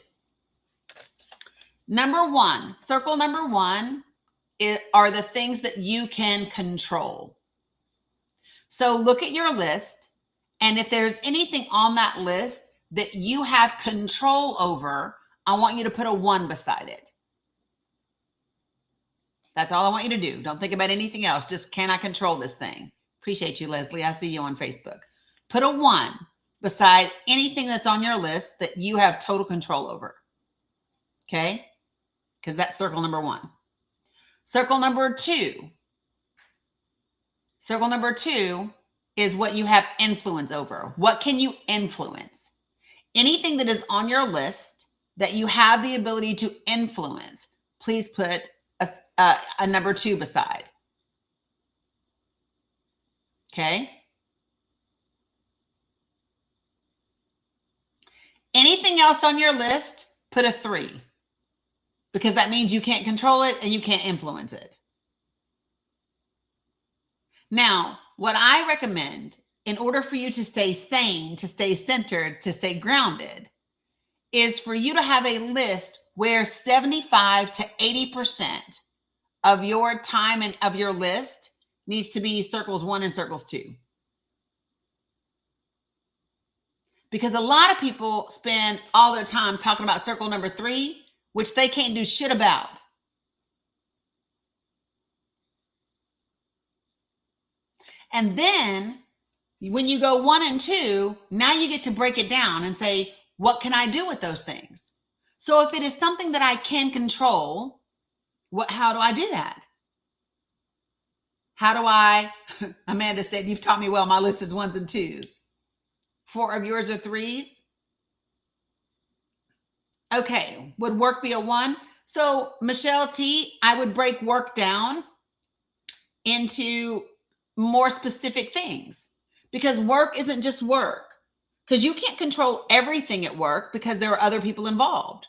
Number 1, circle number 1 are the things that you can control. So look at your list, and if there's anything on that list that you have control over, I want you to put a 1 beside it. That's all I want you to do. Don't think about anything else. Just, can I control this thing? Appreciate you, Leslie. I see you on Facebook. Put a 1 beside anything that's on your list that you have total control over. Okay? Because that's circle number 1. Circle number 2. Circle number 2 is what you have influence over. What can you influence? Anything that is on your list that you have the ability to influence, please put a number 2 beside. Okay? Anything else on your list, put a 3. Because that means you can't control it and you can't influence it. Now, what I recommend in order for you to stay sane, to stay centered, to stay grounded, is for you to have a list where 75 to 80% of your time and of your list needs to be circles 1 and circles 2. because a lot of people spend all their time talking about circle number 3, which they can't do shit about. And then when you go 1 and 2, now you get to break it down and say, what can I do with those things? So if it is something that I can control, how do I do that? How do I, Amanda said, you've taught me well. My list is 1s and 2s. 4 of yours are 3s. Okay. Would work be a 1? So Michelle T, I would break work down into more specific things, because work isn't just work, because you can't control everything at work because there are other people involved.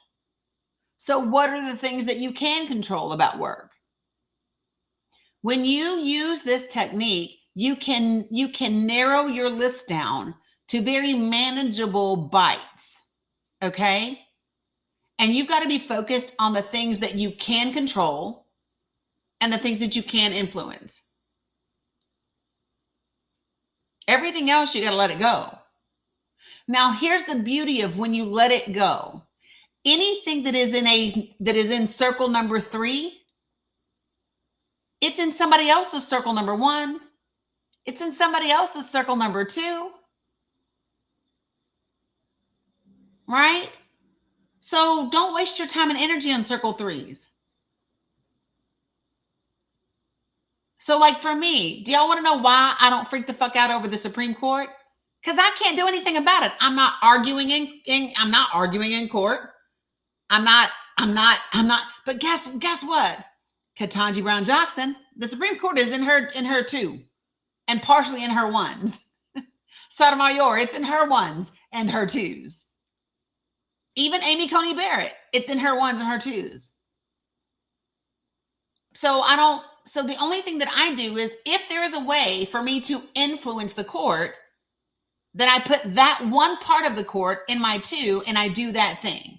So what are the things that you can control about work? When you use this technique, you can narrow your list down to very manageable bites. Okay? And you've got to be focused on the things that you can control and the things that you can influence. Everything else, you got to let it go. Now, here's the beauty of when you let it go. Anything that is in circle number 3, it's in somebody else's circle number 1. It's in somebody else's circle number 2. Right? So don't waste your time and energy on circle 3s. So like for me, do y'all want to know why I don't freak the fuck out over the Supreme Court? Because I can't do anything about it. I'm not arguing I'm not arguing in court. I'm not. But guess what? Ketanji Brown Jackson, the Supreme Court is in her 2 and partially in her 1s. Sotomayor, it's in her 1s and her 2s. Even Amy Coney Barrett, it's in her 1s and her 2s. So the only thing that I do is, if there is a way for me to influence the court, then I put that one part of the court in my 2 and I do that thing.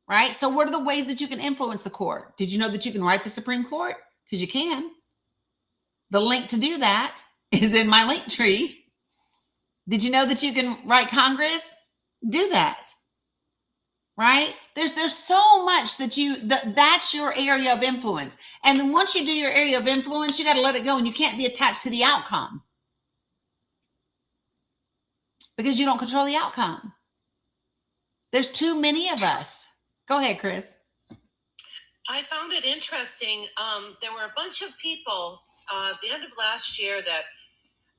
Right? So what are the ways that you can influence the court? Did you know that you can write the Supreme Court? Because you can. The link to do that is in my link tree. Did you know that you can write Congress? Do that. Right? There's so much that's your area of influence. And then once you do your area of influence, you got to let it go, and you can't be attached to the outcome, because you don't control the outcome. There's too many of us. Go ahead, Chris. I found it interesting. There were a bunch of people at the end of last year that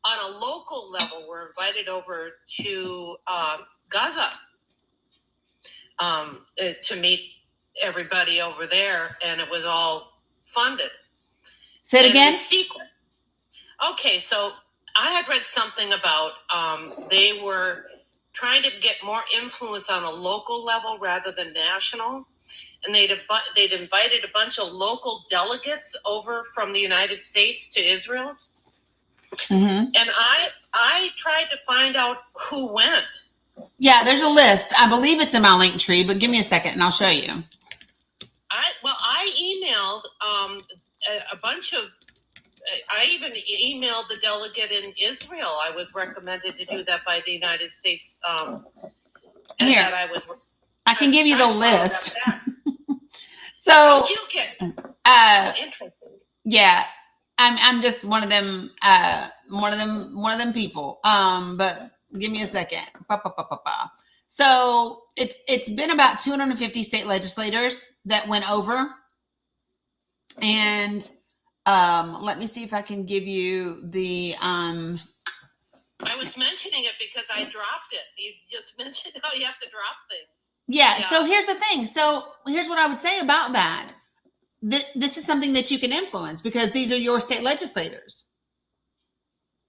on a local level were invited over to Gaza to meet everybody over there, and it was all funded. Say it again? It was secret. Okay, so I had read something about they were trying to get more influence on a local level rather than national. And they'd invited a bunch of local delegates over from the United States to Israel. Mm-hmm. And I tried to find out who went. Yeah, there's a list. I believe it's in my link tree, but give me a second and I'll show you. I emailed a bunch of, I even emailed the delegate in Israel. I was recommended to do that by the United States. Here, I can give you the list. So, how'd you get? Interesting. Yeah, I'm just one of them people. But give me a second. So it's been about 250 state legislators that went over, and let me see if I can give you the. I was mentioning it because I dropped it. You just mentioned how you have to drop things. Yeah. So here's the thing. So here's what I would say about that. This is something that you can influence, because these are your state legislators,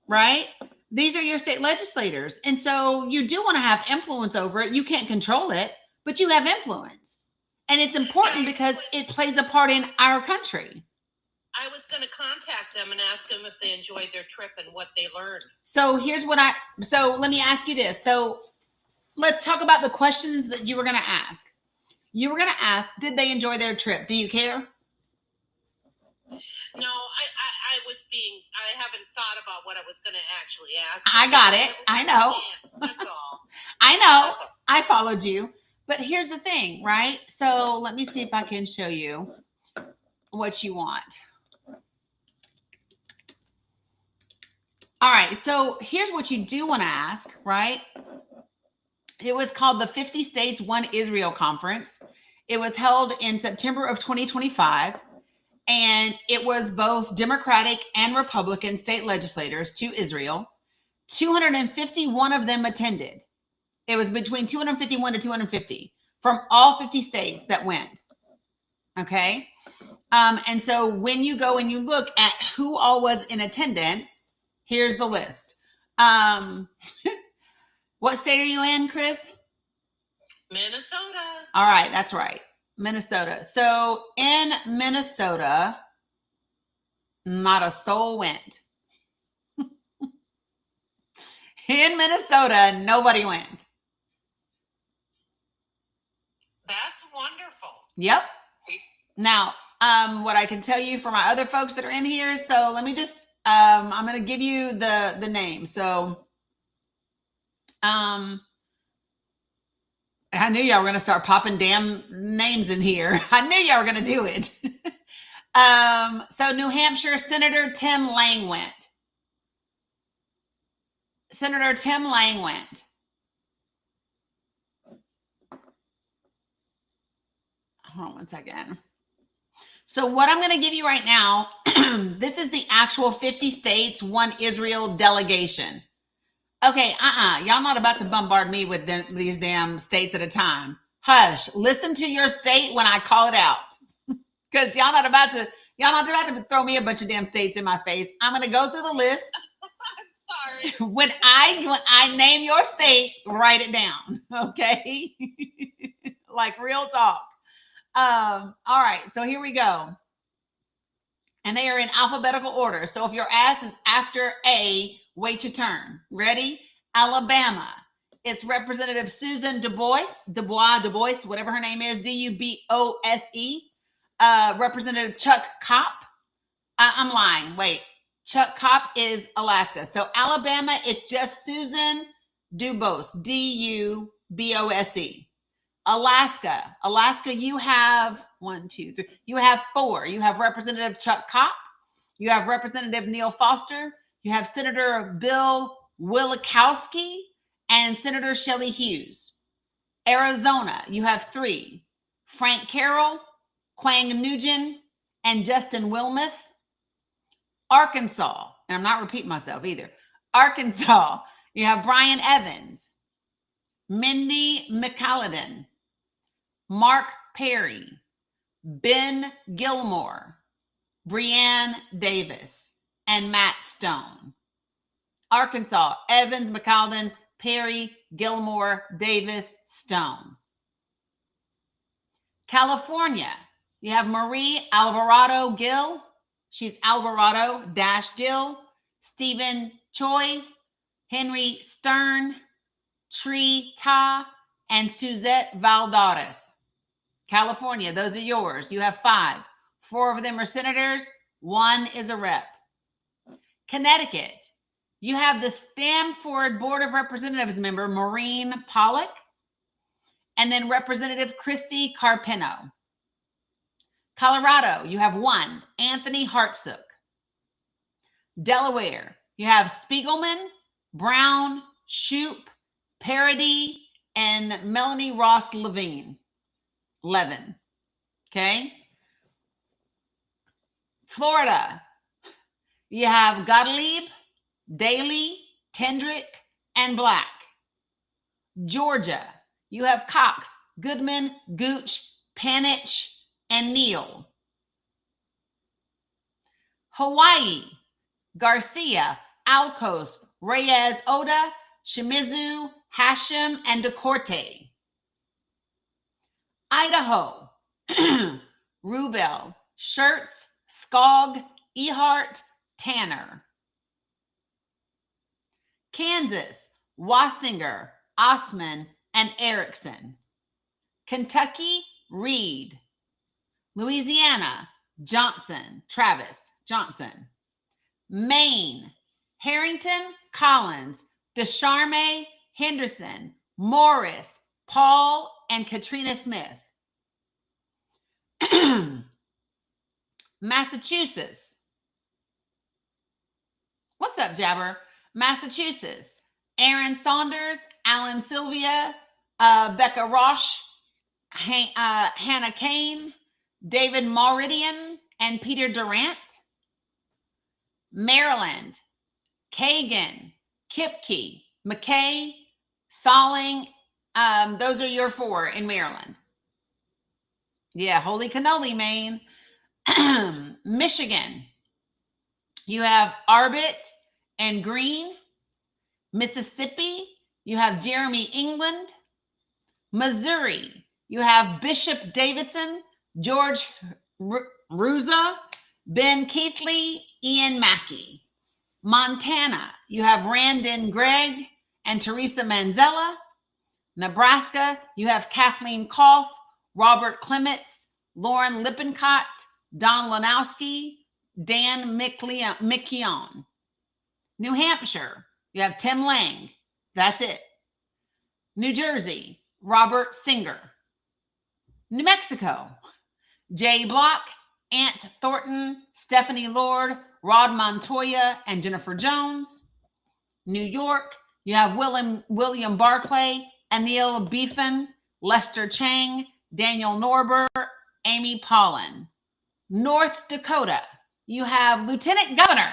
right? These are your state legislators. And so you do want to have influence over it. You can't control it, but you have influence. And it's important because it plays a part in our country. I was going to contact them and ask them if they enjoyed their trip and what they learned. So so let me ask you this. So let's talk about the questions that you were going to ask. You were going to ask, did they enjoy their trip? Do you care? No, I haven't thought about what I was going to actually ask. I got it. I know. I know. I followed you. But here's the thing, right? So let me see if I can show you what you want. All right. So here's what you do want to ask, right? It was called the 50 States, One Israel Conference. It was held in September of 2025. And it was both Democratic and Republican state legislators to Israel. 251 of them attended. It was between 251 to 250 from all 50 states that went. Okay. And so when you go and you look at who all was in attendance, here's the list. What state are you in, Chris? Minnesota. All right, that's right. Minnesota. So in Minnesota, not a soul went. In Minnesota, nobody went. That's wonderful. Yep. Now, what I can tell you for my other folks that are in here, so let me just, I'm going to give you the name. So, I knew y'all were going to start popping damn names in here. I knew y'all were going to do it. So New Hampshire Senator Tim Lang went. Senator Tim Lang went. Hold on one second. So what I'm going to give you right now, this is the actual 50 states, one Israel delegation. Okay, y'all not about to bombard me with these damn states at a time. Hush, listen to your state when I call it out. Because y'all not about to throw me a bunch of damn states in my face. I'm going to go through the list. I'm sorry. When I name your state, write it down. Okay? Like real talk. All right, so here we go. And they are in alphabetical order. So if your ass is after A, wait your turn. Ready? Alabama. It's Representative Susan Du Bois, whatever her name is, Dubose. Representative Chuck Kopp. I'm lying. Wait. Chuck Kopp is Alaska. So Alabama, it's just Susan Du Bois, Dubose. Alaska, you have 1, 2, 3. You have 4. You have Representative Chuck Kopp. You have Representative Neil Foster. You have Senator Bill Wielkowski and Senator Shelley Hughes. Arizona, you have 3. Frank Carroll, Quang Nugent, and Justin Wilmoth. Arkansas, and I'm not repeating myself either. Arkansas, you have Brian Evans, Mindy McCallendon, Mark Perry, Ben Gilmore, Breanne Davis, and Matt Stone. Arkansas, Evans, McCallendon, Perry, Gilmore, Davis, Stone. California, you have Marie Alvarado Gill. She's Alvarado-Gill. Stephen Choi, Henry Stern, Tree Ta, and Suzette Valdares. California, those are yours. You have 5. 4 of them are senators. 1 is a rep. Connecticut, you have the Stamford Board of Representatives member, Maureen Pollock, and then Representative Christy Carpino. Colorado, you have 1, Anthony Hartsook. Delaware, you have Spiegelman, Brown, Shoup, Parody, and Melanie Ross Levine. 11. Okay. Florida, you have Gottlieb, Daly, Tendrick, and Black. Georgia, you have Cox, Goodman, Gooch, Panich, and Neal. Hawaii, Garcia, Alcos, Reyes Oda, Shimizu, Hashem, and DeCorte. Idaho, Rubel, Schertz, Skog, Ehart, Tanner. Kansas, Wassinger, Osman, and Erickson. Kentucky, Reed. Louisiana, Johnson, Travis Johnson. Maine, Harrington, Collins, Descharme, Henderson, Morris, Paul, and Katrina Smith. Massachusetts. What's up, Jabber? Massachusetts, Aaron Saunders, Alan Sylvia, Becca Roche, Hannah Kane, David Mauridian, and Peter Durant. Maryland, Kagan, Kipke, McKay, Salling. Those are your 4 in Maryland. Yeah, holy cannoli, Maine. Michigan, you have Arbit and Green. Mississippi, you have Jeremy England. Missouri, you have Bishop Davidson, George Ruza, Ben Keithley, Ian Mackey. Montana, you have Randon Gregg and Teresa Manzella. Nebraska, you have Kathleen Koff, Robert Clements, Lauren Lippincott, Don Lanowski, Dan McKeon. New Hampshire, you have Tim Lang. That's it. New Jersey, Robert Singer. New Mexico, Jay Block, Ant Thornton, Stephanie Lord, Rod Montoya, and Jennifer Jones. New York, you have William Barclay, Anil Beefan, Lester Chang, Daniel Norber, Amy Pollan. North Dakota, you have Lieutenant Governor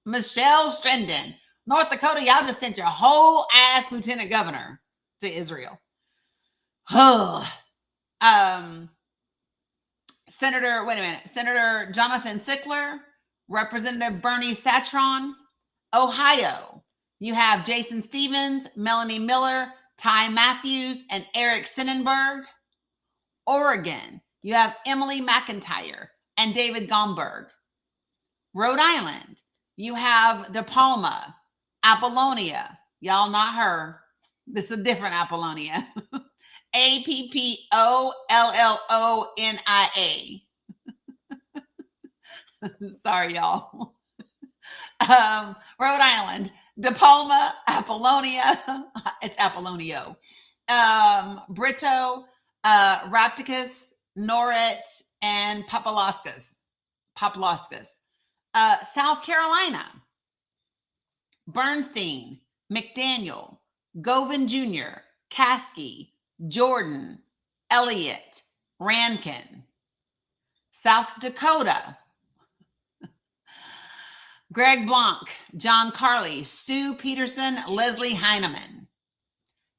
Michelle Strenden. North Dakota, y'all just sent your whole ass lieutenant governor to Israel. Senator Jonathan Sickler, Representative Bernie Satron. Ohio, you have Jason Stevens, Melanie Miller, Ty Matthews, and Eric Sennenberg. Oregon, you have Emily McIntyre and David Gomberg. Rhode Island, you have De Palma, Apollonia. Y'all not her. This is a different Apollonia. Apollonia. Sorry, y'all. Rhode Island, De Palma, Apollonia. It's Apollonio. Brito, Rapticus, Noret, and Papalauskas. South Carolina, Bernstein, McDaniel, Govan Jr., Caskey, Jordan, Elliott, Rankin. South Dakota, Greg Blanc, John Carley, Sue Peterson, Leslie Heineman.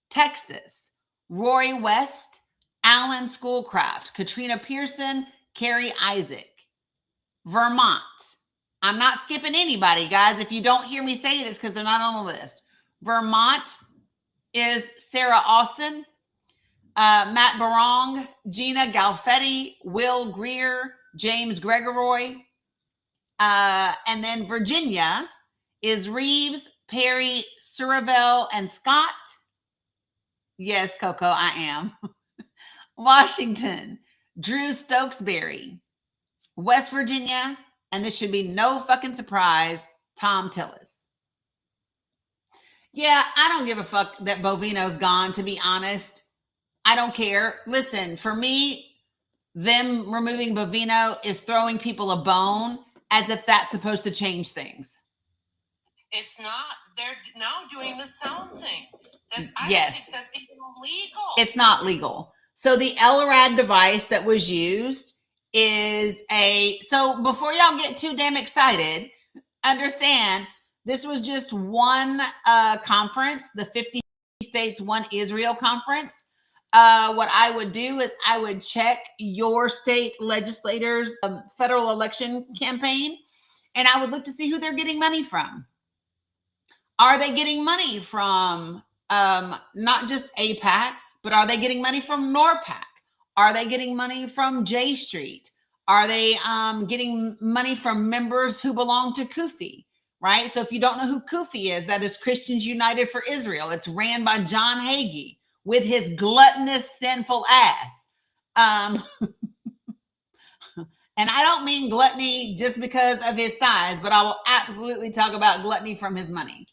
Texas, Rory West, Alan Schoolcraft, Katrina Pearson, Carrie Isaac. Vermont, I'm not skipping anybody, guys. If you don't hear me say it, it's because they're not on the list. Vermont is Sarah Austin, Matt Barong, Gina Galfetti, Will Greer, James Gregoroy. And then Virginia is Reeves, Perry, Surivel, and Scott. Yes, Coco, I am. Washington, Drew Stokesbury. West Virginia, and this should be no fucking surprise, Tom Tillis. Yeah, I don't give a fuck that Bovino's gone, to be honest. I don't care. Listen, for me, them removing Bovino is throwing people a bone as if that's supposed to change things. It's not. They're now doing the sound thing. I Yes. don't think that's even legal. It's not legal. So the LRAD device that was used is so before y'all get too damn excited, understand this was just one conference, the 50 States One Israel conference. What I would do is I would check your state legislators' federal election campaign, and I would look to see who they're getting money from. Are they getting money from not just AIPAC, but are they getting money from NORPAC? Are they getting money from J Street? Are they getting money from members who belong to Kufi? Right? So if you don't know who Kufi is, that is Christians United for Israel. It's ran by John Hagee with his gluttonous, sinful ass. And I don't mean gluttony just because of his size, but I will absolutely talk about gluttony from his money.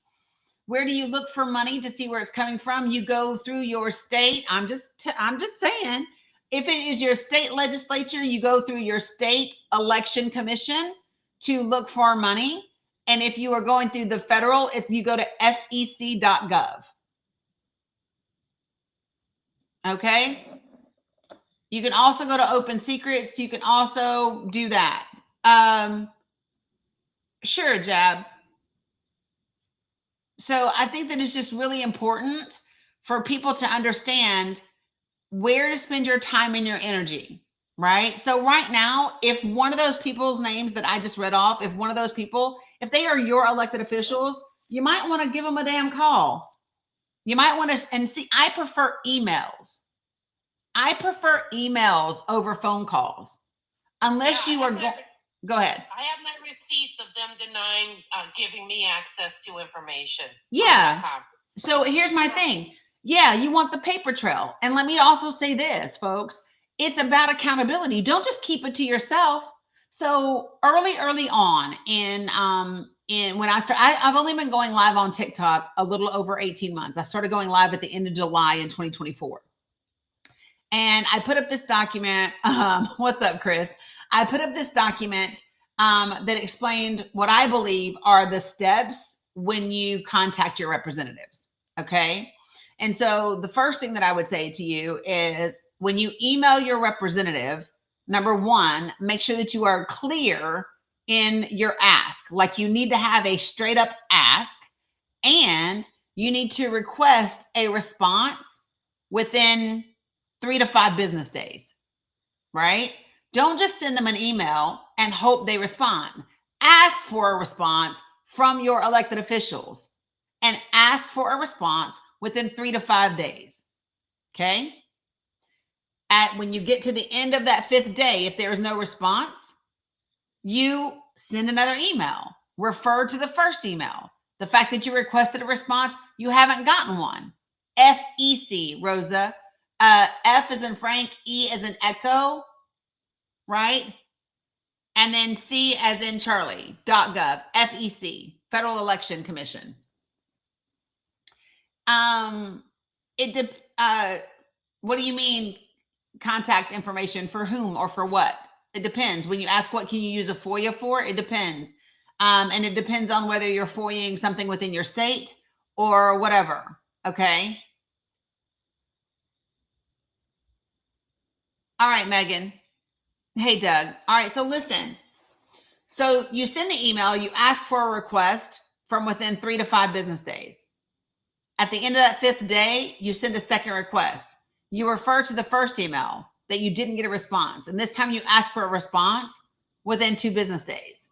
Where do you look for money to see where it's coming from? You go through your state. I'm just saying, if it is your state legislature, you go through your state election commission to look for money. And if you are going through the federal, if you go to fec.gov. Okay. You can also go to Open Secrets. You can also do that. Sure, Jab. So I think that it's just really important for people to understand where to spend your time and your energy, right? So right now, if one of those people's names that I just read off, if one of those people, if they are your elected officials, you might want to give them a damn call. You might want to, and see, I prefer emails. I prefer emails over phone calls, unless you are go ahead. I have my receipts of them denying giving me access to information. Yeah. So here's my thing. Yeah, you want the paper trail. And let me also say this, folks. It's about accountability. Don't just keep it to yourself. So early on in when I started, I've only been going live on TikTok a little over 18 months. I started going live at the end of July in 2024. And I put up this document. What's up, Chris? I put up this document that explained what I believe are the steps when you contact your representatives. Okay. And so the first thing that I would say to you is when you email your representative, number one, make sure that you are clear in your ask. Like you need to have a straight up ask, and you need to request a response within 3 to 5 business days, right? Don't just send them an email and hope they respond. Ask for a response from your elected officials and ask for a response within 3 to 5 days. Okay. When you get to the end of that 5th day, if there is no response, you send another email. Refer to the first email. The fact that you requested a response, you haven't gotten one. FEC, Rosa. F as in Frank, E as in Echo, right? And then C as in Charlie, .gov, FEC, Federal Election Commission. What do you mean contact information for whom or for what? It depends. When you ask what can you use a FOIA for, it depends. And it depends on whether you're FOIAing something within your state or whatever, okay? All right, Megan. Hey, Doug. All right, so listen. So you send the email, you ask for a request from within 3 to 5 business days. At the end of that 5th day, you send a second request. You refer to the first email that you didn't get a response. And this time you ask for a response within 2 business days,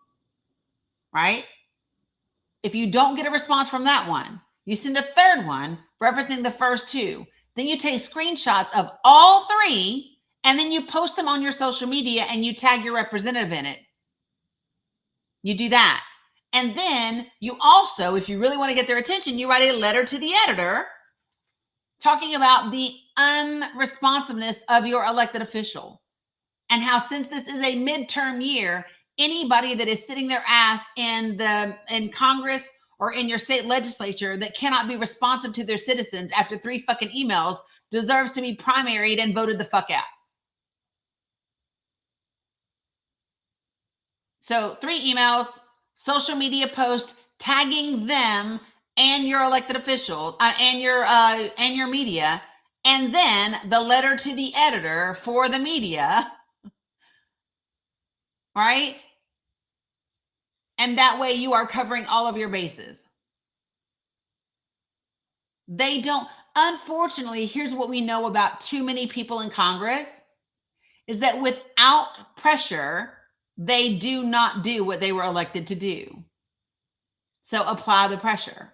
right? If you don't get a response from that one, you send a third one referencing the first 2. Then you take screenshots of all 3, and then you post them on your social media and you tag your representative in it. You do that. And then you also, if you really want to get their attention, you write a letter to the editor talking about the unresponsiveness of your elected official and how, since this is a midterm year, anybody that is sitting their ass in Congress or in your state legislature that cannot be responsive to their citizens after 3 fucking emails deserves to be primaried and voted the fuck out. So 3 emails, social media posts, tagging them and your elected official and your media, and then the letter to the editor for the media, right? And that way you are covering all of your bases. They don't, unfortunately, here's what we know about too many people in Congress, is that without pressure, they do not do what they were elected to do. So apply the pressure.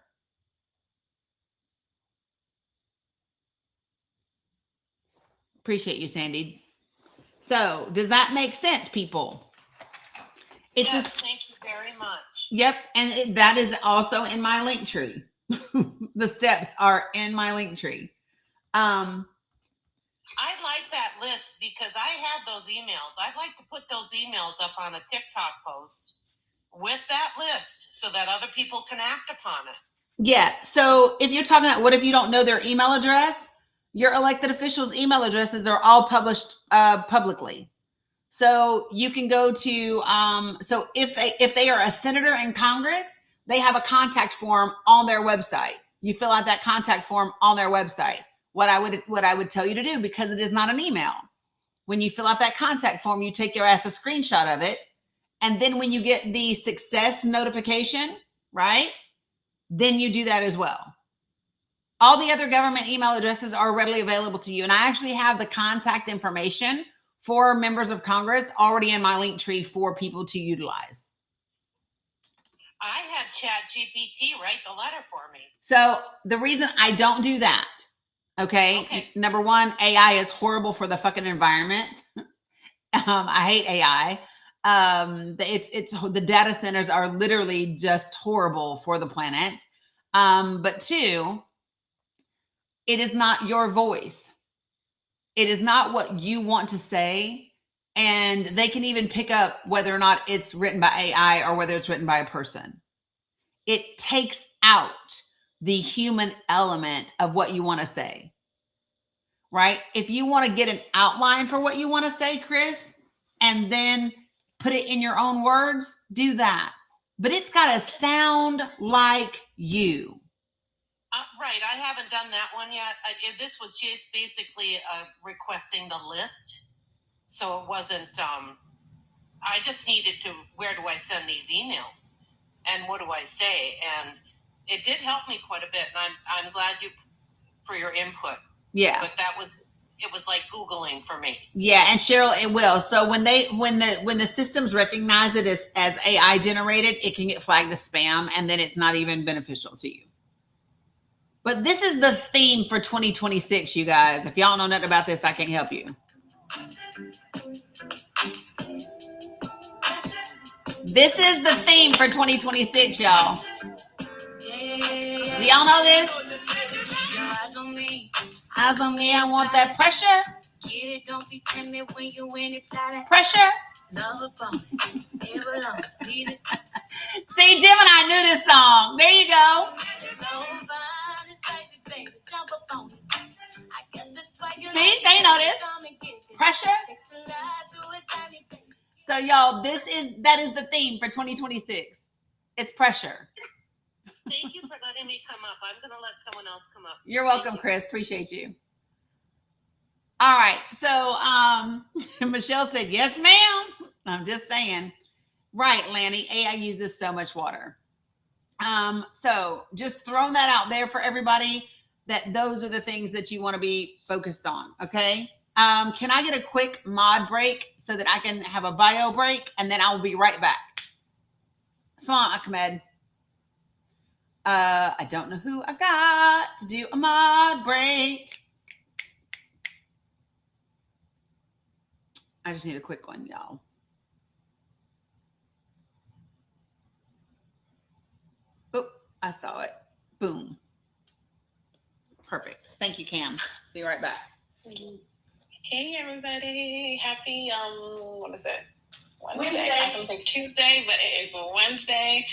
Appreciate you, Sandy. So does that make sense, people? Yes, thank you very much. Yep. And that is also in my link tree. The steps are in my link tree. I'd like that list because I have those emails. I'd like to put those emails up on a TikTok post with that list so that other people can act upon it. Yeah. So if you're talking about what if you don't know their email address, your elected officials' email addresses are all published publicly. So you can go to so if they are a senator in Congress, they have a contact form on their website. You fill out that contact form on their website. What I would tell you to do, because it is not an email, when you fill out that contact form, you take your ass a screenshot of it, and then when you get the success notification, right, then you do that as well. All the other government email addresses are readily available to you, and I actually have the contact information for members of Congress already in my link tree for people to utilize. I had ChatGPT write the letter for me. So the reason I don't do that, okay. Number one, AI is horrible for the fucking environment. I hate AI. It's the data centers are literally just horrible for the planet. But two, it is not your voice. It is not what you want to say. And they can even pick up whether or not it's written by AI or whether it's written by a person. It takes out the human element of what you want to say, right? If you want to get an outline for what you want to say, Chris, and then put it in your own words, do that. But it's got to sound like you. Right. I haven't done that one yet. This was just basically requesting the list. So it wasn't, I just needed to, where do I send these emails? And what do I say? And it did help me quite a bit. And I'm glad for your input. Yeah. But it was like Googling for me. Yeah. And Cheryl, it will. So when the systems recognize it as AI generated, it can get flagged as spam, and then it's not even beneficial to you. But this is the theme for 2026, you guys. If y'all know nothing about this, I can't help you. This is the theme for 2026, y'all. Do y'all know this? Eyes on me, I want that pressure. Don't be timid when you in it. Pressure. See, Jim and I knew this song. There you go. See, they know this. Pressure. So, y'all, that is the theme for 2026. It's pressure. Thank you for letting me come up. I'm going to let someone else come up. You're welcome, Chris. Appreciate you. All right. So, Michelle said, yes, ma'am. I'm just saying. Right, Lanny. AI uses so much water. So just throwing that out there for everybody, that those are the things that you want to be focused on. Okay. Can I get a quick mod break so that I can have a bio break, and then I will be right back. Salam Ahmed. I don't know who I got to do a mod break. I just need a quick one, y'all. Oh, I saw it. Boom. Perfect. Thank you, Cam. See you right back. Hey, everybody. Happy, what is it? Wednesday. I was going to say Tuesday, but it is Wednesday.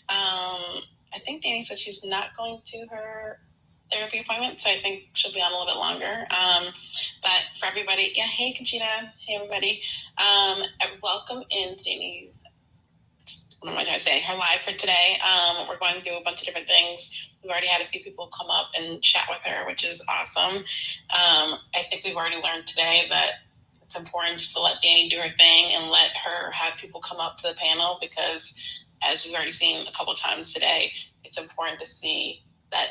I think Dani said she's not going to her therapy appointment, so I think she'll be on a little bit longer. But for everybody, yeah, hey, Conchita. Hey, everybody. Welcome in to Dani's, what am I trying to say, her live for today. We're going through a bunch of different things. We've already had a few people come up and chat with her, which is awesome. I think we've already learned today that it's important just to let Dani do her thing and let her have people come up to the panel, because as we've already seen a couple of times today, it's important to see that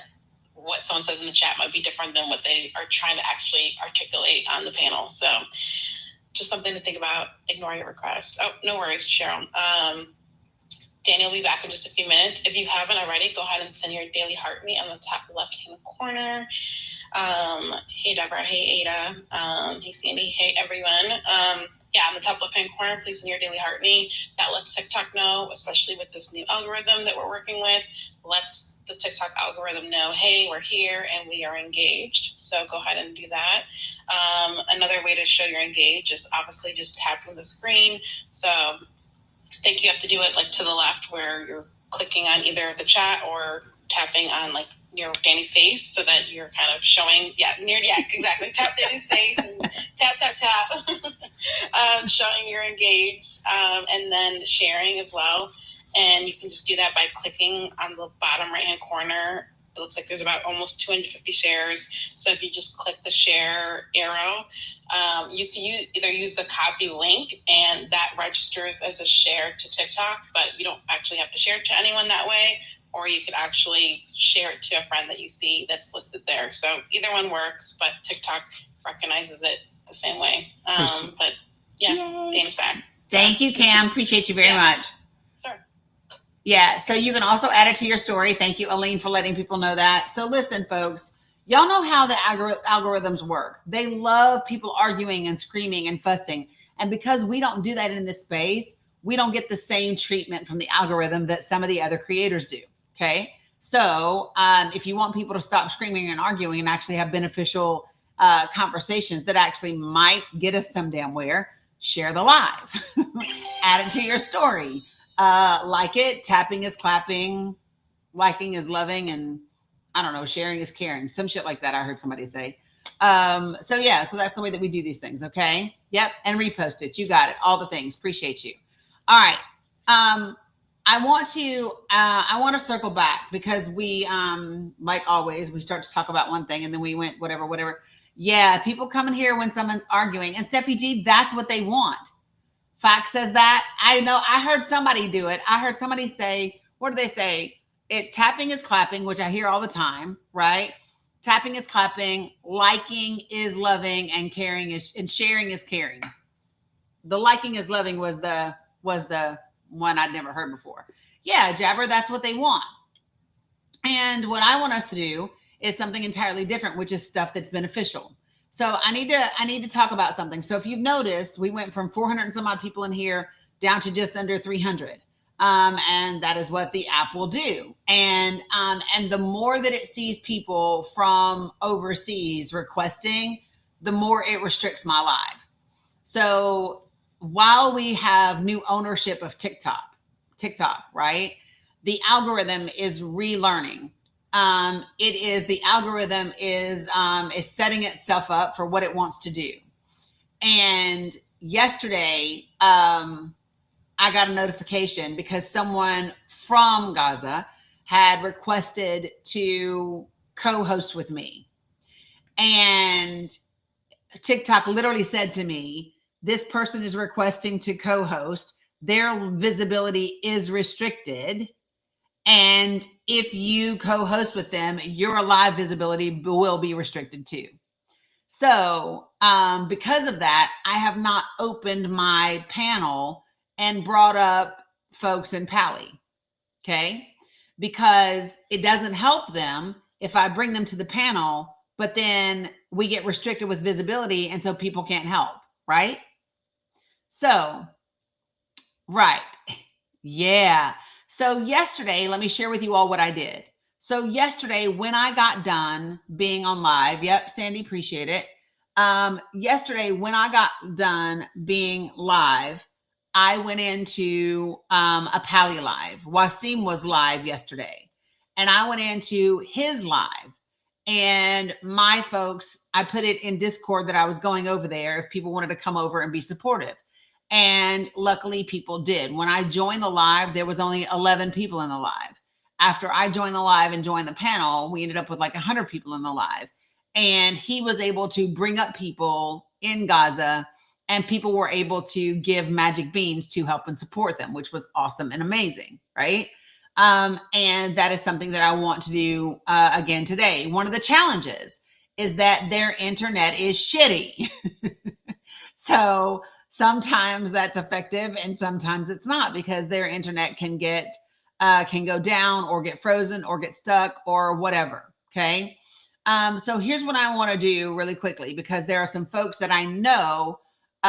what someone says in the chat might be different than what they are trying to actually articulate on the panel. So just something to think about. Ignore your request. Oh, no worries, Cheryl. Dani will be back in just a few minutes. If you haven't already, go ahead and send your daily heart me on the top left-hand corner. Hey, Deborah. Hey, Ada. Hey, Sandy. Hey, everyone. On the top left-hand corner, please send your daily heart me. That lets TikTok know, especially with this new algorithm that we're working with, lets the TikTok algorithm know, hey, we're here and we are engaged. So go ahead and do that. Another way to show you're engaged is obviously just tapping the screen. So I think you have to do it like to the left where you're clicking on either the chat or tapping on like near Dani's face so that you're kind of showing, exactly. Tap Dani's face and tap. Showing you're engaged, and then sharing as well. And you can just do that by clicking on the bottom right-hand corner. It looks like there's about almost 250 shares. So if you just click the share arrow, you can either use the copy link and that registers as a share to TikTok, but you don't actually have to share it to anyone that way. Or you could actually share it to a friend that you see that's listed there. So either one works, but TikTok recognizes it the same way. But yeah, Dani's back. Thank you, Cam. Appreciate you very much. Sure. Yeah, so you can also add it to your story. Thank you, Aline, for letting people know that. So listen, folks, y'all know how the algorithms work. They love people arguing and screaming and fussing. And because we don't do that in this space, we don't get the same treatment from the algorithm that some of the other creators do. Okay. So if you want people to stop screaming and arguing and actually have beneficial conversations that actually might get us some damn where, share the live, add it to your story, like it, tapping is clapping, liking is loving, and I don't know, sharing is caring, some shit like that. I heard somebody say. So that's the way that we do these things. Okay. Yep. And repost it. You got it. All the things. Appreciate you. All right. I want to circle back because we, like always, we start to talk about one thing and then we went whatever. Yeah, people come in here when someone's arguing. And Steffi G, that's what they want. Fox says that. I know. I heard somebody do it. I heard somebody say, what do they say? Tapping is clapping, which I hear all the time, right? Tapping is clapping, liking is loving, and caring is, and sharing is caring. The liking is loving was the one I'd never heard before. Yeah, Jabber, that's what they want. And what I want us to do is something entirely different, which is stuff that's beneficial. So I need to talk about something. So if you've noticed, we went from 400 and some odd people in here down to just under 300. And that is what the app will do. And the more that it sees people from overseas requesting, the more it restricts my live. So while we have new ownership of TikTok, right? The algorithm is relearning. The algorithm is setting itself up for what it wants to do. And yesterday, I got a notification because someone from Gaza had requested to co-host with me. And TikTok literally said to me, this person is requesting to co-host. Their visibility is restricted. And if you co-host with them, your live visibility will be restricted too. So because of that, I have not opened my panel and brought up folks in Pally, okay? Because it doesn't help them if I bring them to the panel, but then we get restricted with visibility and so people can't help, right? So, right. Yeah. So yesterday, let me share with you all what I did. So yesterday, when I got done being on live, yep, Sandy, appreciate it. Yesterday, when I got done being live, I went into a Pally live. Wasim was live yesterday, and I went into his live. And my folks, I put it in Discord that I was going over there if people wanted to come over and be supportive. And luckily people did. When I joined the live, there was only 11 people in the live. After I joined the live and joined the panel, we ended up with like 100 people in the live. And he was able to bring up people in Gaza, and people were able to give magic beans to help and support them, which was awesome and amazing, right? And that is something that I want to do again today. One of the challenges is that their internet is shitty. So sometimes that's effective and sometimes it's not, because their internet can go down or get frozen or get stuck or whatever. Okay. So here's what I want to do really quickly, because there are some folks that I know. The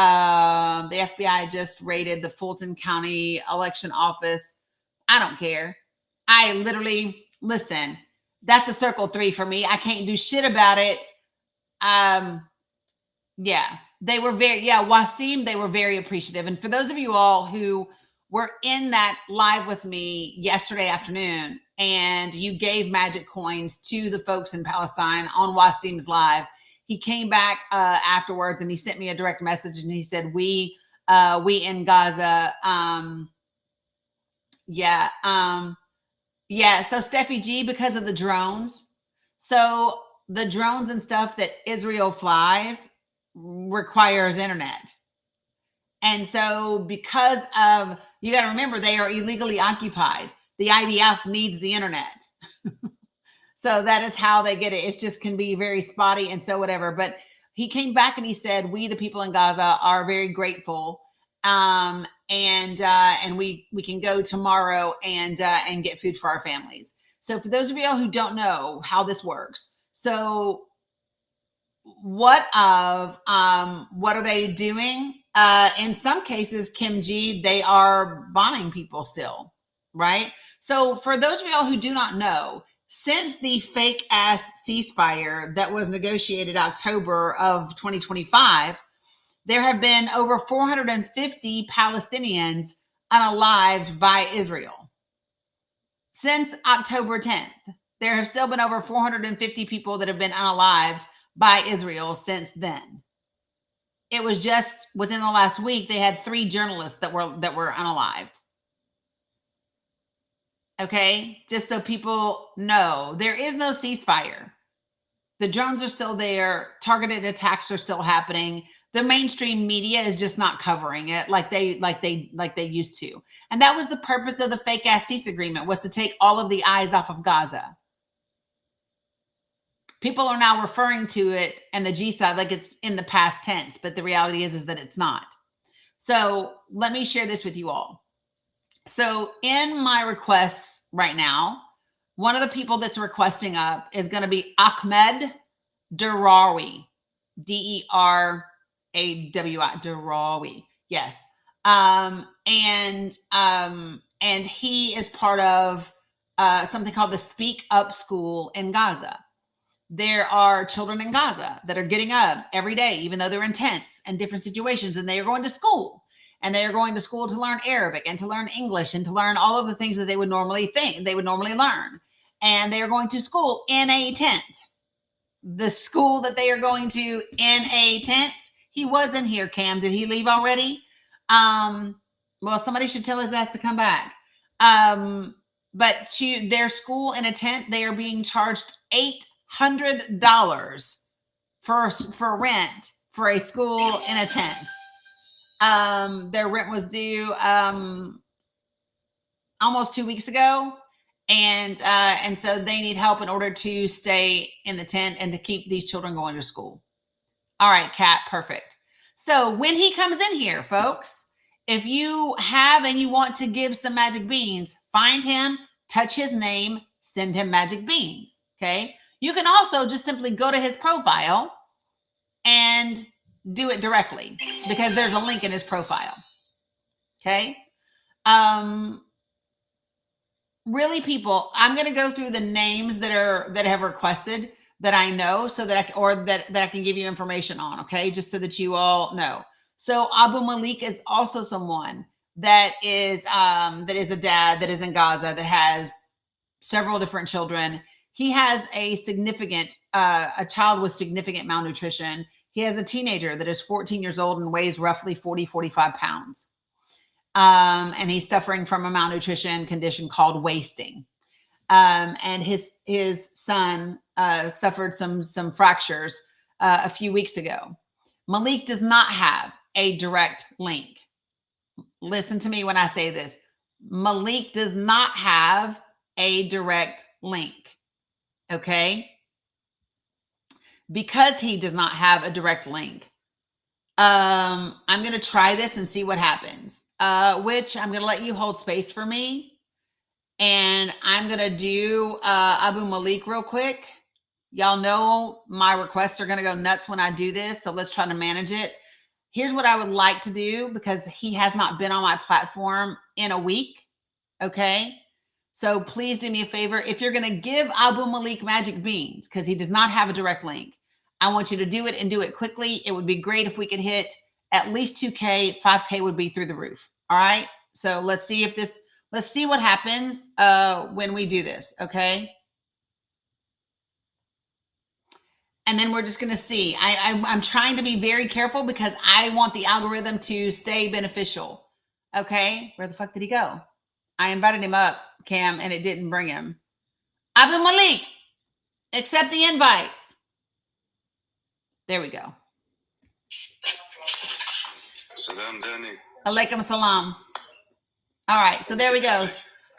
FBI just raided the Fulton County election office. I don't care. I literally listen, that's a circle 3 for me. I can't do shit about it. Yeah, they were Wasim, they were very appreciative. And for those of you all who were in that live with me yesterday afternoon and you gave magic coins to the folks in Palestine on Wasim's live, he came back afterwards and he sent me a direct message and he said, we in Gaza. So Steffi G, because of the drones. So the drones and stuff that Israel flies requires internet. And so because of, you got to remember, they are illegally occupied. The IDF needs the internet. So that is how they get it. It just can be very spotty and so whatever. But he came back and he said, we, the people in Gaza, are very grateful. And we can go tomorrow and get food for our families. So for those of you who don't know how this works, so what are they doing? In some cases, Kim G, they are bombing people still, right? So for those of y'all who do not know, since the fake ass ceasefire that was negotiated October of 2025, there have been over 450 Palestinians unalived by Israel. Since October 10th, there have still been over 450 people that have been unalived by Israel since then. It was just within the last week, they had 3 journalists that were unalived. Okay, just so people know, there is no ceasefire. The drones are still there. Targeted attacks are still happening. The mainstream media is just not covering it like they used to. And that was the purpose of the fake ass cease agreement, was to take all of the eyes off of Gaza. People are now referring to it and the G side like it's in the past tense, but the reality is that it's not. So let me share this with you all. So in my requests right now, one of the people that's requesting up is going to be Ahmed Darawi, Derawi, Darawi. Yes. And he is part of something called the Speak Up School in Gaza. There are children in Gaza that are getting up every day, even though they're in tents and different situations, and they are going to school. And they are going to school to learn Arabic and to learn English and to learn all of the things that they would normally learn. And they are going to school in a tent. The school that they are going to in a tent. He was in here, Cam. Did he leave already? Well, somebody should tell his ass to come back. But to their school in a tent, they are being charged $800 for rent for a school in a tent. Their rent was due almost 2 weeks ago, and so they need help in order to stay in the tent and to keep these children going to school. All right, Kat, perfect. So when he comes in here, folks, if you have and you want to give some magic beans, find him, touch his name, send him magic beans. Okay. You can also just simply go to his profile and do it directly because there's a link in his profile. Okay. Really, people, I'm going to go through the names that have requested that I know so that I can give you information on. Okay. Just so that you all know. So Abu Malik is also someone that is a dad that is in Gaza that has several different children. He has a child with significant malnutrition. He has a teenager that is 14 years old and weighs roughly 45 pounds. And he's suffering from a malnutrition condition called wasting. And his son suffered some fractures a few weeks ago. Malik does not have a direct link. Listen to me when I say this. Malik does not have a direct link. Okay? Because he does not have a direct link, I'm going to try this and see what happens, which I'm going to let you hold space for me. And I'm going to do Abu Malik real quick. Y'all know my requests are going to go nuts when I do this. So let's try to manage it. Here's what I would like to do because he has not been on my platform in a week. Okay. So please do me a favor. If you're going to give Abu Malik magic beans, because he does not have a direct link, I want you to do it and do it quickly. It would be great if we could hit at least 2K. 5K would be through the roof. All right. So let's see what happens when we do this. Okay. And then we're just going to see. I'm trying to be very careful because I want the algorithm to stay beneficial. Okay. Where the fuck did he go? I invited him up, Cam, and it didn't bring him. Abu Malik, accept the invite. There we go. Salam, Dani. Alaikum salam. All right, so there we go.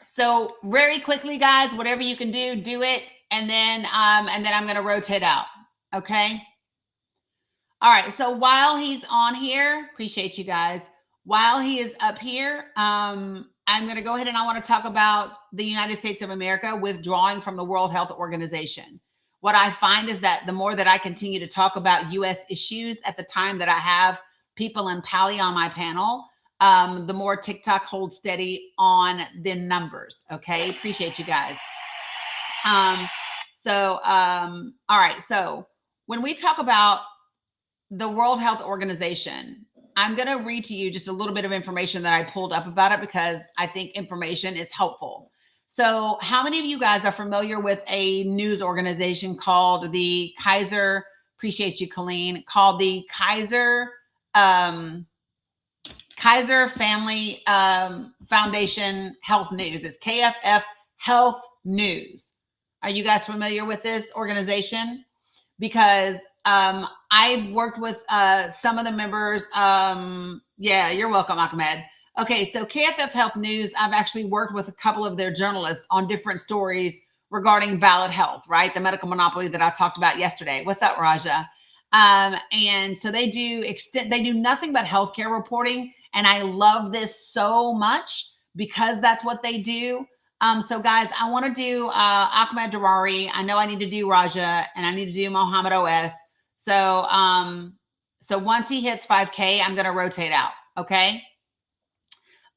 So very quickly, guys, whatever you can do, do it, and then I'm going to rotate out. Okay. All right. So while he's on here, appreciate you guys. While he is up here, I'm going to go ahead and I want to talk about the United States of America withdrawing from the World Health Organization. What I find is that the more that I continue to talk about U.S. issues at the time that I have people in Pali on my panel, the more TikTok holds steady on the numbers. Okay. Appreciate you guys. All right. So when we talk about the World Health Organization, I'm going to read to you just a little bit of information that I pulled up about it because I think information is helpful. So how many of you guys are familiar with a news organization called the Kaiser, appreciate you, Colleen, called the Kaiser Family Foundation Health News? It's KFF Health News. Are you guys familiar with this organization? Because I've worked with some of the members. Yeah, you're welcome, Ahmed. Okay, so KFF Health News, I've actually worked with a couple of their journalists on different stories regarding ballot health, right? The medical monopoly that I talked about yesterday. What's up, Raja? And so they do nothing but healthcare reporting. And I love this so much because that's what they do. So guys, I want to do Ahmed Darari. I know I need to do Raja and I need to do Mohammed OS. So once he hits 5K, I'm going to rotate out. Okay.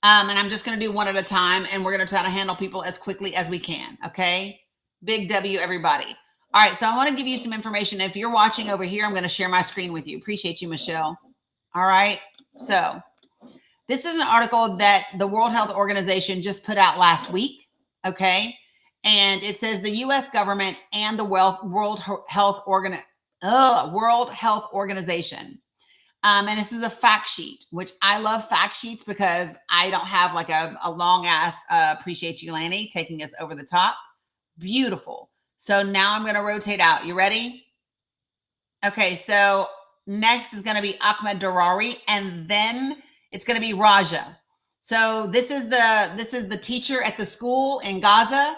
And I'm just going to do one at a time and we're going to try to handle people as quickly as we can. Okay. Big W, everybody. All right. So I want to give you some information. If you're watching over here, I'm going to share my screen with you. Appreciate you, Michelle. All right. So this is an article that the World Health Organization just put out last week. Okay. And it says the U.S. government and the World Health Organization. And this is a fact sheet, which I love fact sheets because I don't have like a long ass, appreciate you, Lanny, taking us over the top. Beautiful. So now I'm going to rotate out. You ready? Okay. So next is going to be Ahmed Darari, and then it's going to be Raja. So this is the teacher at the school in Gaza.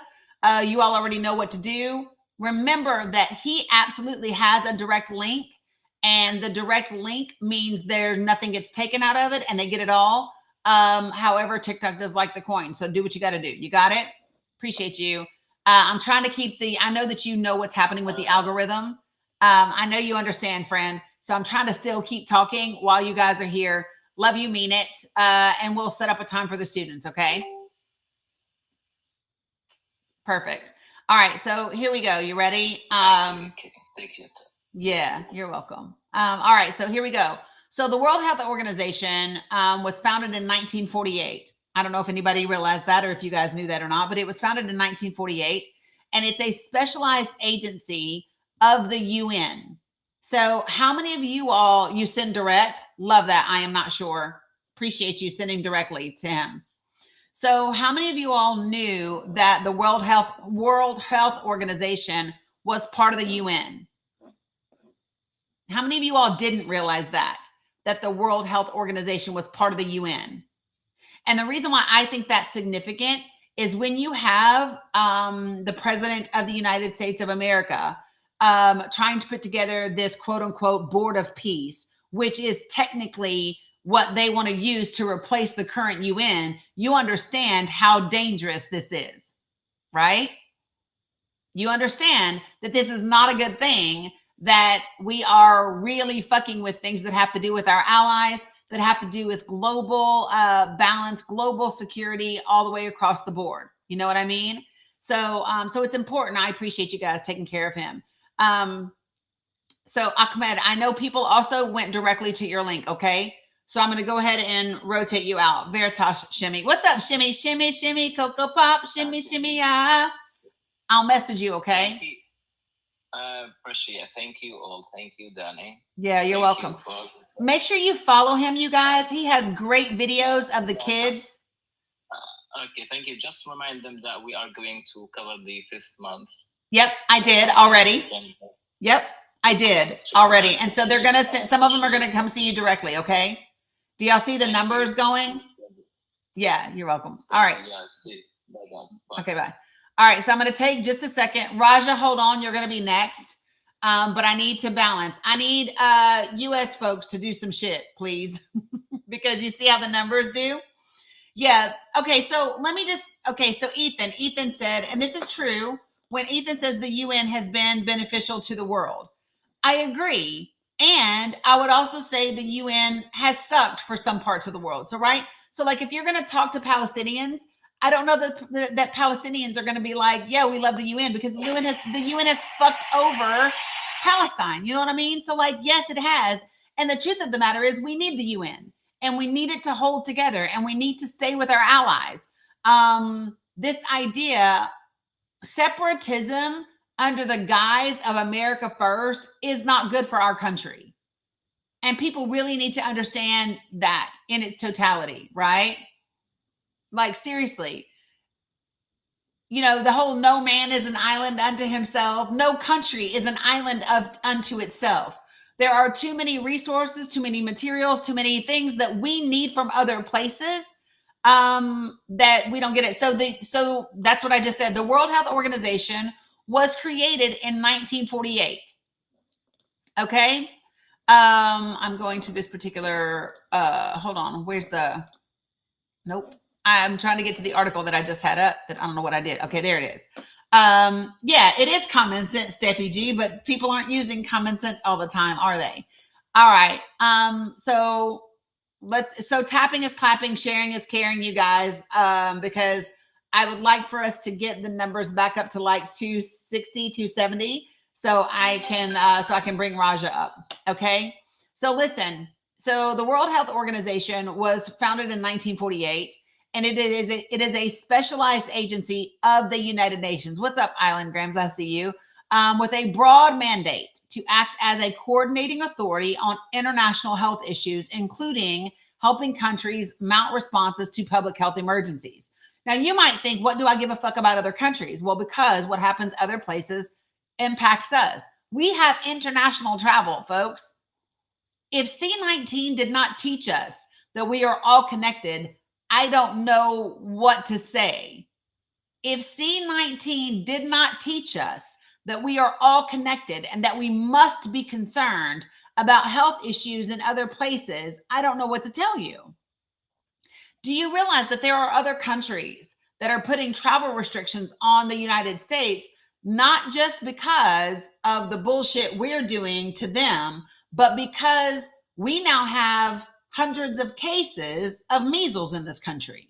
You all already know what to do. Remember that he absolutely has a direct link, and the direct link means there's nothing gets taken out of it and they get it all. However, TikTok does like the coin. So do what you got to do. You got it? Appreciate you. I'm trying to keep I know that you know what's happening with the algorithm. I know you understand, friend. So I'm trying to still keep talking while you guys are here. Love you, mean it. And we'll set up a time for the students, okay? Perfect. All right, so here we go. You ready? Yeah, you're welcome. All right, so here we go. So the World Health Organization was founded in 1948. I don't know if anybody realized that or if you guys knew that or not, but it was founded in 1948, and it's a specialized agency of the UN. So how many of you all, you send direct? Love that. I am not sure. Appreciate you sending directly to him. So how many of you all knew that the World Health Organization was part of the UN? How many of you all didn't realize that the World Health Organization was part of the UN? And the reason why I think that's significant is when you have the President of the United States of America trying to put together this quote unquote board of peace, which is technically what they want to use to replace the current UN, you understand how dangerous this is, right? You understand that this is not a good thing, that we are really fucking with things that have to do with our allies, that have to do with global balance, global security, all the way across the board. You know what I mean? So, so it's important. I appreciate you guys taking care of him. So Ahmed, I know people also went directly to your link. Okay. So I'm going to go ahead and rotate you out. Veritas Shimmy. What's up, Shimmy? Shimmy, shimmy, Cocoa Pop, shimmy, shimmy, ah. I'll message you, okay? Thank you. Appreciate. Thank you all. Thank you, Dani. Yeah, you're welcome. Make sure you follow him, you guys. He has great videos of the kids. Okay, thank you. Just remind them that we are going to cover the 5th month. Yep, I did already. Yep, I did already. And so they're going to send, some of them are going to come see you directly, okay? Do y'all see the numbers going? Yeah, you're welcome. All right. Yeah, see. Bye. Okay, bye. All right, so I'm going to take just a second. Raja, hold on. You're going to be next. But I need to balance. I need U.S. folks to do some shit, please, because you see how the numbers do? Yeah. Okay, so let me just, okay, so Ethan said, and this is true, when Ethan says the UN has been beneficial to the world. I agree. And I would also say the UN has sucked for some parts of the world. So, right? So, like, if you're going to talk to Palestinians, I don't know that Palestinians are going to be like, yeah, we love the UN, because the UN has fucked over Palestine. You know what I mean? So, like, yes, it has. And the truth of the matter is we need the UN, and we need it to hold together, and we need to stay with our allies. This idea, separatism under the guise of America first, is not good for our country. And people really need to understand that in its totality, right? Like, seriously, you know, the whole no man is an island unto himself. No country is an island unto itself. There are too many resources, too many materials, too many things that we need from other places that we don't get it. So that's what I just said. The World Health Organization was created in 1948. Okay. I'm going to this particular, hold on. Where's the, nope. I'm trying to get to the article that I just had up that I don't know what I did. Okay, there it is. Yeah, it is common sense, Steffi G, but people aren't using common sense all the time, are they? All right. So tapping is clapping, sharing is caring, you guys, because I would like for us to get the numbers back up to like 260, 270. So I can bring Raja up. Okay. So listen, so the World Health Organization was founded in 1948. And it is a specialized agency of the United Nations. What's up, Island Grams? I see you. With a broad mandate to act as a coordinating authority on international health issues, including helping countries mount responses to public health emergencies. Now, you might think, what do I give a fuck about other countries? Well, because what happens other places impacts us. We have international travel, folks. If C-19 did not teach us that we are all connected, I don't know what to say. If C-19 did not teach us that we are all connected and that we must be concerned about health issues in other places, I don't know what to tell you. Do you realize that there are other countries that are putting travel restrictions on the United States, not just because of the bullshit we're doing to them, but because we now have hundreds of cases of measles in this country.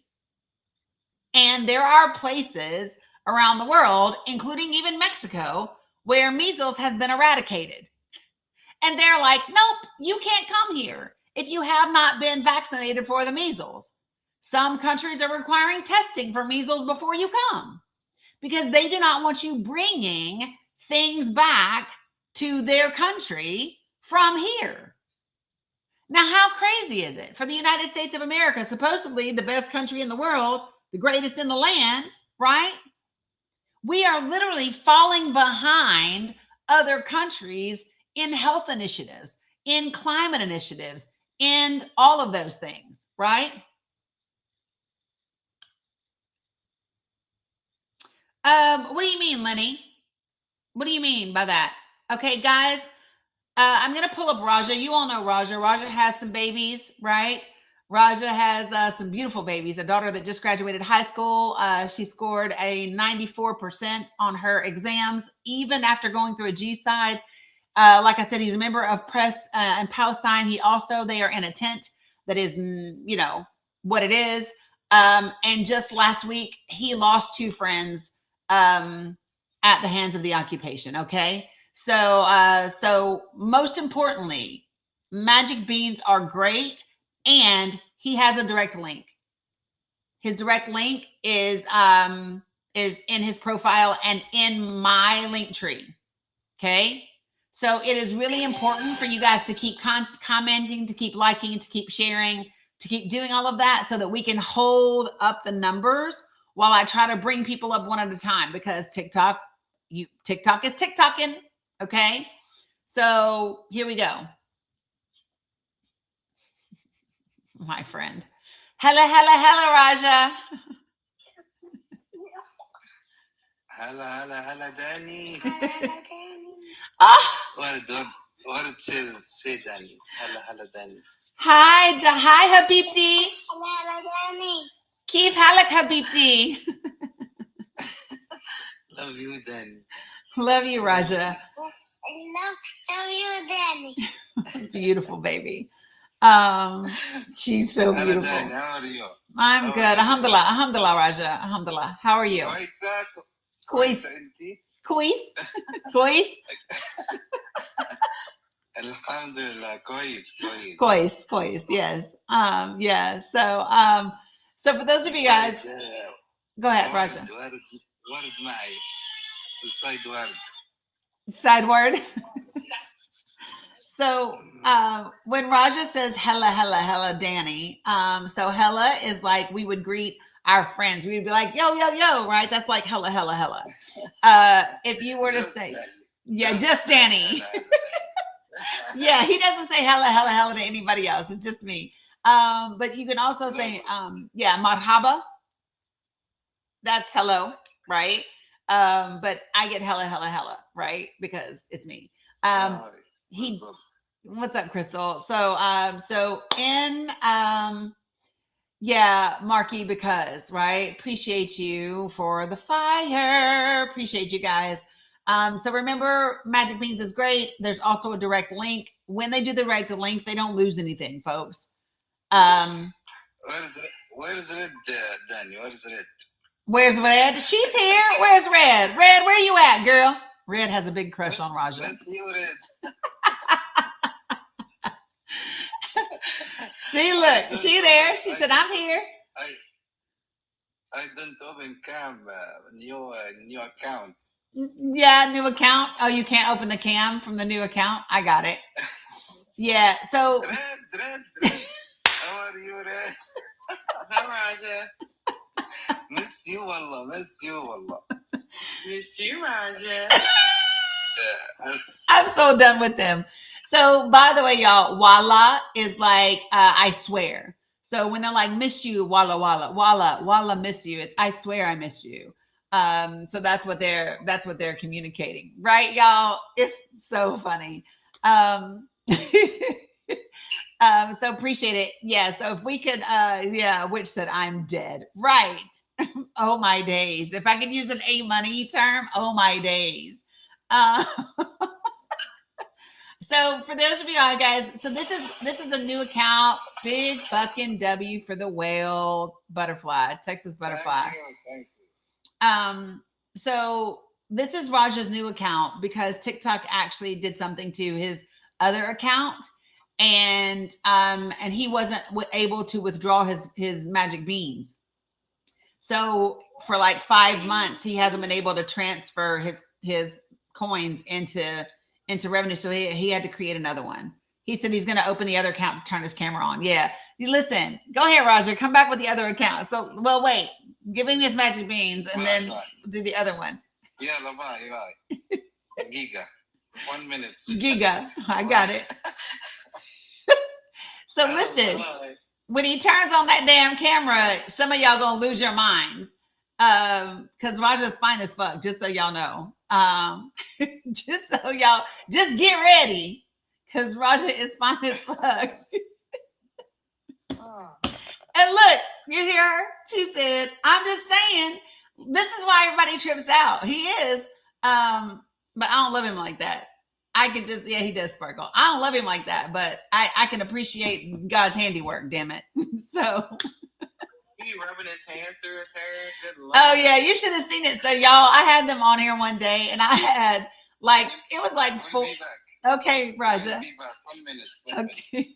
And there are places around the world, including even Mexico, where measles has been eradicated. And they're like, nope, you can't come here if you have not been vaccinated for the measles. Some countries are requiring testing for measles before you come because they do not want you bringing things back to their country from here. Now, how crazy is it for the United States of America, supposedly the best country in the world, the greatest in the land, right? We are literally falling behind other countries in health initiatives, in climate initiatives, in all of those things, right? What do you mean, Lenny? What do you mean by that? Okay, guys. I'm going to pull up Raja. You all know Raja. Raja has some babies, right? Raja has some beautiful babies, a daughter that just graduated high school. She scored a 94% on her exams, even after going through a G-side. Like I said, he's a member of Press in Palestine. They are in a tent that is, you know, what it is. And just last week, he lost 2 friends at the hands of the occupation. Okay. So most importantly, magic beans are great, and he has a direct link. His direct link is in his profile and in my link tree. Okay. So it is really important for you guys to keep commenting, to keep liking, to keep sharing, to keep doing all of that so that we can hold up the numbers while I try to bring people up one at a time, because TikTok is TikToking. Okay. So here we go. My friend. Hello, Raja. هلا داني. Oh, ورد say داني. هلا داني. hi Habibti. هلا داني. كيف حالك Habibti? Love you داني. Love you, Raja. Love you داني. Beautiful baby. She's so beautiful. Dani, how are you? I'm good. Alhamdulillah, Raja. Alhamdulillah. How are you? كويسة انتي؟ كويس. Alhamdulillah, كويس. Yes. Yeah. So for those of you guys, go ahead, Raja. ورد معي. الصيد ورد. Side word. So when Raja says hella Dani, so hella is like we would greet our friends. We would be like, yo, right? That's like hella. If you were to say, just Dani. Yeah, he doesn't say hella to anybody else. It's just me. But you can also say, marhaba. That's hello, right? But I get hella, right? Because it's me. What's up, Crystal? So in Marky, because right, appreciate you for the fire. Appreciate you guys. So remember, Magic Beans is great. There's also a direct link. When they do the direct link, they don't lose anything, folks. Where's Red, Dani? Where's Red? Where's Red? She's here. Where's Red? Red, where you at, girl? Red has a big crush on Raja. Let's see Red. See, look, she there. She said, "I'm here." I don't open cam new account. Yeah, new account. Oh, you can't open the cam from the new account. I got it. Yeah. So. Red. How are you, Red? Hi, Raja. Miss you, wallah. Miss you, Raja. I'm so done with them. So, by the way, y'all, walla is like I swear. So when they're like miss you, walla, miss you. It's I swear I miss you. So that's what they're communicating, right, y'all? It's so funny. So appreciate it. Yeah. So if we could, Witch said I'm dead. Right. Oh my days. If I could use an A money term, oh my days. So for those of you guys, so this is a new account. Big fucking W for the whale butterfly, Texas butterfly. Thank you. So this is Raja's new account because TikTok actually did something to his other account, and he wasn't able to withdraw his magic beans. So for like 5 months, he hasn't been able to transfer his coins into revenue. So he had to create another one. He said he's going to open the other account to turn his camera on. Yeah. You listen, go ahead, Roger, come back with the other account. So, well, wait, give him his magic beans and then do the other one. Yeah, bye. Giga. 1 minute. Giga. I got it. So listen, when he turns on that damn camera, some of y'all going to lose your minds. Cause Raja's fine as fuck, just so y'all know. Just so y'all just get ready, cause Raja is fine as fuck. And look, you hear her? She said, "I'm just saying, this is why everybody trips out." He is, but I don't love him like that. I can just, he does sparkle. I don't love him like that, but I can appreciate God's handiwork. Damn it! So. He rubbing his hands through his hair. Good Lord. Oh yeah, you should have seen it. So y'all, I had them on here one day, and I had like it was like We'll four. be back. Okay, Raja. We'll be back. 1 minute. 1 Okay. minute.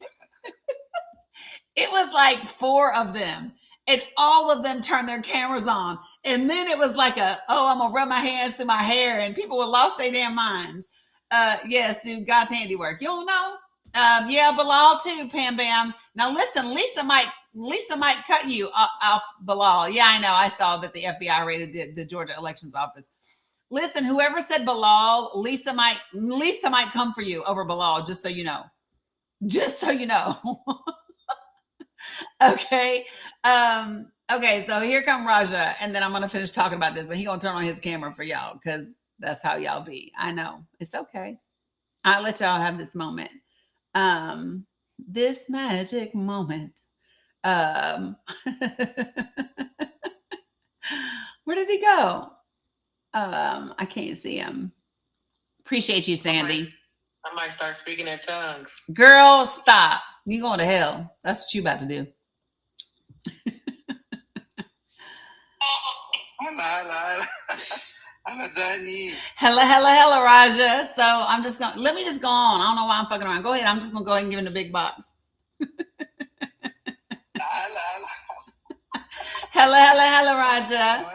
It was like 4 of them, and all of them turned their cameras on. And then it was like I'm gonna rub my hands through my hair, and people would lost their damn minds. Yes, dude, God's handiwork. You don't know? Yeah, Bilal too, Pam Bam. Now listen, Lisa might cut you off, Bilal. Yeah, I know. I saw that the FBI raided the Georgia Elections Office. Listen, whoever said Bilal, Lisa might come for you over Bilal, just so you know. Just so you know. Okay. Okay, so here come Raja, and then I'm gonna finish talking about this, but he gonna turn on his camera for y'all because that's how y'all be. I know. It's okay. I'll let y'all have this moment. This magic moment. Where did he go? I can't see him. Appreciate you, Sandy. I might start speaking in tongues. Girl, stop. You going to hell. That's what you about to do. Hello, Dani. Hello, Raja. So I'm just gonna let me just go on. I don't know why I'm fucking around. Go ahead. I'm just gonna go ahead and give him the big box. Hello, Raja.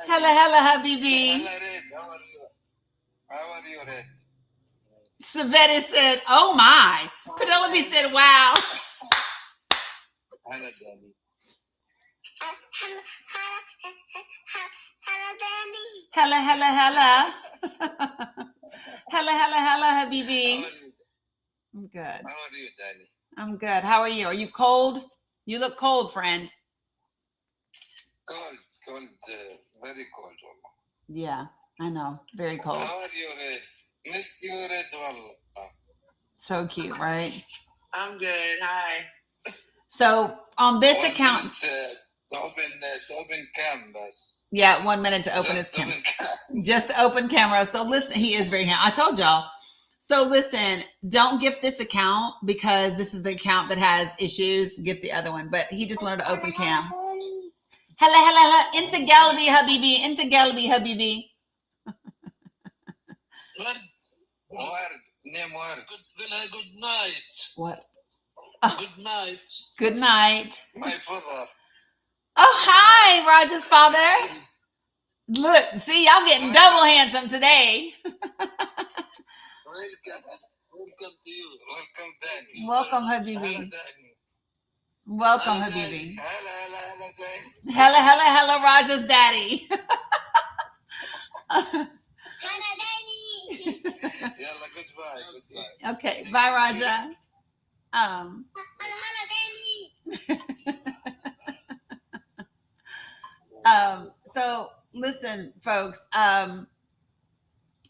Hello, Habibi. How are you, Red? Savetta said, "Oh my." Penelope said, "Wow." Hello, Dani. Hello. Hello, Habibi. How are you? I'm good. How are you, Dani? I'm good. How are you? Are you cold? You look cold, friend. Cold, very cold. Yeah, I know. Very cold. How are you, Red? Missed you, Red. Wallah. So cute, right? I'm good. Hi. So on this 1 account, minute, to open canvas. yeah, 1 minute to open Just his camera. open Just to open camera. So listen, he is very handsome. I told y'all. So listen, don't gift this account because this is the account that has issues. Gift the other one, but he just wanted to open cam. Hello. Into Galaby, Habibi. Word. Name word. Good night. What? Good night. Good night. My father. Oh, hi, Raja's father. Look, see, y'all getting double handsome today. Welcome to you. Welcome, Dani. Welcome, Hello, Habibi. Dani. Welcome, Hello, Habibi. Dani. Hello, Dani. Hello, Raja's daddy. Yalla, goodbye. Okay, bye, Raja. So listen, folks.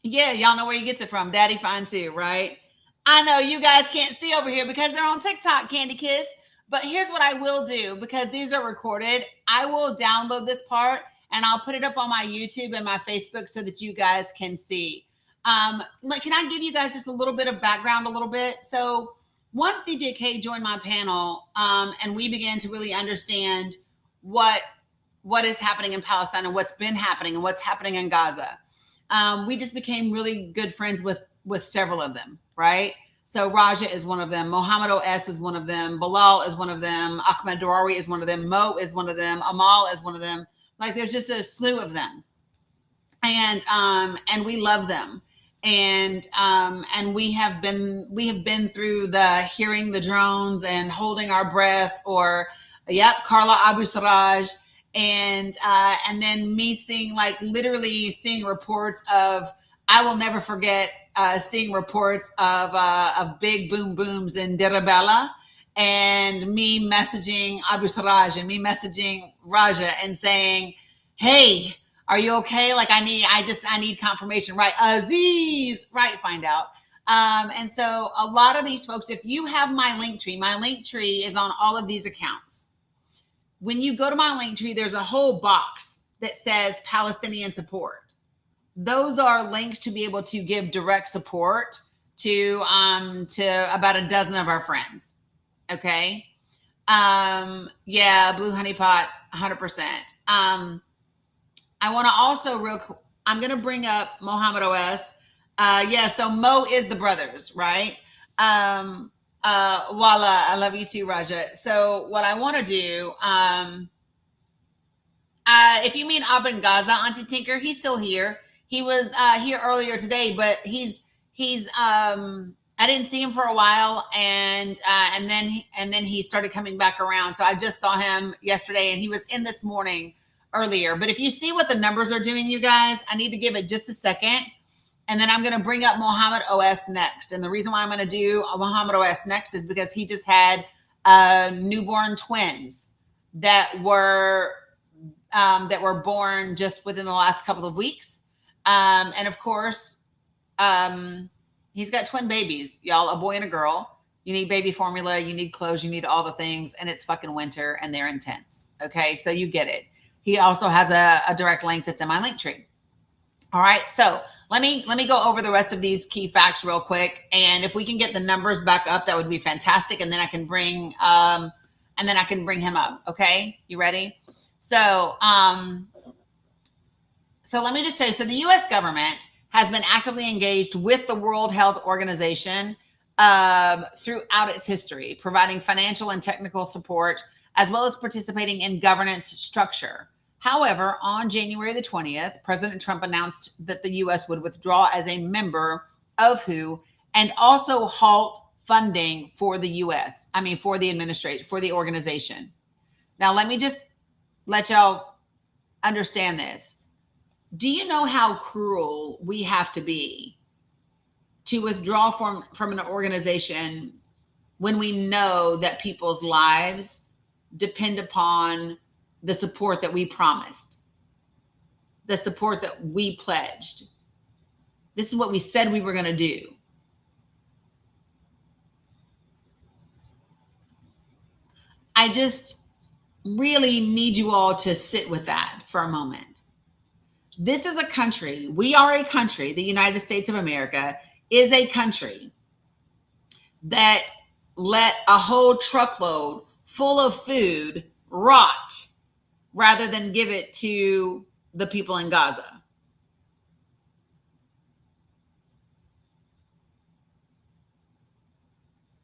Yeah, y'all know where he gets it from. Daddy Fine too, right? I know you guys can't see over here because they're on TikTok, Candy Kiss. But here's what I will do because these are recorded. I will download this part and I'll put it up on my YouTube and my Facebook so that you guys can see. Can I give you guys just a little bit of background, a little bit? So once DJ K joined my panel, and we began to really understand what is happening in Palestine and what's been happening and what's happening in Gaza, we just became really good friends with several of them, right? So Raja is one of them. Mohammed O.S. is one of them. Bilal is one of them. Ahmed Darawi is one of them. Mo is one of them. Amal is one of them. Like there's just a slew of them. And we love them. And we have been through the hearing the drones and holding our breath, or Carla Abu Sarraj, and then me seeing literally seeing reports of, I will never forget seeing reports of big boom booms in Dirabella, and me messaging Abu Sarraj and me messaging Raja and saying, hey, are you okay? I need confirmation, right? Aziz, right? Find out. And so a lot of these folks, if you have my link tree is on all of these accounts. When you go to my link tree, there's a whole box that says Palestinian support. Those are links to be able to give direct support to about a dozen of our friends. Okay. Yeah, Blue Honey Pot, 100%. I want to also I'm going to bring up Mohammed OS. Yeah, so Mo is the brothers, right? Wala, I love you too, Raja. So what I want to do, if you mean Abin Gaza, Auntie Tinker, he's still here. He was here earlier today, but he's I didn't see him for a while, and then he started coming back around. So I just saw him yesterday, and he was in this morning earlier. But if you see what the numbers are doing, you guys, I need to give it just a second, and then I'm going to bring up Mohammed OS next. And the reason why I'm going to do Mohammed OS next is because he just had newborn twins that were born just within the last couple of weeks. And of course, he's got twin babies, y'all, a boy and a girl. You need baby formula, you need clothes, you need all the things, and it's fucking winter and they're intense. Okay, so you get it. He also has a direct link that's in my link tree. All right, so let me go over the rest of these key facts real quick, and if we can get the numbers back up, that would be fantastic. And then I can bring him up. Okay, you ready? So let me just say, so the U.S. government has been actively engaged with the World Health Organization throughout its history, providing financial and technical support, as well as participating in governance structure. However, on January the 20th, President Trump announced that the U.S. would withdraw as a member of WHO and also halt funding for the U.S., for the administration, for the organization. Now, let me just let y'all understand this. Do you know how cruel we have to be to withdraw from an organization when we know that people's lives depend upon the support that we promised, the support that we pledged? This is what we said we were going to do. I just really need you all to sit with that for a moment. This is a country, we are a country, the United States of America is a country that let a whole truckload full of food rot rather than give it to the people in Gaza.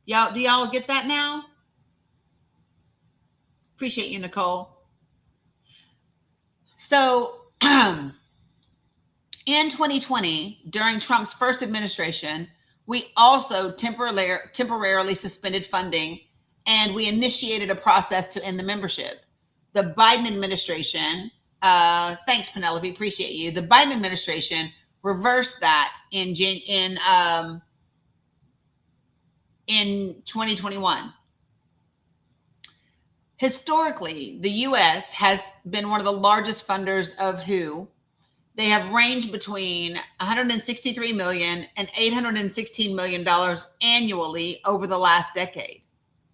Do y'all get that now? Appreciate you, Nicole. So, in 2020, during Trump's first administration, we also temporarily suspended funding, and we initiated a process to end the membership. The Biden administration, thanks Penelope, appreciate you. The Biden administration reversed that in 2021. Historically, the U.S. has been one of the largest funders of WHO. They have ranged between $163 million and $816 million annually over the last decade.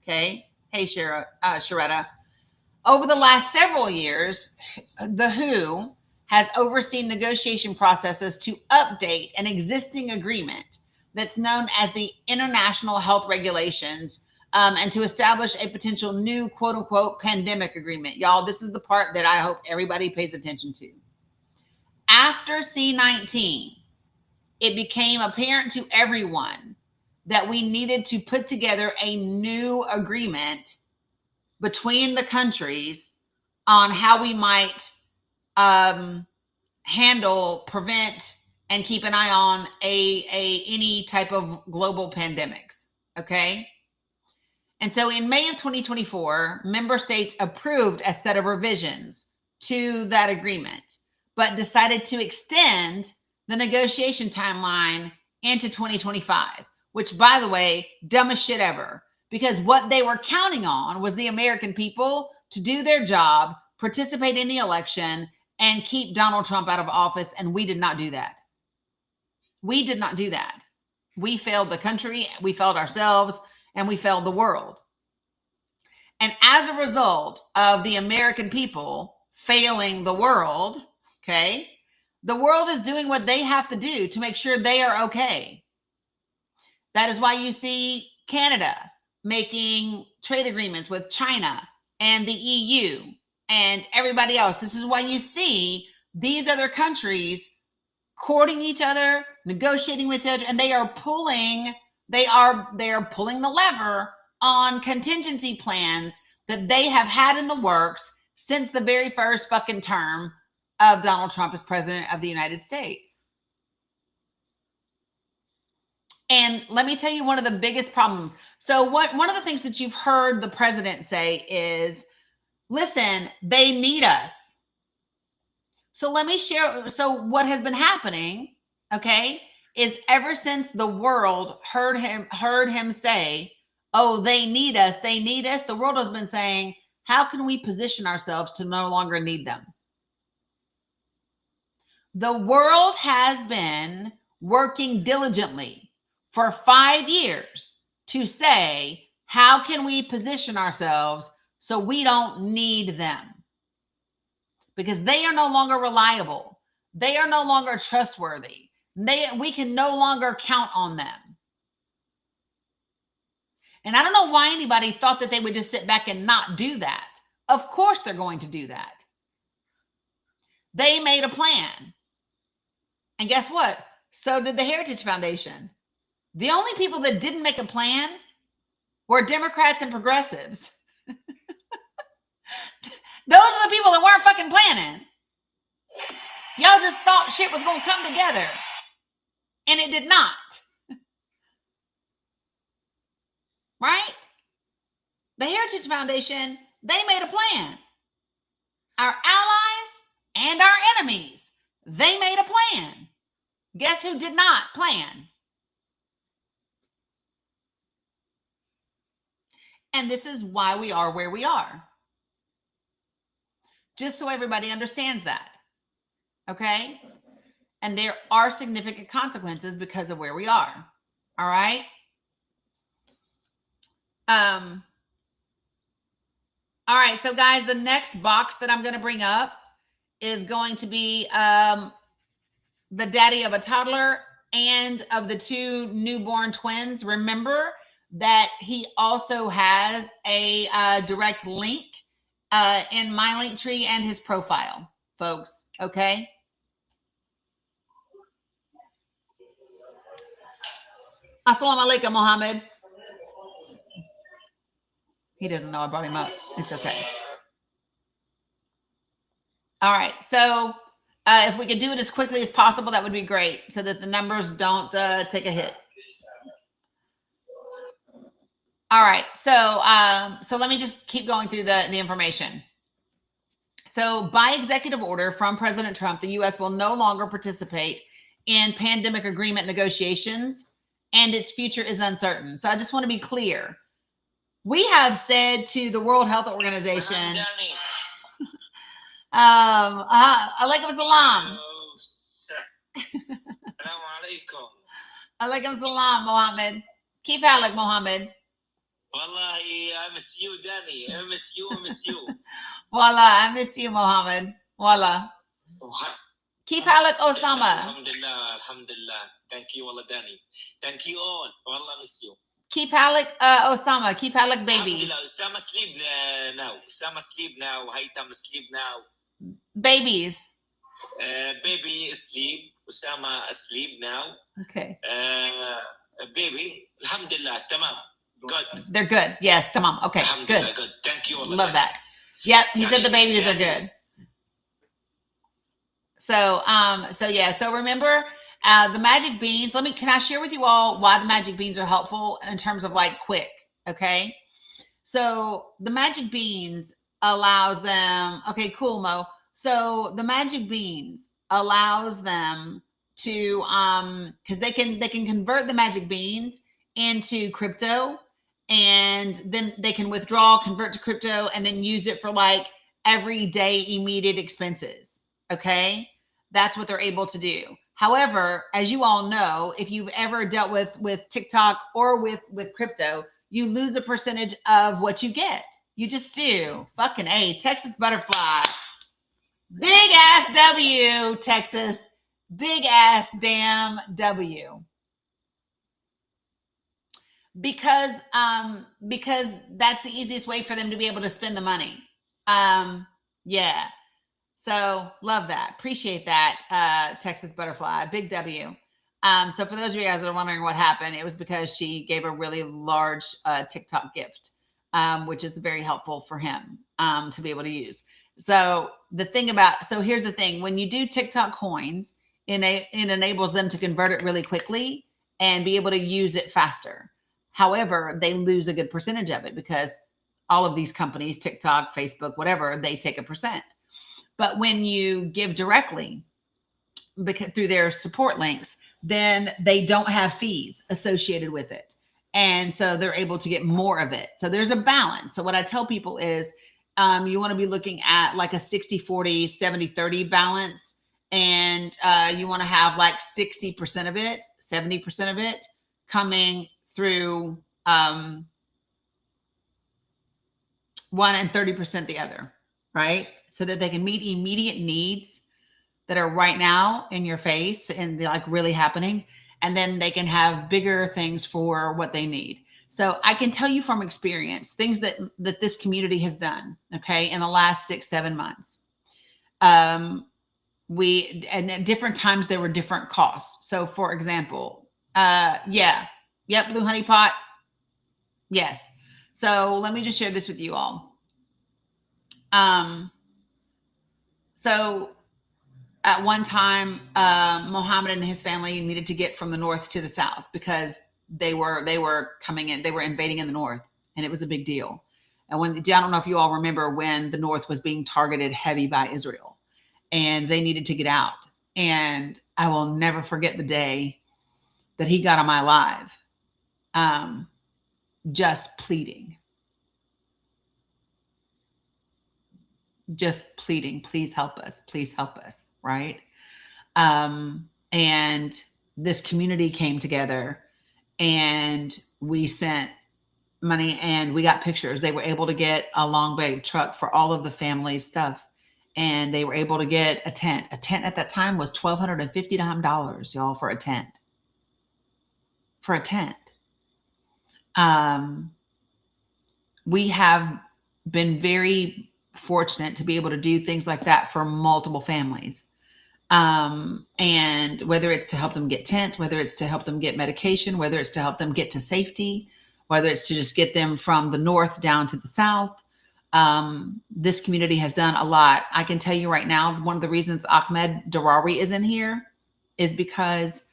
Okay. Hey, Sharetta. Over the last several years, the WHO has overseen negotiation processes to update an existing agreement that's known as the International Health Regulations, and to establish a potential new quote unquote pandemic agreement. Y'all, this is the part that I hope everybody pays attention to. After C-19, it became apparent to everyone that we needed to put together a new agreement between the countries on how we might handle, prevent, and keep an eye on any type of global pandemics. Okay. And so in May of 2024, member states approved a set of revisions to that agreement, but decided to extend the negotiation timeline into 2025, which, by the way, dumbest shit ever, because what they were counting on was the American people to do their job, participate in the election, and keep Donald Trump out of office, and we did not do that. We did not do that. We failed the country, we failed ourselves, and we failed the world. And as a result of the American people failing the world, okay, the world is doing what they have to do to make sure they are okay. That is why you see Canada making trade agreements with China and the EU and everybody else. This is why you see these other countries courting each other, negotiating with each other, and they are pulling the lever on contingency plans that they have had in the works since the very first fucking term of Donald Trump as president of the United States. And let me tell you one of the biggest problems. So one of the things that you've heard the president say is, listen, they need us. So let me share. So what has been happening, okay, is ever since the world heard him say, oh, they need us, the world has been saying, how can we position ourselves to no longer need them? The world has been working diligently for 5 years to say, how can we position ourselves so we don't need them? Because they are no longer reliable. They are no longer trustworthy. We can no longer count on them. And I don't know why anybody thought that they would just sit back and not do that. Of course they're going to do that. They made a plan. And guess what? So did the Heritage Foundation. The only people that didn't make a plan were Democrats and progressives. Those are the people that weren't fucking planning. Y'all just thought shit was going to come together. And it did not. Right? The Heritage Foundation, they made a plan. Our allies and our enemies, they made a plan. Guess who did not plan? And this is why we are where we are. Just so everybody understands that. Okay? And there are significant consequences because of where we are. All right? All right, so guys, the next box that I'm going to bring up is going to be the daddy of a toddler and of the 2 newborn twins. Remember that he also has a direct link in my link tree and his profile, folks. Okay. Assalamu alaikum, Mohammed. He doesn't know I brought him up. It's okay. All right. So if we could do it as quickly as possible, that would be great so that the numbers don't take a hit. All right. So let me just keep going through the information. So by executive order from President Trump, the U.S. will no longer participate in pandemic agreement negotiations, and its future is uncertain. So I just want to be clear. We have said to the World Health Organization, alaikum salam. Alaikum salam, Mohammed. Keep halak, Mohammed. Wallahi, I miss you, Dani. I miss you. Wallah, I miss you, Mohammed. Wallah. Keep halak, Osama. Alhamdulillah. Thank you, Wallah, Dani. Thank you all. Wallah, miss you. Keep halak, Osama. Keep halak, babies. Osama sleep now. Osama sleep now. Haitam sleep now. Babies. Baby asleep. Osama asleep now. Okay. Baby, alhamdulillah, tamam. Good. They're good. Yes, tamam. Okay, good. Good. Thank you. Love that. Yep, he said the babies are good. So remember the magic beans. Can I share with you all why the magic beans are helpful in terms of like quick? Okay. So the magic beans allows them. Okay, cool, Mo. So the magic beans allows them to because they can convert the magic beans into crypto, and then they can withdraw, convert to crypto, and then use it for like everyday immediate expenses. Okay, that's what they're able to do. However, as you all know, if you've ever dealt with TikTok or with crypto, you lose a percentage of what you get. You just do. Fucking A, Texas butterfly. Big ass W, Texas. Big ass damn W. because that's the easiest way for them to be able to spend the money. Yeah. So love that. Appreciate that. Texas Butterfly, big W. So for those of you guys that are wondering what happened, it was because she gave a really large TikTok gift, which is very helpful for him to be able to use. So here's the thing: when you do TikTok coins, it enables them to convert it really quickly and be able to use it faster. However, they lose a good percentage of it because all of these companies, TikTok, Facebook, whatever, they take a percent. But when you give directly because through their support links, then they don't have fees associated with it. And so they're able to get more of it. So there's a balance. So what I tell people is you want to be looking at like a 60-40, 70-30 balance. And you want to have like 60% of it, 70% of it coming through one and 30% the other, right? So that they can meet immediate needs that are right now in your face and like really happening. And then they can have bigger things for what they need. So I can tell you from experience, things that this community has done, okay, in the last 6-7 months. And at different times, there were different costs. So for example, Blue Honey Pot. Yes. So let me just share this with you all. So at one time, Mohammed and his family needed to get from the north to the south because they were coming in, they were invading in the north, and it was a big deal. And I don't know if you all remember when the north was being targeted heavy by Israel, and they needed to get out. And I will never forget the day that he got on my live, just pleading, please help us, right? And this community came together and we sent money and we got pictures. They were able to get a long bay truck for all of the family's stuff. And they were able to get a tent. A tent at that time was $1,250, y'all, for a tent. We have been very fortunate to be able to do things like that for multiple families. And whether it's to help them get tent, whether it's to help them get medication, whether it's to help them get to safety, whether it's to just get them from the north down to the south. This community has done a lot. I can tell you right now, one of the reasons Ahmed Darari is in here is because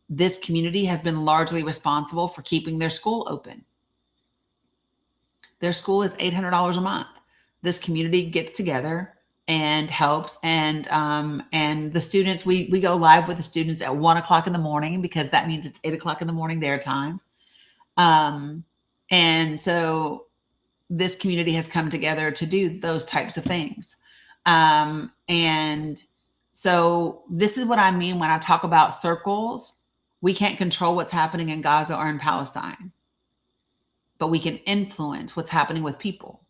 this community has been largely responsible for keeping their school open. Their school is $800 a month. This community gets together and helps. And the students, we go live with the students at 1:00 in the morning because that means it's 8:00 in the morning their time. And so this community has come together to do those types of things. And so this is what I mean when I talk about circles. We can't control what's happening in Gaza or in Palestine, but we can influence what's happening with people.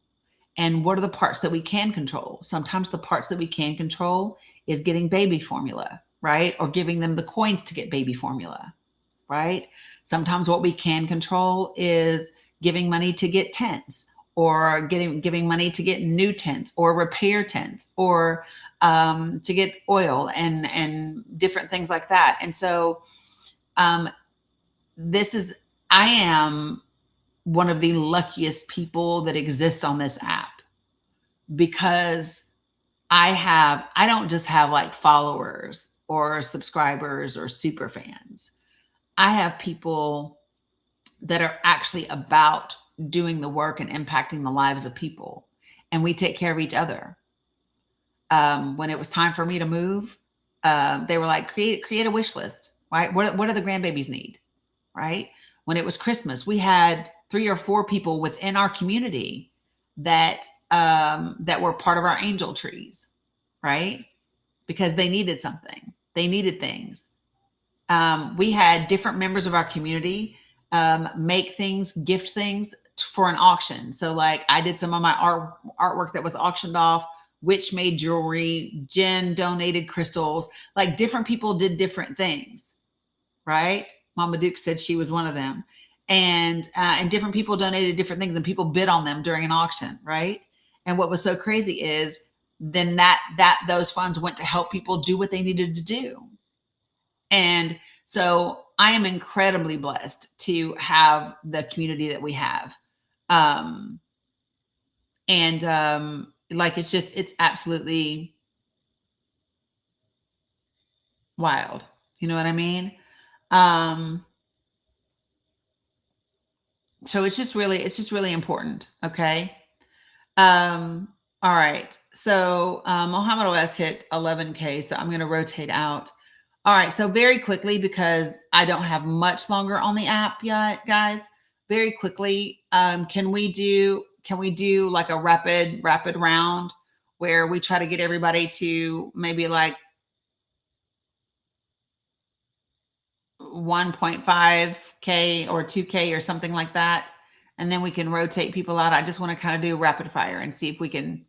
And what are the parts that we can control? Sometimes the parts that we can control is getting baby formula, right? Or giving them the coins to get baby formula, right? Sometimes what we can control is giving money to get tents, or giving money to get new tents or repair tents, or to get oil and different things like that. And so I am one of the luckiest people that exists on this app, because I don't just have like followers or subscribers or super fans. I have people that are actually about doing the work and impacting the lives of people. And we take care of each other. When it was time for me to move, they were like, create a wish list, right? What do the grandbabies need, right? When it was Christmas, we had 3 or 4 people within our community that were part of our angel trees, right? Because they needed something. They needed things. We had different members of our community make things, gift things for an auction. So like I did some of my artwork that was auctioned off, Witch made jewelry, Jen donated crystals, like different people did different things, right? Mama Duke said she was one of them. and different people donated different things, and people bid on them during an auction, right? And what was so crazy is then that those funds went to help people do what they needed to do. And so I am incredibly blessed to have the community that we have. Like, it's absolutely wild. You know what I mean? So it's just really important. Okay. All right. So Mohammed OS hit 11K. So I'm going to rotate out. All right. So very quickly, because I don't have much longer on the app yet, guys, very quickly. Can we do like a rapid round where we try to get everybody to maybe like 1.5K or 2K or something like that? And then we can rotate people out. I just want to kind of do rapid fire and see if we can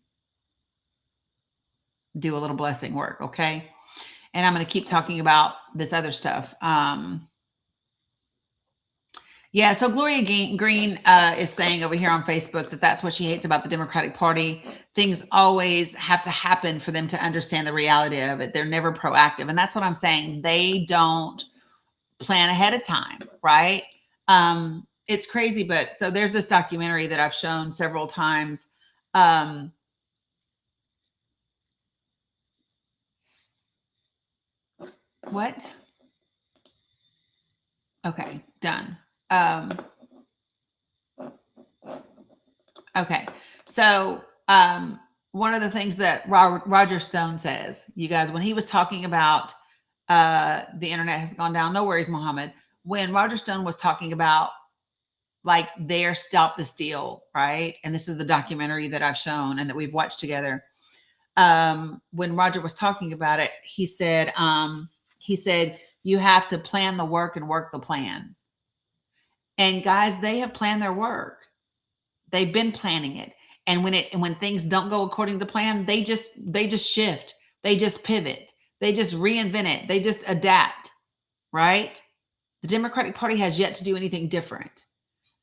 do a little blessing work. Okay. And I'm going to keep talking about this other stuff. Yeah. So Gloria Green is saying over here on Facebook that that's what she hates about the Democratic Party. Things always have to happen for them to understand the reality of it. They're never proactive. And that's what I'm saying. They don't plan ahead of time. Right. It's crazy. But so there's this documentary that I've shown several times. What? Okay, done. Okay, so one of the things that Roger Stone says, you guys, when he was talking about the internet has gone down, no worries, Mohammed. When Roger Stone was talking about like their Stop the Steal, right? And this is the documentary that I've shown and that we've watched together. When Roger was talking about it, he said, you have to plan the work and work the plan. And guys, they have planned their work. They've been planning it. And when things don't go according to plan, they just shift. They just pivot. They just reinvent it. They just adapt, right? The Democratic Party has yet to do anything different.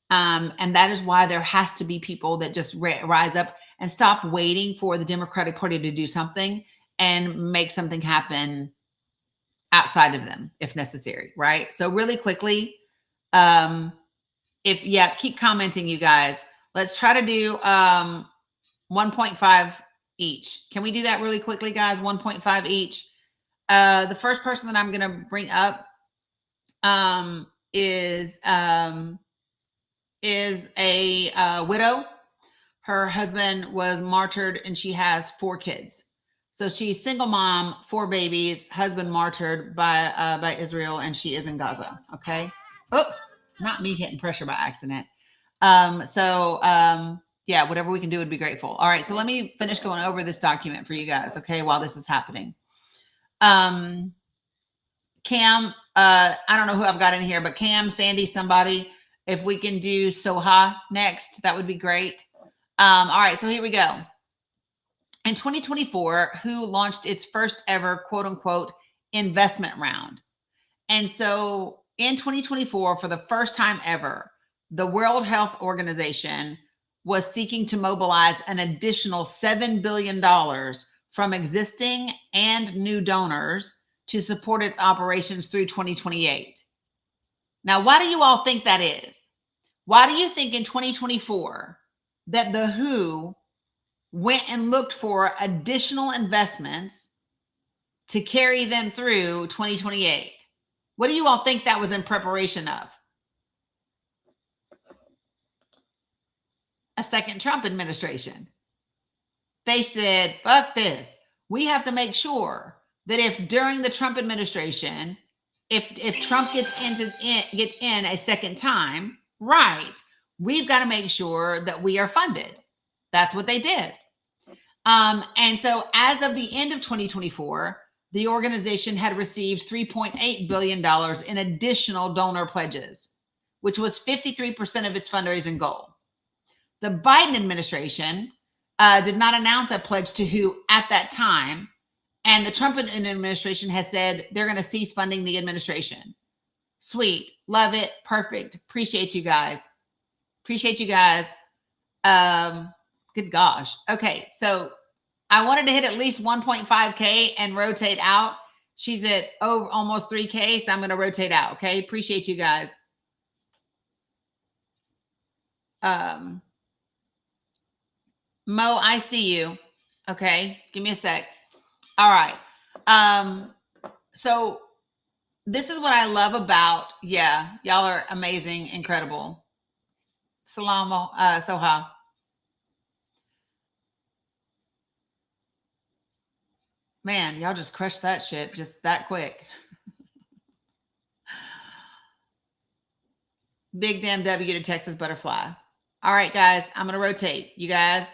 And that is why there has to be people that just rise up and stop waiting for the Democratic Party to do something and make something happen outside of them if necessary, right? So really quickly, keep commenting, you guys. Let's try to do 1.5 each. Can we do that really quickly, guys? 1.5 each. The first person that I'm going to bring up is a widow. Her husband was martyred and she has 4 kids. So she's single mom, 4 babies, husband martyred by Israel, and she is in Gaza. Okay. Oh, not me hitting pressure by accident. Yeah, whatever we can do would be grateful. All right. So let me finish going over this document for you guys. Okay. While this is happening. Cam, I don't know who I've got in here, but Cam, Sandy, somebody, if we can do Soha next, that would be great. All right. So here we go. In 2024, WHO launched its first ever quote unquote investment round. And so in 2024, for the first time ever, the World Health Organization was seeking to mobilize an additional $7 billion from existing and new donors to support its operations through 2028. Now, why do you all think that is? Why do you think in 2024 that the WHO went and looked for additional investments to carry them through 2028? What do you all think that was in preparation of? A second Trump administration. They said, fuck this. We have to make sure that if during the Trump administration, if Trump gets in a second time, right, we've got to make sure that we are funded. That's what they did. And so as of the end of 2024, the organization had received $3.8 billion in additional donor pledges, which was 53% of its fundraising goal. The Biden administration did not announce a pledge to WHO at that time. And the Trump administration has said they're going to cease funding the administration. Sweet. Love it. Perfect. Appreciate you guys. Appreciate you guys. Good gosh. Okay. So I wanted to hit at least 1.5K and rotate out. She's at almost 3K. So I'm going to rotate out. Okay. Appreciate you guys. Mo, I see you. Okay. Give me a sec. All right. So this is what I love about, yeah, y'all are amazing, incredible. Salam, Soha. Man, y'all just crushed that shit just that quick. Big damn W to Texas Butterfly. All right, guys, I'm going to rotate. You guys,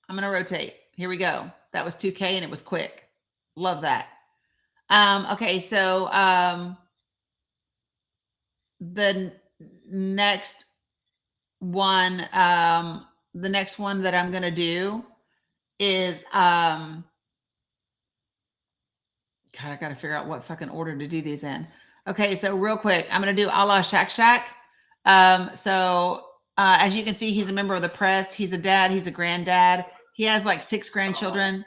I'm going to rotate. Here we go. That was 2K and it was quick. Love that. Okay, so the next one that I'm going to do is God, I got to figure out what fucking order to do these in. Okay, so real quick, I'm going to do Allah Shak Shak. As you can see, he's a member of the press. He's a dad. He's a granddad. He has like 6 grandchildren.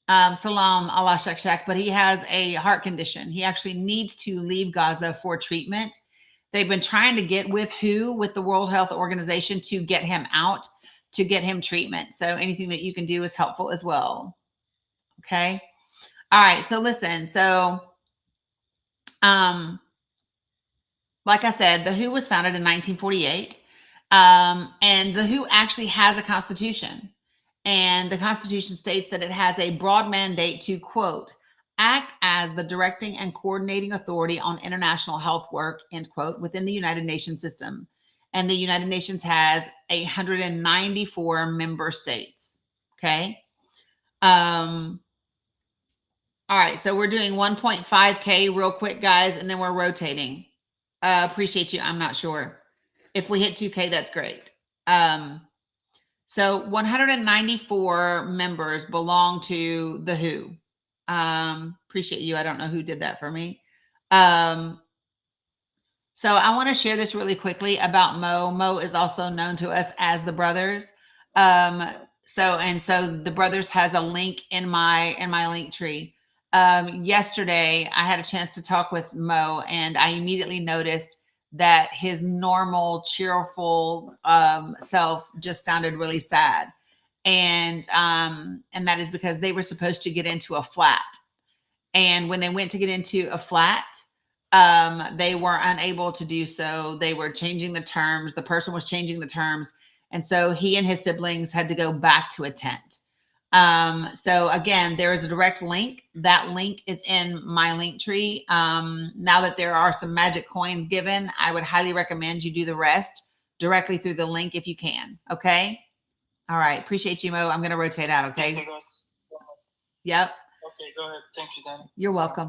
Salam Allah Shak Shak, but he has a heart condition. He actually needs to leave Gaza for treatment. They've been trying to get with the World Health Organization to get him out, to get him treatment. So anything that you can do is helpful as well. Okay. All right. So listen, like I said, the WHO was founded in 1948. And the WHO actually has a constitution. And the Constitution states that it has a broad mandate to, quote, act as the directing and coordinating authority on international health work, end quote, within the United Nations system. And the United Nations has 194 member states. Okay. All right. So we're doing 1.5K real quick, guys, and then we're rotating. Appreciate you. I'm not sure. If we hit 2K, that's great. So 194 members belong to the WHO. Appreciate you. I don't know who did that for me. So I want to share this really quickly about Mo. Mo is also known to us as the Brothers. So the Brothers has a link in my link tree. Yesterday, I had a chance to talk with Mo, and I immediately noticed that his normal, cheerful self just sounded really sad. And that is because they were supposed to get into a flat. And when they went to get into a flat, they were unable to do so. They were changing the terms. The person was changing the terms. And so he and his siblings had to go back to a tent. So again, there is a direct link. That link is in my link tree. Now that there are some magic coins given, I would highly recommend you do the rest directly through the link if you can. Okay. All right. Appreciate you, Mo. I'm going to rotate out. Okay. Yep. Okay, go ahead. Thank you, Dani. You're welcome.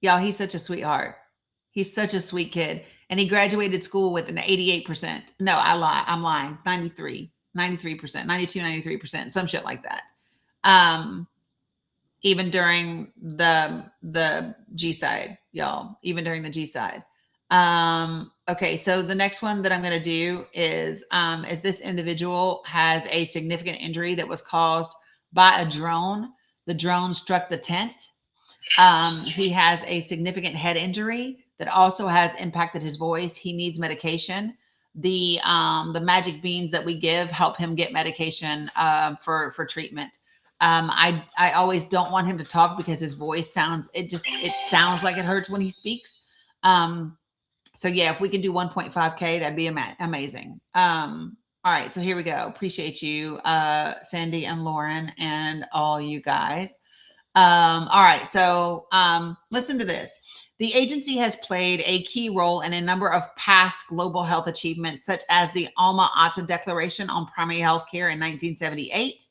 Y'all, he's such a sweetheart. He's such a sweet kid. And he graduated school with an 88%. No, I lie. I'm lying. 93%, 93%, some shit like that. Even during the G side, y'all, even during the G side. Okay. So the next one that I'm going to do is this individual has a significant injury that was caused by a drone. The drone struck the tent. He has a significant head injury that also has impacted his voice. He needs medication. The magic beans that we give help him get medication for treatment. I always don't want him to talk because his voice sounds like it hurts when he speaks. So yeah, if we can do 1.5K, that'd be amazing. All right, so here we go. Appreciate you, Sandy and Lauren and all you guys. All right, so listen to this. The agency has played a key role in a number of past global health achievements, such as the Alma-Ata Declaration on Primary Health Care in 1978,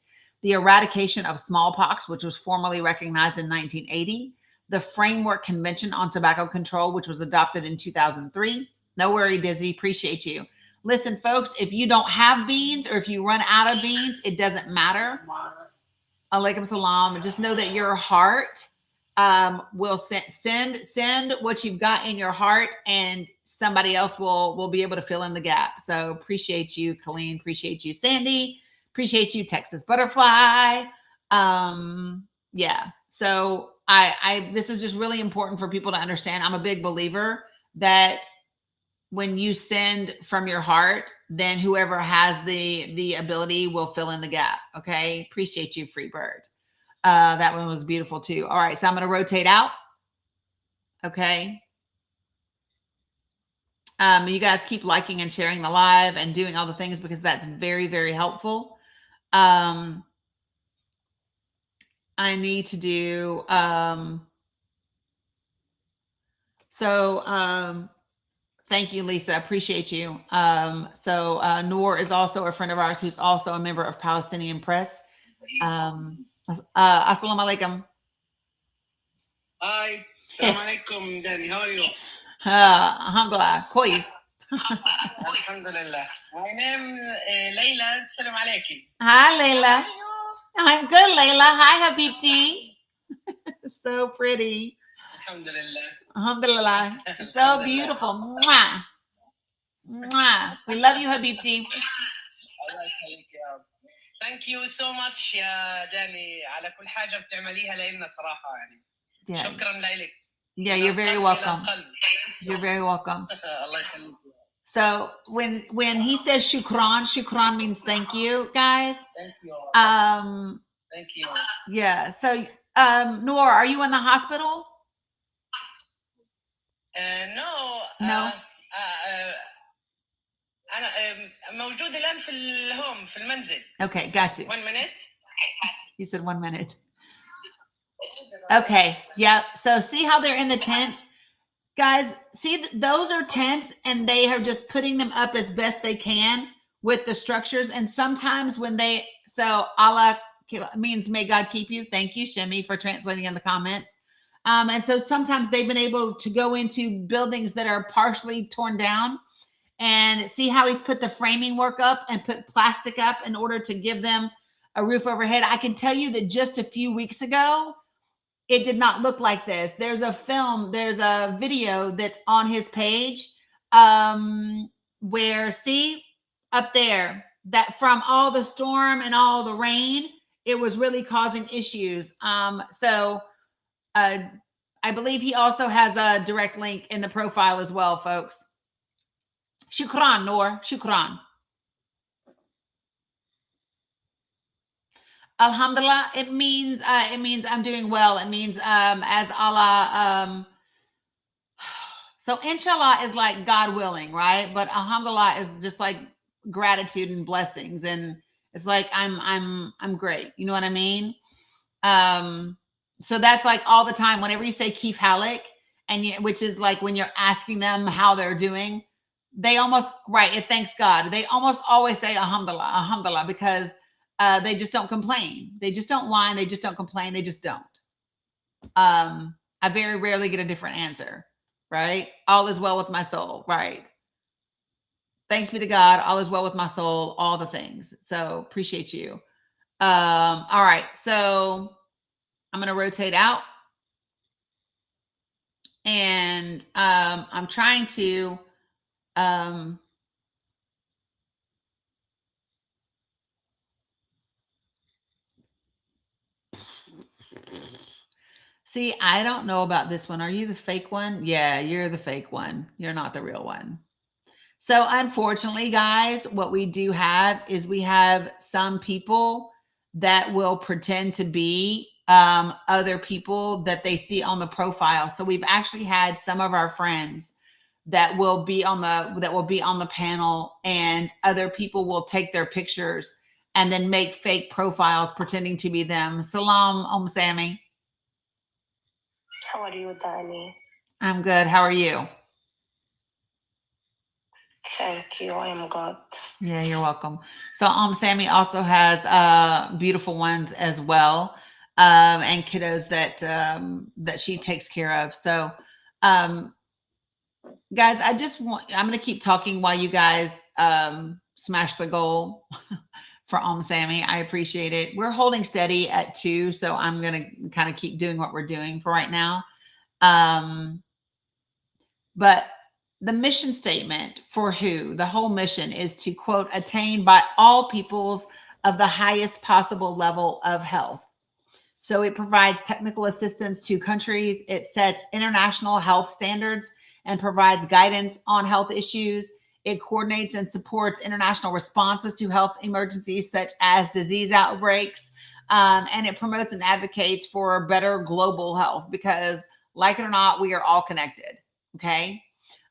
the eradication of smallpox, which was formally recognized in 1980, the Framework Convention on Tobacco Control, which was adopted in 2003. No worry, Dizzy, appreciate you. Listen, folks, if you don't have beans or if you run out of beans, it doesn't matter. Alaikum salam. Just know that your heart will send what you've got in your heart, and somebody else will be able to fill in the gap. So appreciate you, Colleen. Appreciate you, Sandy. Appreciate you, Texas Butterfly. Yeah. So this is just really important for people to understand. I'm a big believer that when you send from your heart, then whoever has the ability will fill in the gap. Okay. Appreciate you, Freebird. That one was beautiful too. All right. So I'm going to rotate out. Okay. You guys keep liking and sharing the live and doing all the things, because that's very, very helpful. I need to do, thank you, Lisa. Appreciate you. Noor is also a friend of ours who's also a member of Palestinian Press. Assalamu alaikum. Hi. Assalamu alaikum, Dani. How are you? Alhamdulillah. Kois. Alhamdulillah. My name is Leila. Salam alaikum. Hi, Leila. I'm good, Leila. Hi, Habibti. So pretty. Alhamdulillah. Alhamdulillah. So beautiful. Mwah. Mwah. We love you, Habibti. Thank you so much يا داني على كل حاجة بتعمليها لنا صراحة يعني. شكرا لك. Yeah, you're very welcome. You're very welcome. الله يخليك. So when he says shukran means thank you, guys. Thank you. Thank you. Yeah. So Noor, are you in the hospital? No. No. أنا موجود الآن في الهوم في المنزل. Okay, got you. 1 minute. He said 1 minute. Okay. Yeah. So see how they're in the tent? Guys, see, those are tents, and they are just putting them up as best they can with the structures. And sometimes when so Allah means may God keep you. Thank you, Shemi, for translating in the comments. And so sometimes they've been able to go into buildings that are partially torn down, and see how he's put the framing work up and put plastic up in order to give them a roof overhead. I can tell you that just a few weeks ago, it did not look like this. There's a video that's on his page where, see up there, that from all the storm and all the rain, it was really causing issues. I believe he also has a direct link in the profile as well, folks. Shukran, Noor. Shukran. Alhamdulillah. It means I'm doing well. It means as Allah. So inshallah is like God willing, right? But alhamdulillah is just like gratitude and blessings, and it's like I'm great. You know what I mean? So that's like all the time. Whenever you say Keef Halik, which is like when you're asking them how they're doing, they almost, right, it thanks God. They almost always say alhamdulillah, alhamdulillah, because they just don't complain. They just don't whine. They just don't complain. They just don't. I very rarely get a different answer, right? All is well with my soul, right? Thanks be to God. All is well with my soul, all the things. So appreciate you. All right. So I'm going to rotate out. And I'm trying to see, I don't know about this one. Are you the fake one? Yeah, you're the fake one. You're not the real one. So unfortunately, guys, what we do have is we have some people that will pretend to be other people that they see on the profile. So we've actually had some of our friends that will be on the panel, and other people will take their pictures and then make fake profiles pretending to be them. Salam, Sammy. How are you, Dani? I'm good. How are you? Thank you. I am good. Yeah, you're welcome. So Sammy also has beautiful ones as well, and kiddos that she takes care of. So guys, I'm going to keep talking while you guys smash the goal for Sammy. I appreciate it. We're holding steady at 2, so I'm going to kind of keep doing what we're doing for right now. But the mission statement for WHO, the whole mission is to, quote, attain by all peoples of the highest possible level of health. So it provides technical assistance to countries. It sets international health standards and provides guidance on health issues. It coordinates and supports international responses to health emergencies such as disease outbreaks. And it promotes and advocates for better global health because, like it or not, we are all connected. Okay.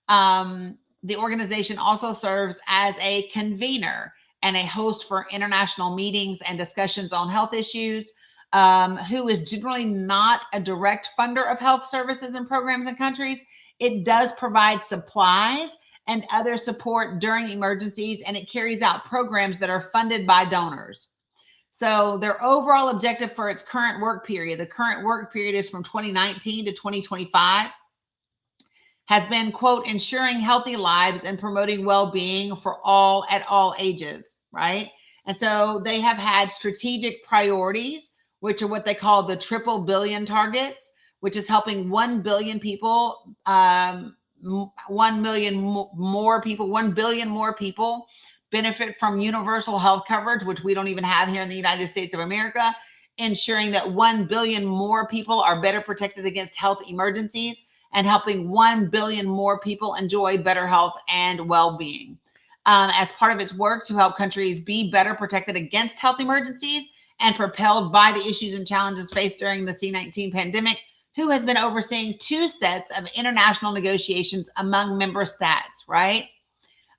The organization also serves as a convener and a host for international meetings and discussions on health issues. WHO is generally not a direct funder of health services and programs in countries. It does provide supplies and other support during emergencies, and it carries out programs that are funded by donors. So their overall objective for its current work period, the current work period is from 2019 to 2025, has been, quote, ensuring healthy lives and promoting well-being for all at all ages, right? And so they have had strategic priorities, which are what they call the triple billion targets, which is helping 1 billion people, 1 billion more people benefit from universal health coverage, which we don't even have here in the United States of America, ensuring that 1 billion more people are better protected against health emergencies, and helping 1 billion more people enjoy better health and well-being. As part of its work to help countries be better protected against health emergencies and propelled by the issues and challenges faced during the C-19 pandemic, WHO has been overseeing 2 sets of international negotiations among member states, right?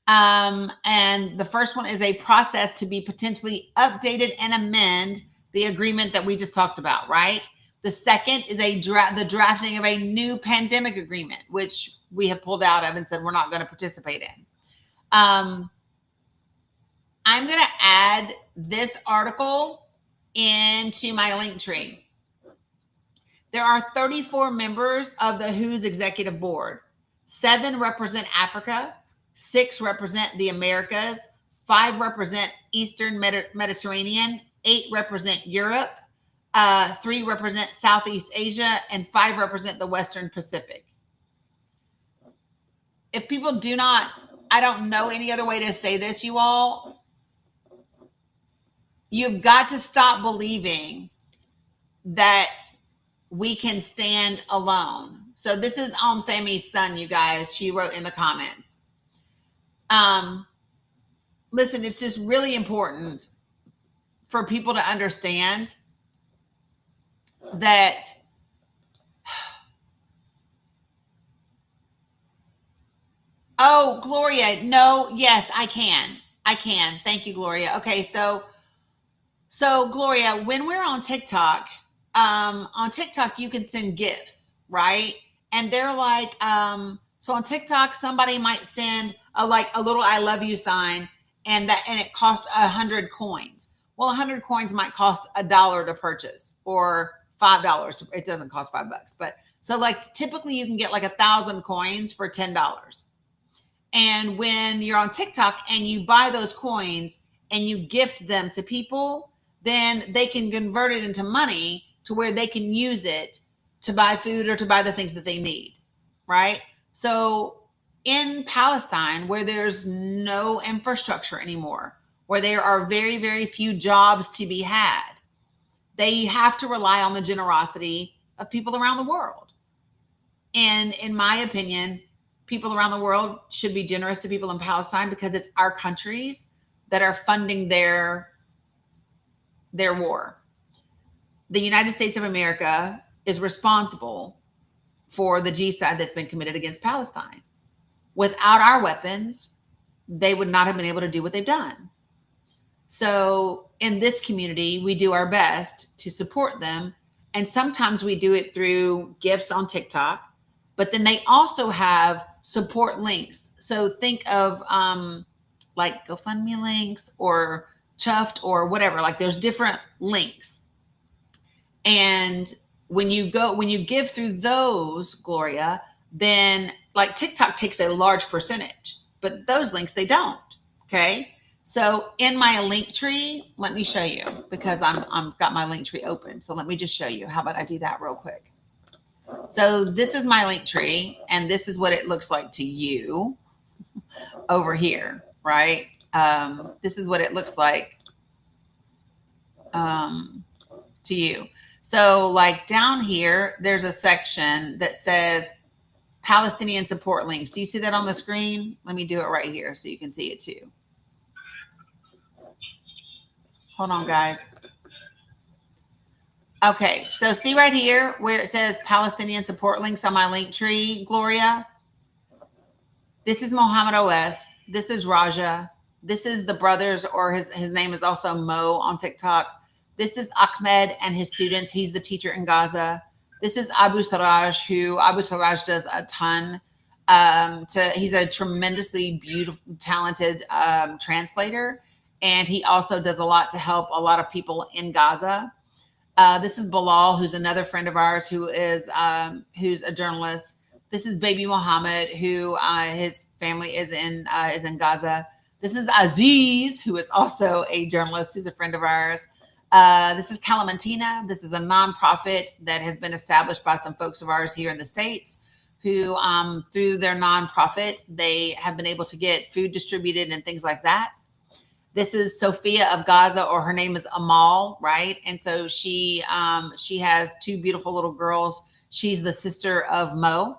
And the first one is a process to be potentially updated and amend the agreement that we just talked about, right? The second is the drafting of a new pandemic agreement, which we have pulled out of and said we're not going to participate in. I'm going to add this article into my link tree. There are 34 members of the WHO's executive board. 7 represent Africa, 6 represent the Americas, 5 represent Eastern Mediterranean, 8 represent Europe, 3 represent Southeast Asia, and 5 represent the Western Pacific. If people do not, I don't know any other way to say this, you all, you've got to stop believing that we can stand alone. So this is Sammy's son, you guys. She wrote in the comments. Listen, it's just really important for people to understand that Gloria, no, yes, I can. Thank you, Gloria. Okay, so Gloria, when we're on TikTok, you can send gifts, right? And they're like, so on TikTok, somebody might send a little "I love you" sign, and it costs 100 coins. Well, 100 coins might cost $1 to purchase, or $5. It doesn't cost $5, but so typically you can get 1,000 coins for $10. And when you're on TikTok and you buy those coins and you gift them to people, then they can convert it into money to where they can use it to buy food or to buy the things that they need, right? So in Palestine, where there's no infrastructure anymore, where there are very, very few jobs to be had, they have to rely on the generosity of people around the world. And in my opinion, people around the world should be generous to people in Palestine because it's our countries that are funding their war. The United States of America is responsible for the genocide that's been committed against Palestine. Without our weapons, they would not have been able to do what they've done. So in this community, we do our best to support them. And sometimes we do it through gifts on TikTok, but then they also have support links. So think of GoFundMe links or Chuffed or whatever, there's different links. And when you give through those, Gloria, then TikTok takes a large percentage, but those links, they don't. Okay. So in my link tree, let me show you because I've got my link tree open. So let me just show you. How about I do that real quick? So this is my link tree, and this is what it looks like to you over here, right? This is what it looks like to you. So like down here, there's a section that says Palestinian support links. Do you see that on the screen? Let me do it right here so you can see it too. Hold on, guys. Okay, so see right here where it says Palestinian support links on my link tree, Gloria? This is Mohammed OS. This is Raja. This is the brothers, or his name is also Mo on TikTok. This is Ahmed and his students. He's the teacher in Gaza. This is Abu Sarraj, who Abu Sarraj does a ton. He's a tremendously beautiful, talented translator. And he also does a lot to help a lot of people in Gaza. This is Bilal, who's another friend of ours who's a journalist. This is Baby Muhammad, who his family is in Gaza. This is Aziz, who is also a journalist. He's a friend of ours. This is Calamantina. This is a nonprofit that has been established by some folks of ours here in the States who, through their nonprofit, they have been able to get food distributed and things like that. This is Sophia of Gaza, or her name is Amal, right? And so she has two beautiful little girls. She's the sister of Mo.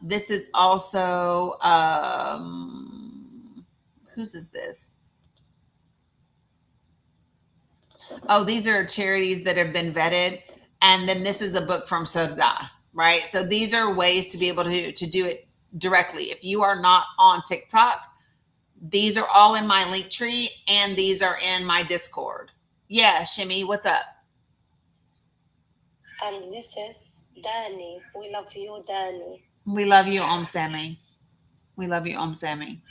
This is also, whose is this? Oh, these are charities that have been vetted. And then this is a book from Sarda, right? So these are ways to be able to do it directly. If you are not on TikTok, these are all in my link tree, and these are in my Discord. Yeah, Shimmy, what's up? And this is Dani. We love you, Dani. We love you, Sammy. We love you, Sammy.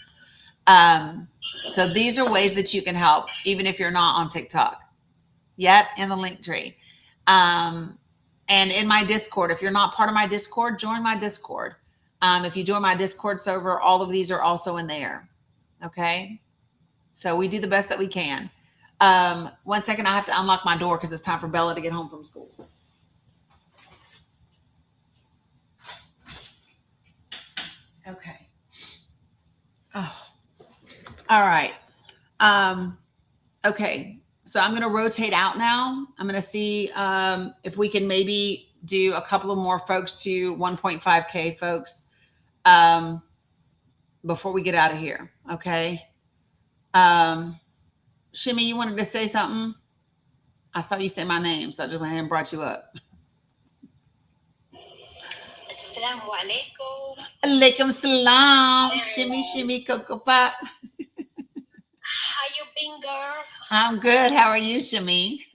So these are ways that you can help, even if you're not on TikTok. Yep, in the link tree. And in my Discord, if you're not part of my Discord, join my Discord. If you join my Discord server, all of these are also in there. Okay. So we do the best that we can. 1 second. I have to unlock my door because it's time for Bella to get home from school. Okay. Oh, all right. Okay. So I'm going to rotate out now. I'm going to see if we can maybe do a couple of more folks to 1.5K folks before we get out of here. Okay. Shimmy, you wanted to say something? I saw you say my name, so I just went ahead and brought you up. Assalamu alaikum. Alaikum salam. Shimmy, shimmy, cocoa pop. How you been, girl? I'm good. How are you, Shimmy?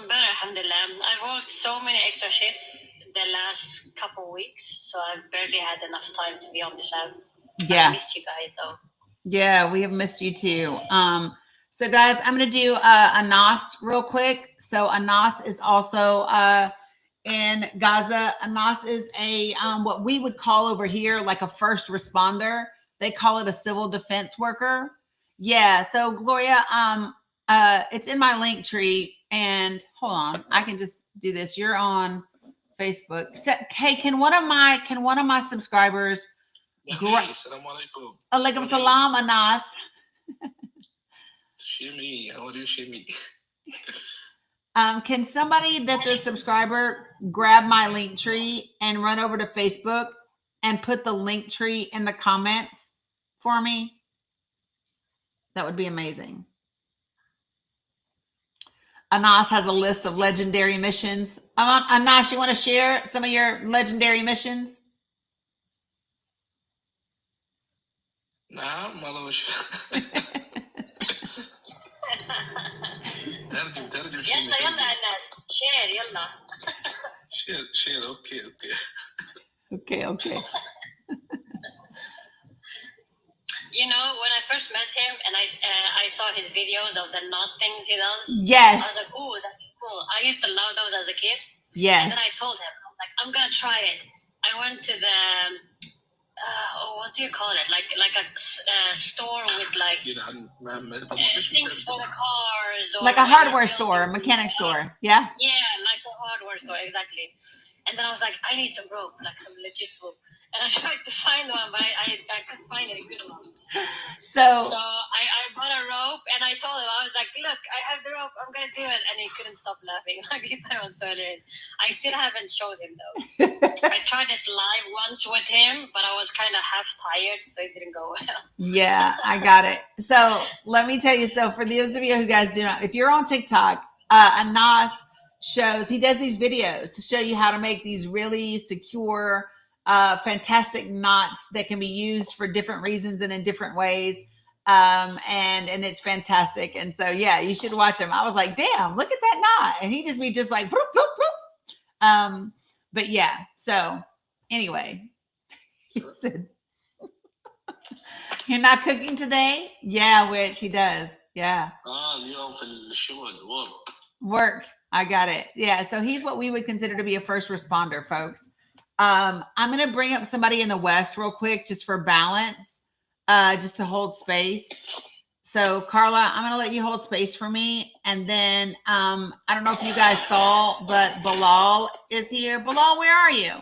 Better, alhamdulillah. I worked so many extra shifts the last couple weeks, so I've barely had enough time to be on the show. Yeah. I missed you guys, though. Yeah, we have missed you too. So guys, I'm going to do Anas real quick. So Anas is also in Gaza. Anas is a what we would call over here like a first responder. They call it a civil defense worker. Yeah. So Gloria, it's in my link tree. And hold on, I can just do this. You're on Facebook. So, hey, can one of my subscribers? Alaikum salam, Anas. Shimmy, how are you, Shimmy? Can somebody that's a subscriber grab my link tree and run over to Facebook and put the link tree in the comments for me? That would be amazing. Anas has a list of legendary missions. Anas, you want to share some of your legendary missions? نعم والله وش ترجم شيء يلا الناس شير يلا شير Okay. You know, when I first met him and I saw his videos of the knot things he does. Yes. I was like, oh, that's cool. I used to love those as a kid. Yes. And then I told him, I was like, I'm gonna try it. I went to the what what do you call it? Like a store with like things for the cars, or like a hardware store, a mechanic store. Yeah. Yeah, like a hardware store, exactly. And then I was like, I need some rope, like some legit rope. And I tried to find one, but I couldn't find any good ones. So I bought a rope, and I told him, I was like, look, I have the rope, I'm going to do it. And he couldn't stop laughing. Like, he thought it was so hilarious. I still haven't showed him, though. I tried it live once with him, but I was kind of half tired, so it didn't go well. Yeah, I got it. So let me tell you. So for those of you who guys do not, if you're on TikTok, Anas shows, he does these videos to show you how to make these really secure, fantastic knots that can be used for different reasons and in different ways. And it's fantastic. And so, yeah, you should watch him. I was like, damn, look at that knot. And he just be just like, whoop, whoop, whoop. But yeah, so anyway, he said, you're not cooking today? Yeah, which he does. Yeah. Work. I got it. Yeah. So he's what we would consider to be a first responder, folks. I'm going to bring up somebody in the West real quick, just for balance, just to hold space. So Carla, I'm going to let you hold space for me. And then, I don't know if you guys saw, but Bilal is here. Bilal, where are you?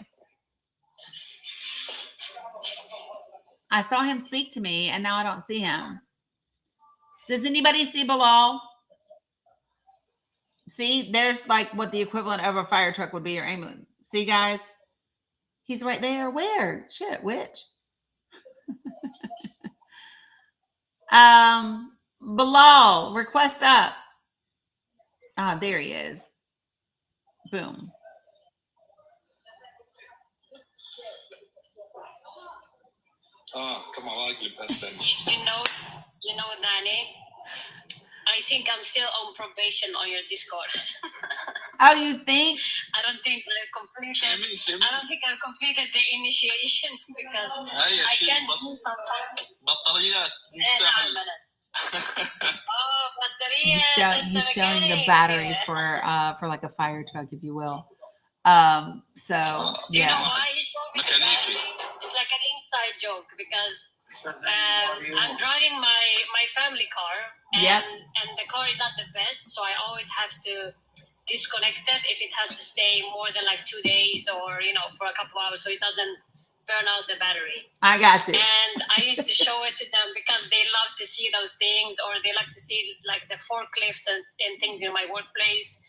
I saw him speak to me, and now I don't see him. Does anybody see Bilal? See, there's like what the equivalent of a fire truck would be, or ambulance. See, guys? He's right there. Where? Shit, which? Bilal, request up. Ah, there he is. Boom. come on, You know, Dani, I think I'm still on probation on your Discord. Oh, you think? I don't think I've completed the initiation because I can't do something. He's showing the battery for like a fire truck, if you will. So Do you know why he showed me the battery? It's like an inside joke because I'm driving my family car, and the car is not the best, so I always have to disconnect it if it has to stay more than like 2 days, or for a couple of hours, so it doesn't burn out the battery. I got you. And I used to show it to them because they love to see those things, or they like to see like the forklifts and things in my workplace.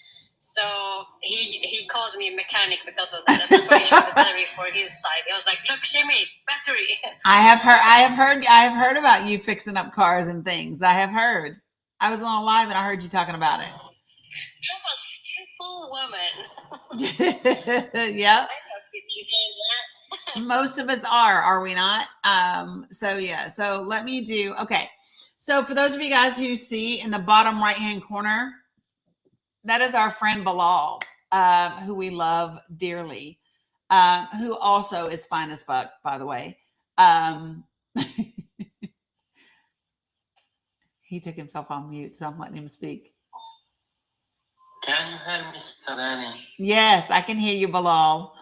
So he calls me a mechanic because of that. That's why he showed the battery for his side. He was like, "Look, Shimmy, battery." I have heard about you fixing up cars and things. I have heard. I was on live and I heard you talking about it. You're a skillful woman. Yep. Most of us are we not? So yeah. So let me do. Okay. So for those of you guys who see in the bottom right-hand corner, that is our friend Bilal, who we love dearly, who also is fine as fuck, by the way. He took himself on mute, so I'm letting him speak. Can you hear me, Mr. Dani? Yes, I can hear you, Bilal.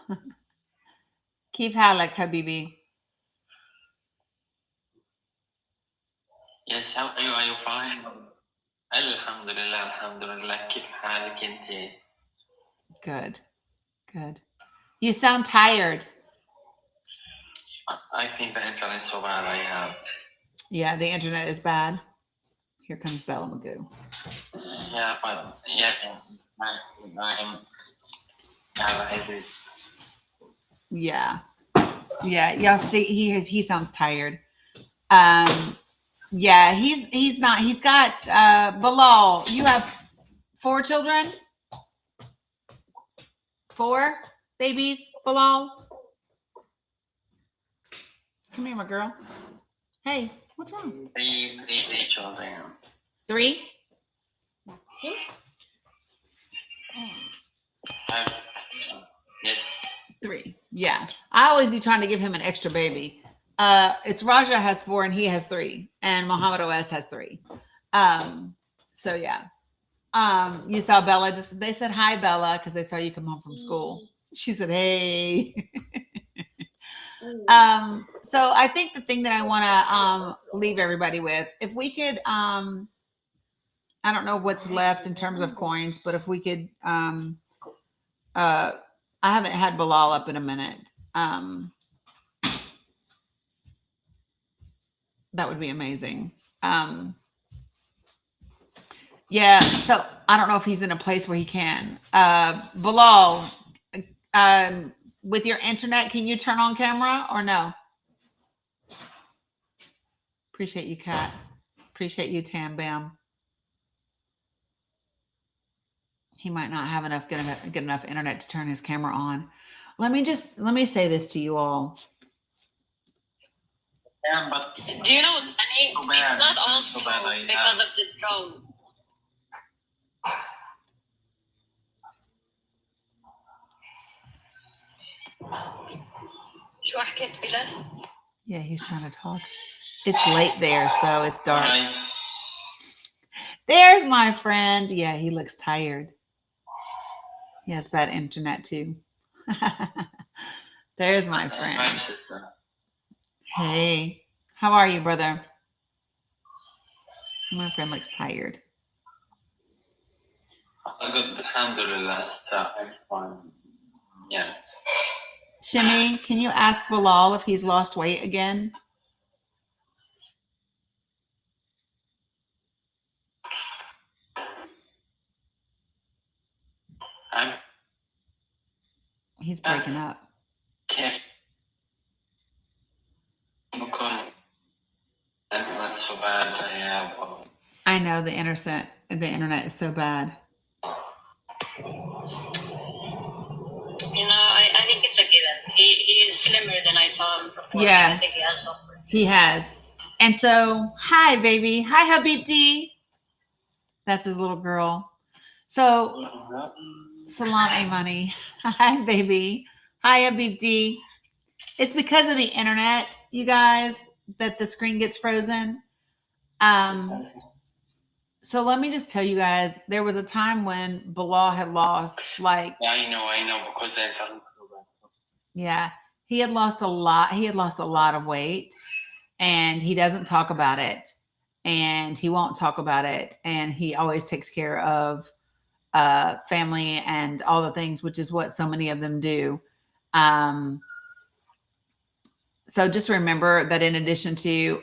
Keep halak, Habibi. Yes, how are you? Are you fine? Alhamdulillah. كيف حالك انت? Good. You sound tired. I think the internet is so bad I have. Yeah, the internet is bad. Here comes Bella Magoo. Yeah, but Yeah. Y'all see, he sounds tired. Yeah, he's not. He's got Bilal. You have 4 children? 4 babies, Bilal? Come here, my girl. Hey, what's wrong? 3 children. 3? Yes. 3. Yeah. I always be trying to give him an extra baby. It's Raja has 4 and he has 3, and Muhammad OS has 3. So yeah. You saw Bella. They said hi, Bella, because they saw you come home from school. She said, hey. So I think the thing that I want to leave everybody with, if we could, I don't know what's left in terms of coins, but if we could, I haven't had Bilal up in a minute. That would be amazing. Yeah, so I don't know if he's in a place where he can. Bilal, with your internet, can you turn on camera or no? Appreciate you, Kat. Appreciate you, Tam Bam. He might not have enough good enough internet to turn his camera on. Let me say this to you all. Yeah, but Do you know, Dani, it's not also because of the drone. شو حكيت بلال؟ Yeah, he's trying to talk. It's late there, so it's dark. There's my friend. Yeah, he looks tired. He has bad internet too. There's my friend. my sister. Hey, how are you, brother? My friend looks tired. Good, alhamdulillah. I'm fine. Yes. Shimmy, can you ask Bilal if he's lost weight again? He's breaking up. Okay. Because not so bad. I have. I know the internet is so bad. You know, I think it's a given. He is slimmer than I saw him before. Yeah. So I think he has lost weight. He has. And so, hi, baby. Hi, Habibti. That's his little girl. So, Salam Amani. Hi, baby. Hi, Habibti. It's because of the internet, you guys, that the screen gets frozen. So let me just tell you guys, there was a time when Bilal had lost like. Yeah, I know, because I felt. Yeah, he had lost a lot. He had lost a lot of weight, and he doesn't talk about it, and he won't talk about it, and he always takes care of family and all the things, which is what so many of them do. So just remember that in addition to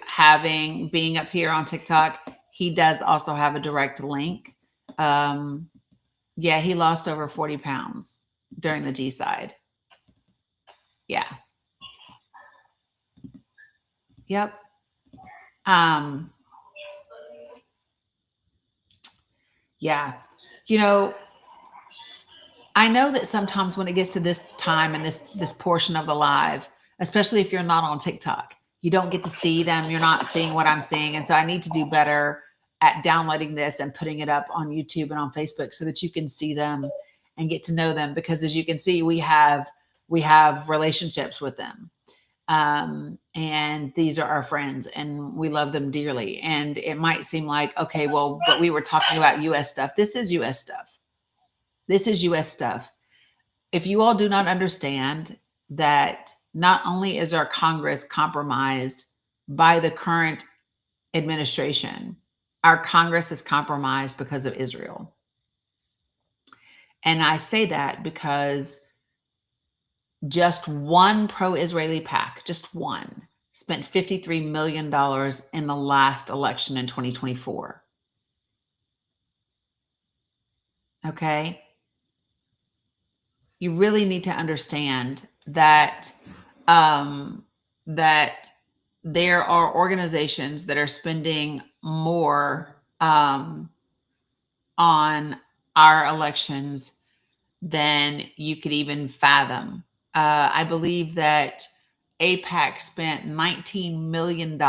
being up here on TikTok, he does also have a direct link. Yeah, he lost over 40 pounds during the G side. Yeah. Yep. Yeah. You know, I know that sometimes when it gets to this time and this portion of the live, especially if you're not on TikTok, you don't get to see them. You're not seeing what I'm seeing. And so I need to do better at downloading this and putting it up on YouTube and on Facebook so that you can see them and get to know them. Because as you can see, we have relationships with them. And these are our friends and we love them dearly. And it might seem like, okay, well, but we were talking about US stuff. This is US stuff. This is US stuff. If you all do not understand that not only is our Congress compromised by the current administration, our Congress is compromised because of Israel. And I say that because just one pro-Israeli PAC, just one, spent $53 million in the last election in 2024. Okay? You really need to understand that that there are organizations that are spending more on our elections than you could even fathom. I believe that AIPAC spent $19 million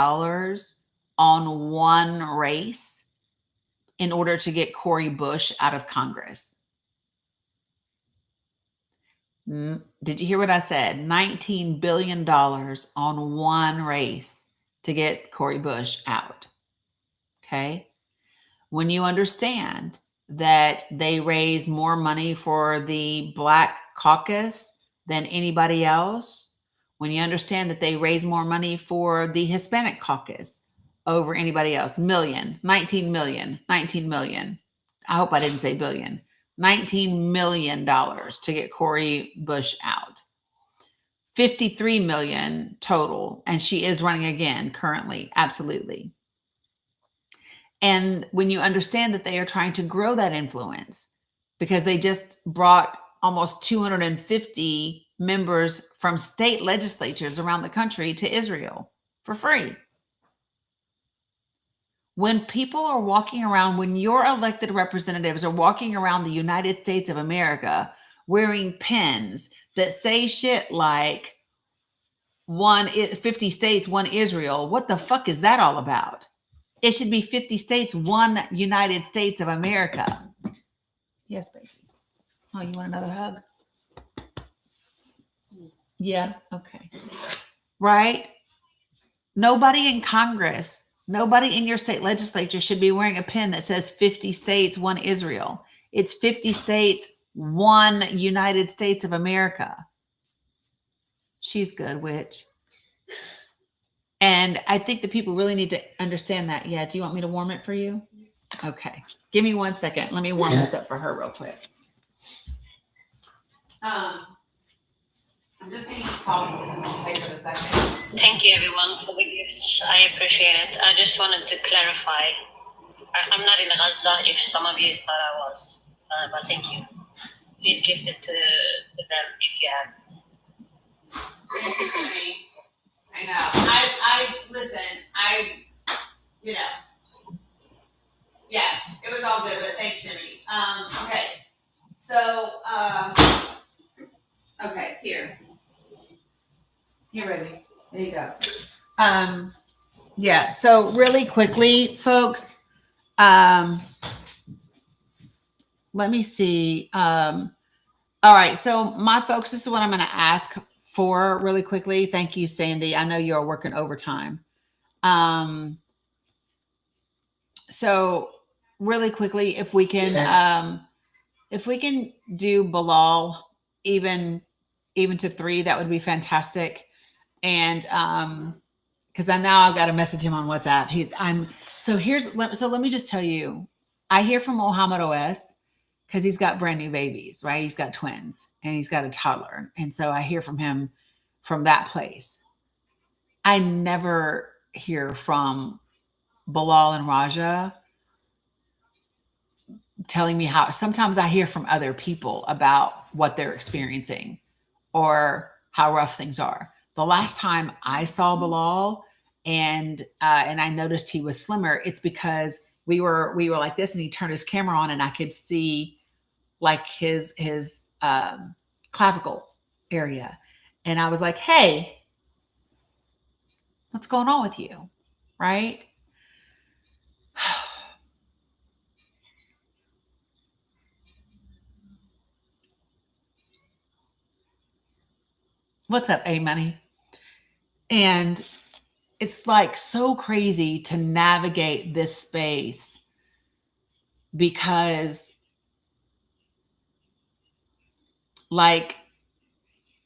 on one race in order to get Cori Bush out of Congress. Did you hear what I said? $19 billion on one race to get Cori Bush out. Okay. When you understand that they raise more money for the Black Caucus than anybody else, when you understand that they raise more money for the Hispanic caucus over anybody else, 19 million. I hope I didn't say billion. $19 million to get Cori Bush out. 53 million total. And she is running again currently. Absolutely. And when you understand that they are trying to grow that influence, because they just brought almost 250 members from state legislatures around the country to Israel for free. When people are walking around, when your elected representatives are walking around the United States of America wearing pins that say shit like 50 states, one Israel, what the fuck is that all about? It should be 50 states, one United States of America. Yes, baby. Oh, you want another hug? Yeah. Okay. Right? Nobody in Congress, nobody in your state legislature should be wearing a pin that says 50 states, one Israel. It's 50 states, one United States of America. She's good, witch. And I think that people really need to understand that. Yeah. Do you want me to warm it for you? Okay. Give me 1 second. Let me warm this up for her real quick. I'm just going to keep talking. This is okay for the second. Thank you, everyone, for the gifts. I appreciate it. I just wanted to clarify. I'm not in Gaza if some of you thought I was, but thank you. Please gift it to them if you have. I know. I listen. Yeah, it was all good, but thanks, Jimmy. Okay. So, okay, here, baby. There you go. Yeah. So really quickly, folks. Let me see. All right. So my folks, this is what I'm going to ask for really quickly. Thank you, Sandy. I know you're working overtime. So really quickly, if we can do Bilal even to 3, that would be fantastic. And because I now I've got to message him on WhatsApp. So let me just tell you, I hear from Mohammed OS because he's got brand new babies, right? He's got twins and he's got a toddler. And so I hear from him from that place. I never hear from Bilal and Raja telling me how. Sometimes I hear from other people about what they're experiencing or how rough things are. The last time I saw Bilal and I noticed he was slimmer, it's because we were like this and he turned his camera on and I could see like his clavicle area. And I was like, hey, what's going on with you? Right? What's up, A-Money? And it's like so crazy to navigate this space because like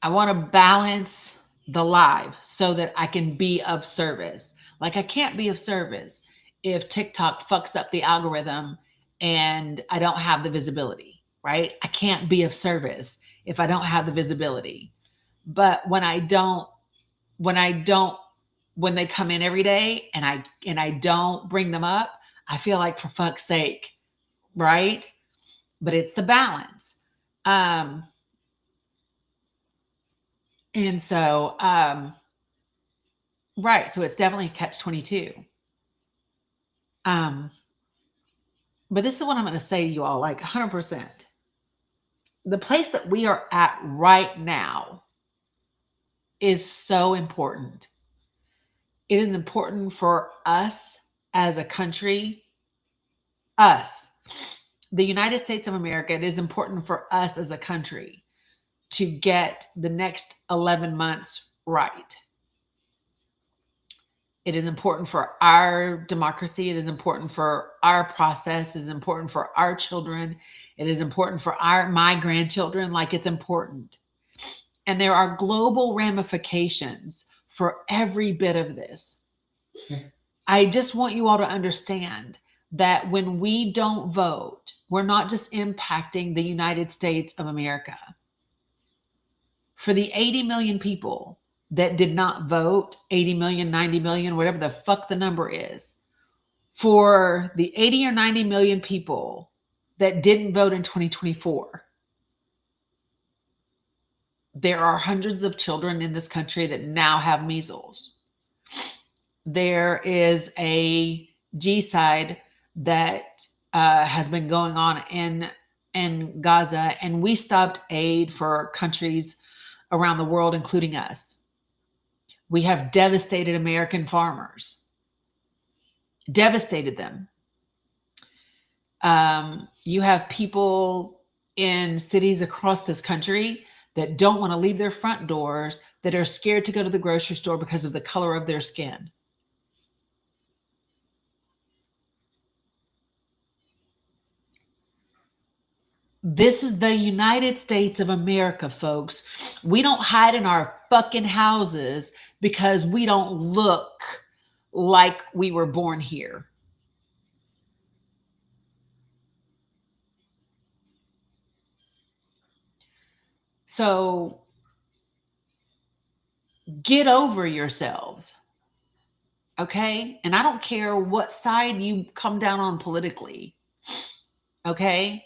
I want to balance the live so that I can be of service. Like I can't be of service if TikTok fucks up the algorithm and I don't have the visibility, right? I can't be of service if I don't have the visibility. But when they come in every day and I don't bring them up, I feel like for fuck's sake, right? But it's the balance. And so, right. So it's definitely catch-22. But this is what I'm going to say to you all, like 100%. The place that we are at right now is so important. It is important for us as a country, the United States of America. It is important for us as a country to get the next 11 months right. It is important for our democracy. It is important for our process. It is important for our children. It is important for my grandchildren. Like it's important. And there are global ramifications for every bit of this. I just want you all to understand that when we don't vote, we're not just impacting the United States of America. For the 80 million people that did not vote, 80 million, 90 million, whatever the fuck the number is, for the 80 or 90 million people that didn't vote in 2024, there are hundreds of children in this country that now have measles. There is a G-side that has been going on in Gaza, and we stopped aid for countries around the world, including us. We have devastated American farmers, devastated them. You have people in cities across this country that don't want to leave their front doors, that are scared to go to the grocery store because of the color of their skin. This is the United States of America, folks. We don't hide in our fucking houses because we don't look like we were born here. So get over yourselves, okay? And I don't care what side you come down on politically, okay?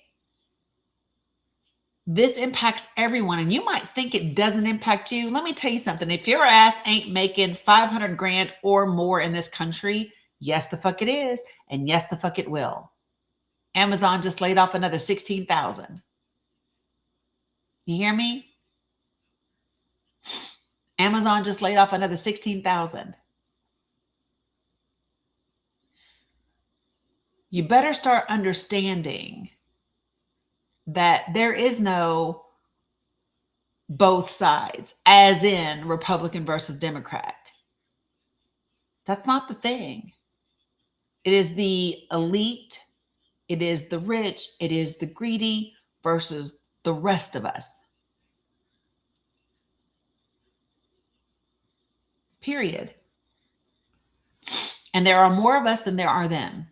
This impacts everyone, and you might think it doesn't impact you. Let me tell you something. If your ass ain't making 500 grand or more in this country, yes, the fuck it is, and yes, the fuck it will. Amazon just laid off another 16,000. You hear me? Amazon just laid off another 16,000. You better start understanding that there is no both sides, as in Republican versus Democrat. That's not the thing. It is the elite, it is the rich, it is the greedy versus the rest of us. Period. And there are more of us than there are them.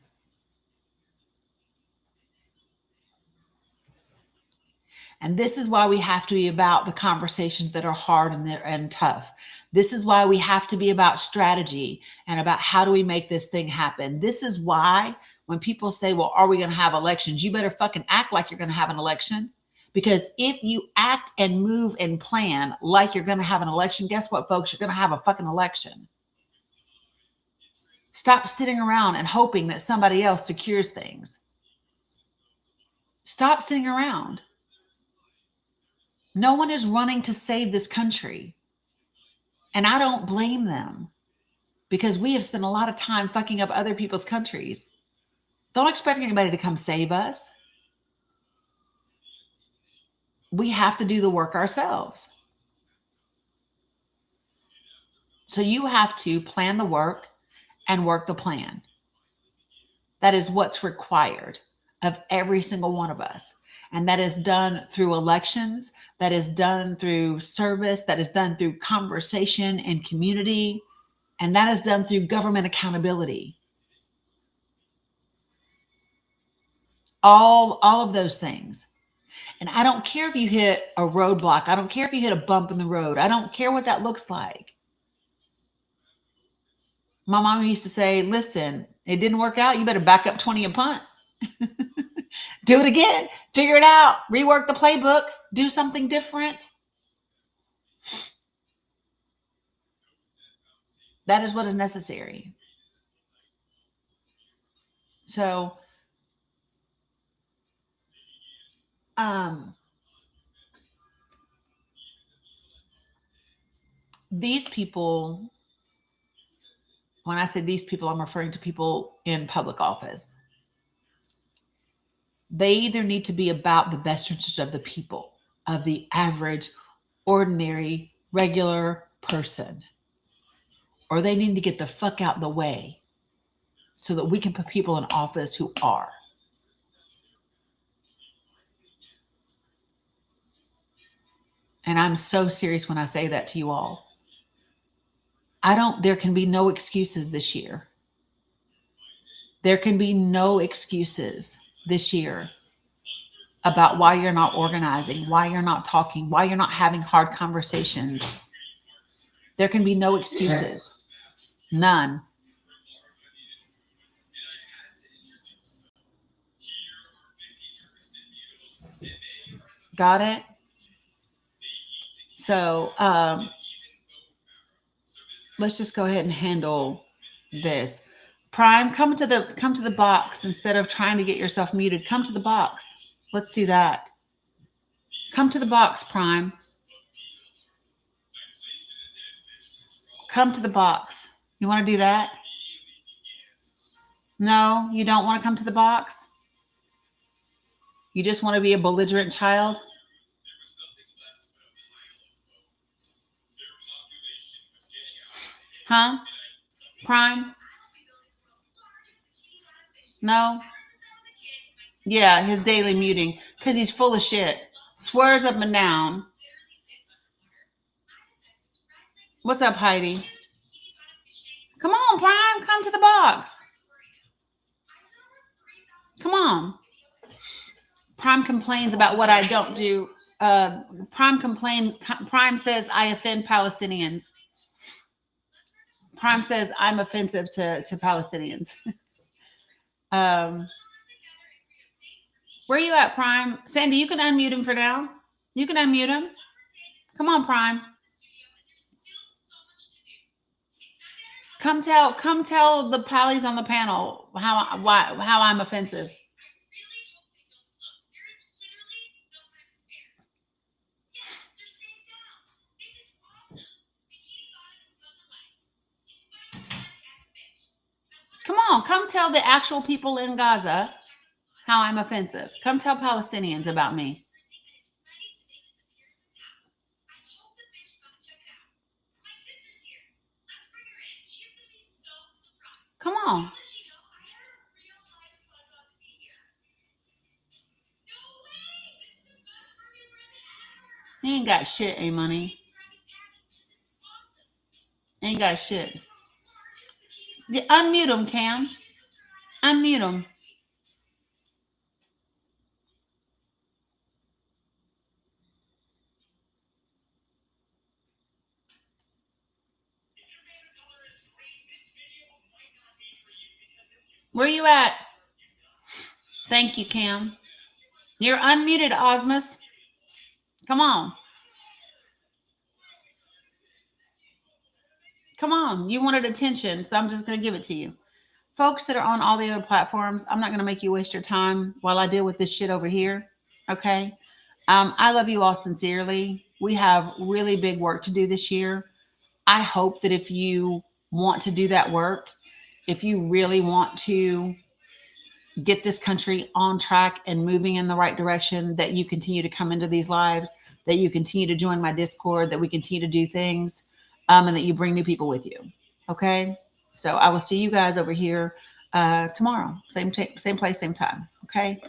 And this is why we have to be about the conversations that are hard and tough. This is why we have to be about strategy and about how do we make this thing happen. This is why when people say, well, are we going to have elections? You better fucking act like you're going to have an election. Because if you act and move and plan like you're going to have an election, guess what, folks? You're going to have a fucking election. Stop sitting around and hoping that somebody else secures things. Stop sitting around. No one is running to save this country. And I don't blame them because we have spent a lot of time fucking up other people's countries. Don't expect anybody to come save us. We have to do the work ourselves. So you have to plan the work and work the plan. That is what's required of every single one of us. And that is done through elections, that is done through service, that is done through conversation and community, and that is done through government accountability. All of those things. And I don't care if you hit a roadblock. I don't care if you hit a bump in the road. I don't care what that looks like. My mom used to say, listen, it didn't work out. You better back up 20 and punt. Do it again. Figure it out. Rework the playbook. Do something different. That is what is necessary. So, these people, when I say these people, I'm referring to people in public office. They either need to be about the best interests of the people, of the average, ordinary, regular person, or they need to get the fuck out the way so that we can put people in office who are. And I'm so serious when I say that to you all. There can be no excuses this year. There can be no excuses this year about why you're not organizing, why you're not talking, why you're not having hard conversations. There can be no excuses. None. Got it? So let's just go ahead and handle this. Prime, come to the box instead of trying to get yourself muted. Come to the box. Let's do that. Come to the box, Prime. Come to the box. You want to do that? No, you don't want to come to the box? You just want to be a belligerent child? Huh? Prime? No? Yeah, his daily muting. Because he's full of shit. Swears up and down. What's up, Heidi? Come on, Prime. Come to the box. Come on. Prime complains about what I don't do. Prime says I offend Palestinians. Prime says I'm offensive to Palestinians. Where are you at, Prime? Sandy, you can unmute him for now. You can unmute him. Come on, Prime. Come tell the pallies on the panel how I'm offensive. Come on, come tell the actual people in Gaza how I'm offensive. Come tell Palestinians about me. Come on. He ain't got shit, A-Money. Ain't got shit. Unmute him, Cam. Unmute him. Where you at? Thank you, Cam. You're unmuted, Osmus. Come on. Come on. You wanted attention, so I'm just going to give it to you. Folks that are on all the other platforms, I'm not going to make you waste your time while I deal with this shit over here. Okay? I love you all sincerely. We have really big work to do this year. I hope that if you want to do that work, if you really want to get this country on track and moving in the right direction, that you continue to come into these lives, that you continue to join my Discord, that we continue to do things, and that you bring new people with you. Okay? So I will see you guys over here tomorrow. Same place, same time. Okay?